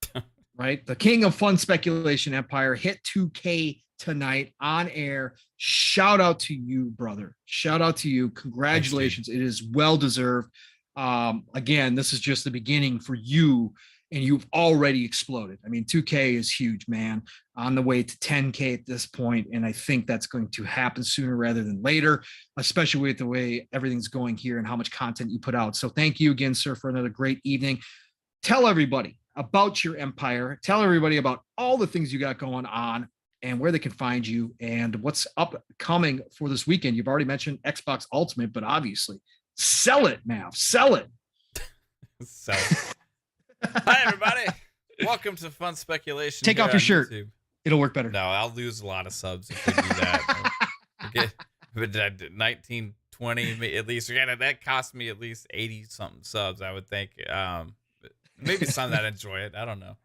right? The king of fun speculation empire hit 2K tonight on air. Shout out to you, brother. Shout out to you. Congratulations. Thanks, it is well deserved. Again, this is just the beginning for you, and you've already exploded. I mean, 2K is huge, man. On the way to 10K at this point, and I think that's going to happen sooner rather than later, especially with the way everything's going here and how much content you put out. So thank you again, sir, for another great evening. Tell everybody about your empire. Tell everybody about all the things you got going on and where they can find you and what's upcoming for this weekend. You've already mentioned Xbox Ultimate, but obviously sell it, Mav. Sell it. Sell it. Hi, everybody. Welcome to Fun Speculation. Take off your shirt. YouTube. It'll work better. No, I'll lose a lot of subs if we do that. But 19, 20, at least. That cost me at least 80-something subs, I would think. Maybe some that enjoy it. I don't know.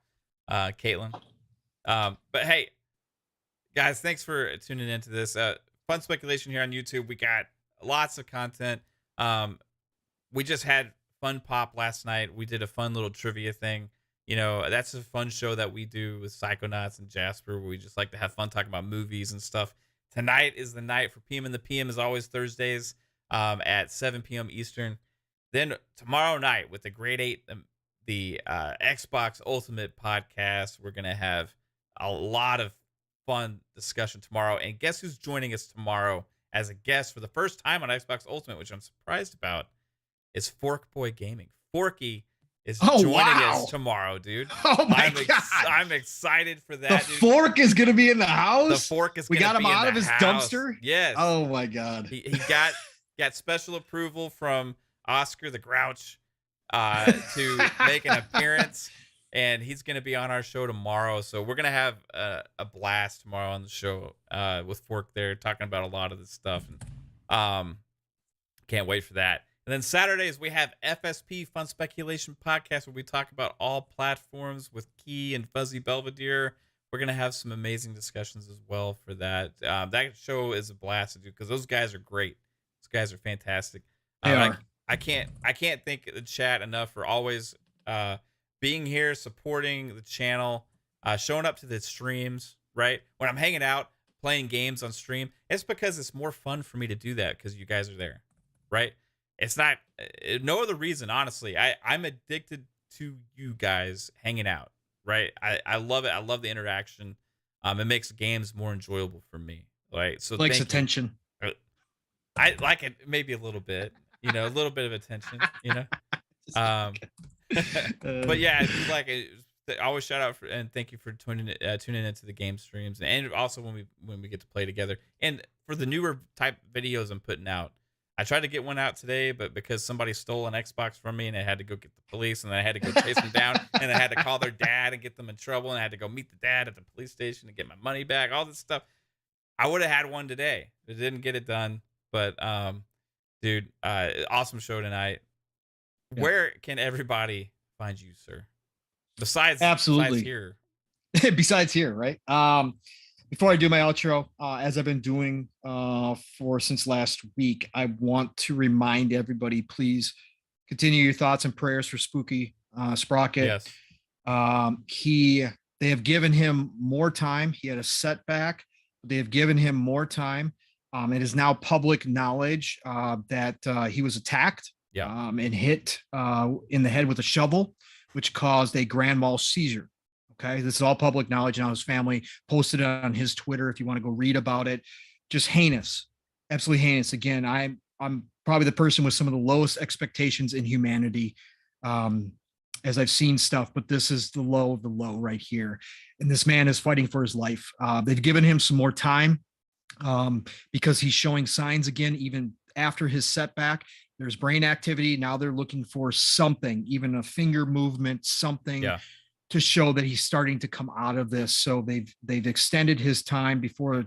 Caitlin. But hey, guys, thanks for tuning into this. Fun Speculation here on YouTube. We got lots of content. We just had Fun Pop last night. We did a fun little trivia thing. You know, that's a fun show that we do with Psychonauts and Jasper, where we just like to have fun talking about movies and stuff. Tonight is the night for PM, and the PM is always Thursdays at 7 p.m. Eastern. Then tomorrow night with the Grade 8, the Xbox Ultimate podcast, we're going to have a lot of fun discussion tomorrow. And guess who's joining us tomorrow as a guest for the first time on Xbox Ultimate, which I'm surprised about, is Forkboy Gaming. Forky is joining us tomorrow, dude. Oh my God. I'm excited for that. The Fork is going to be in the house? The Fork is going to be in the house. We got him out of his dumpster? Yes. Oh my God. He got special approval from Oscar the Grouch to make an appearance, and he's going to be on our show tomorrow. So we're going to have a blast tomorrow on the show with Fork there, talking about a lot of this stuff. And can't wait for that. And then Saturdays, we have FSP, Fun Speculation Podcast, where we talk about all platforms with Key and Fuzzy Belvedere. We're going to have some amazing discussions as well for that. That show is a blast to do because those guys are great. Those guys are fantastic. They are. I can't thank the chat enough for always being here, supporting the channel, showing up to the streams, right? When I'm hanging out, playing games on stream, it's because it's more fun for me to do that because you guys are there, right? It's not no other reason, honestly. I'm addicted to you guys hanging out, right? I love it. I love the interaction. It makes games more enjoyable for me, right? So likes attention. I like it maybe a little bit, a little bit of attention, But yeah, if you like it, always shout out and thank you for tuning into the game streams, and also when we get to play together, and for the newer type videos I'm putting out. I tried to get one out today, but because somebody stole an Xbox from me and I had to go get the police and then I had to go chase them down and I had to call their dad and get them in trouble and I had to go meet the dad at the police station to get my money back, all this stuff. I would have had one today. It didn't get it done, but dude, awesome show tonight. Yeah. Where can everybody find you, sir? Besides here. Besides here, right? Before I do my outro, as I've been doing since last week, I want to remind everybody, please continue your thoughts and prayers for Spooky Sprocket. Yes. They have given him more time. He had a setback. They have given him more time. It is now public knowledge that he was attacked and hit in the head with a shovel, which caused a grand mal seizure. Okay, this is all public knowledge now. His family posted it on his Twitter if you want to go read about it. Just heinous, absolutely heinous. Again, I'm probably the person with some of the lowest expectations in humanity as I've seen stuff, but this is the low of the low right here. And this man is fighting for his life. They've given him some more time because he's showing signs again, even after his setback. There's brain activity. Now they're looking for something, even a finger movement, something. Yeah. To show that he's starting to come out of this. So they've extended his time before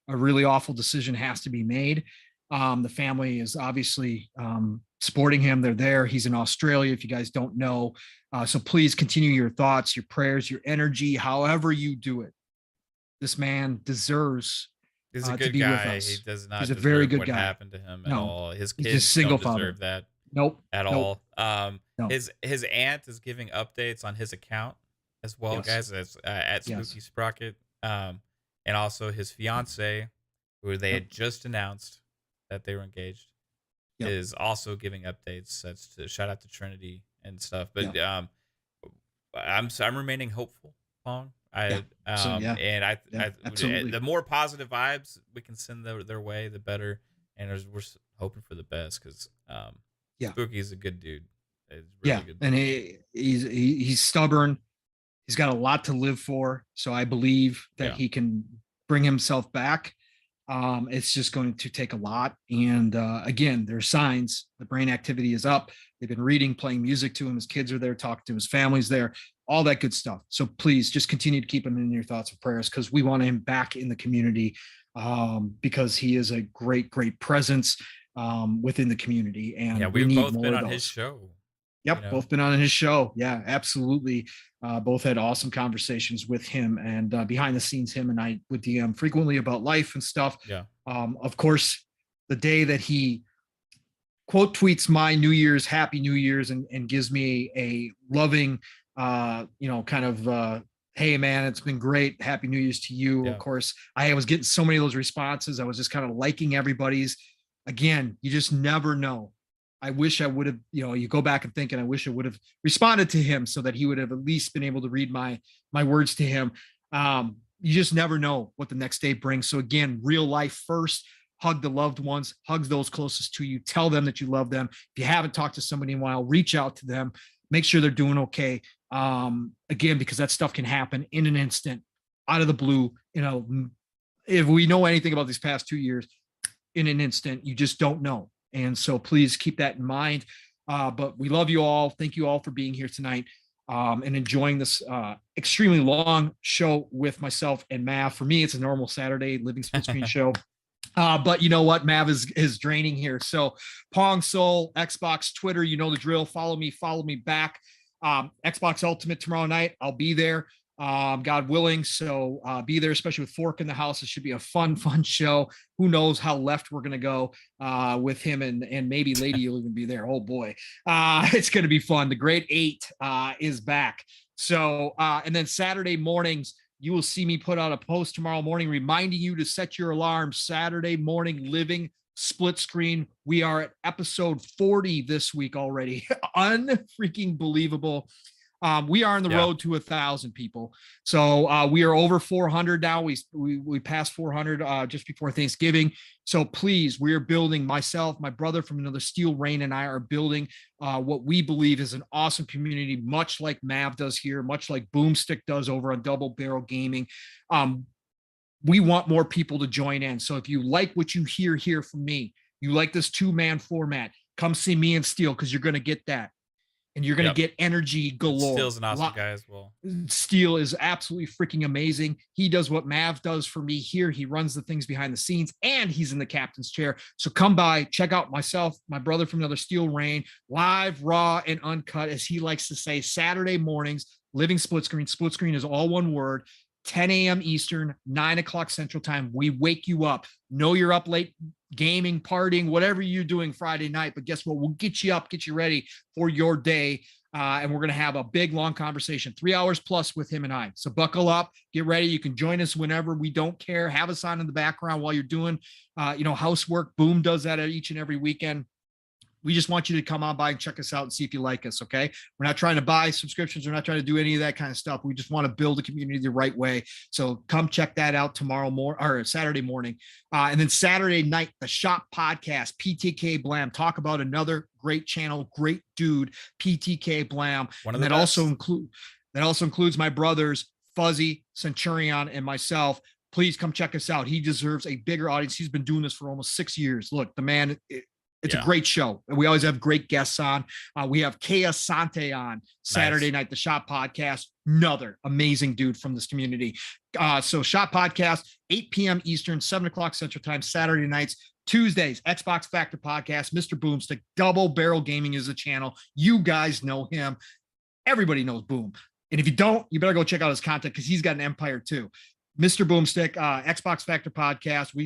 a really awful decision has to be made. The family is obviously supporting him. They're there. He's in Australia, if you guys don't know. So please continue your thoughts, your prayers, your energy, however you do it. This man deserves He's a good to be guy. with us. He does not He's a very good what guy. happened to him at all. His kids just single don't father. deserve that. Nope. At nope. all. No. His aunt is giving updates on his account. as well, guys. That's at Spooky Sprocket, and also his fiance, who they had just announced that they were engaged, is also giving updates. That's to shout out to Trinity and stuff. But I'm remaining hopeful, Pong. And the more positive vibes we can send their way, the better. And we're hoping for the best because Spooky is a good dude. Really good. And he's stubborn. He's got a lot to live for. So I believe that he can bring himself back. It's just going to take a lot. And again, there's signs. The brain activity is up. They've been reading, playing music to him. His kids are there, talking to his family's there, all that good stuff. So please just continue to keep him in your thoughts and prayers because we want him back in the community because he is a great, great presence within the community. And we've both been on his show. Yep, both been on his show. Yeah, absolutely. Both had awesome conversations with him, and behind the scenes, him and I would DM frequently about life and stuff. Yeah. Of course, the day that he quote tweets my New Year's, Happy New Year's, and gives me a loving, hey man, it's been great. Happy New Year's to you. Of course, I was getting so many of those responses. I was just kind of liking everybody's. Again, you just never know. I wish I would have, you go back and think, and I wish I would have responded to him so that he would have at least been able to read my words to him. You just never know what the next day brings. So again, real life first, hug the loved ones, hug those closest to you, tell them that you love them. If you haven't talked to somebody in a while, reach out to them, make sure they're doing okay. Again, because that stuff can happen in an instant, out of the blue. If we know anything about these past 2 years, in an instant, you just don't know. And so please keep that in mind. But we love you all. Thank you all for being here tonight and enjoying this extremely long show with myself and Mav. For me, it's a normal Saturday living split screen show. But you know what? Mav is draining here. So Pong Soul, Xbox, Twitter, you know the drill. Follow me back. Xbox Ultimate tomorrow night. I'll be there. God willing. So be there, especially with Fork in the house. It should be a fun show. Who knows how left we're going to go with him and maybe Lady will even be there. Oh boy. It's going to be fun. The Great 8 is back. So, and then Saturday mornings, you will see me put out a post tomorrow morning reminding you to set your alarm. Saturday morning living split screen. We are at episode 40 this week already. Unfreaking believable. We are on the road to 1,000 people. So we are over 400 now. We passed 400 just before Thanksgiving. So please, we are building, myself, my brother from another Steel Rain and I are building what we believe is an awesome community, much like Mav does here, much like Boomstick does over on Double Barrel Gaming. We want more people to join in. So if you like what you hear from me, you like this 2-man format, come see me and Steel because you're going to get that. And you're going to get energy galore. Steel's an awesome guy as well. Steel is absolutely freaking amazing. He does what Mav does for me here. He runs the things behind the scenes and he's in the captain's chair. So come by, check out myself, my brother from another Steel Rain, live, raw, and uncut, as he likes to say, Saturday mornings, living split screen. Split screen is all one word. 10 a.m. Eastern, 9 o'clock Central Time. We wake you up. Know you're up late, gaming, partying, whatever you're doing Friday night. But guess what? We'll get you up, get you ready for your day. And we're going to have a big, long conversation, 3 hours plus with him and I. So buckle up, get ready. You can join us whenever. We don't care. Have us on in the background while you're doing, housework. Boom does that each and every weekend. We just want you to come on by and check us out and see if you like us, okay? We're not trying to buy subscriptions. We're not trying to do any of that kind of stuff. We just want to build a community the right way. So come check that out Saturday morning. And then Saturday night, the Shop Podcast, PTK Blam. Talk about another great channel, great dude, PTK Blam. That also includes my brothers, Fuzzy, Centurion, and myself. Please come check us out. He deserves a bigger audience. He's been doing this for almost 6 years. Look, the man... It's a great show. And we always have great guests on. We have KhAos on Saturday night, the Shop Podcast. Another amazing dude from this community. So Shop Podcast, 8 p.m. Eastern, 7 o'clock Central Time, Saturday nights. Tuesdays, Xbox Factor Podcast, Mr. Boomstick, Double Barrel Gaming is the channel. You guys know him. Everybody knows Boom. And if you don't, you better go check out his content because he's got an empire too. Mr. Boomstick, Xbox Factor Podcast.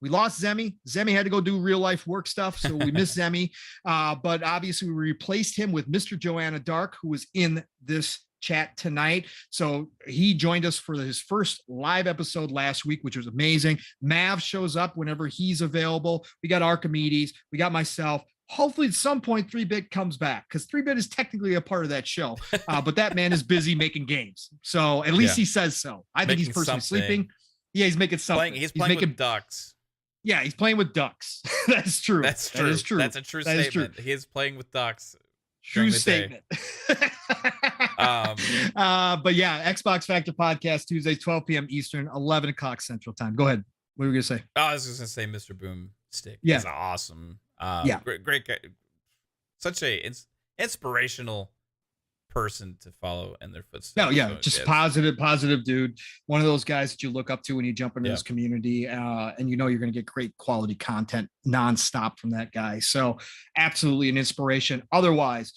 We lost Zemi. Zemi had to go do real life work stuff, so we miss Zemi. But obviously, we replaced him with Mr. Joanna Dark, who was in this chat tonight. So he joined us for his first live episode last week, which was amazing. Mav shows up whenever he's available. We got Archimedes, we got myself. Hopefully at some point 3-Bit comes back, because 3-Bit is technically a part of that show, but that man is busy making games. So at least he says so. I think he's personally sleeping. Yeah, he's making something. He's playing with ducks. Yeah, he's playing with ducks. That's true. That's true. That is true. That's a true statement. He is playing with ducks. True statement. But yeah, Xbox Factor Podcast, Tuesdays, 12 p.m. Eastern, 11 o'clock Central Time. Go ahead. What were we going to say? Oh, I was just going to say Mr. Boomstick. Yeah. He's awesome. Yeah. Great guy. Such a inspirational person to follow in their footsteps. No, yeah, So just positive dude. One of those guys that you look up to when you jump into this community, and you know you're going to get great quality content nonstop from that guy. So absolutely an inspiration. Otherwise,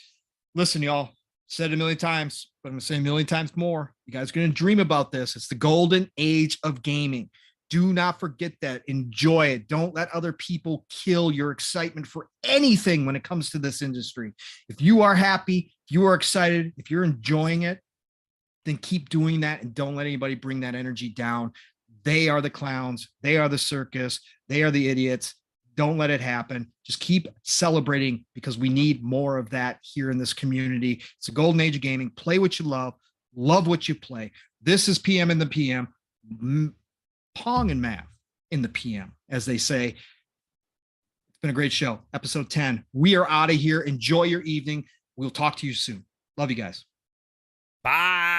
listen, y'all, said it a million times, but I'm going to say a million times more. You guys are going to dream about this. It's the golden age of gaming. Do not forget that. Enjoy it. Don't let other people kill your excitement for anything when it comes to this industry. If you are happy, if you are excited, if you're enjoying it, then keep doing that and don't let anybody bring that energy down. They are the clowns. They are the circus. They are the idiots. Don't let it happen. Just keep celebrating, because we need more of that here in this community. It's a golden age of gaming. Play what you love what you play. This is PM in the PM. Pong and Mav in the PM, as they say. It's been a great show. Episode 10. We are out of here. Enjoy your evening. We'll talk to you soon. Love you guys. Bye.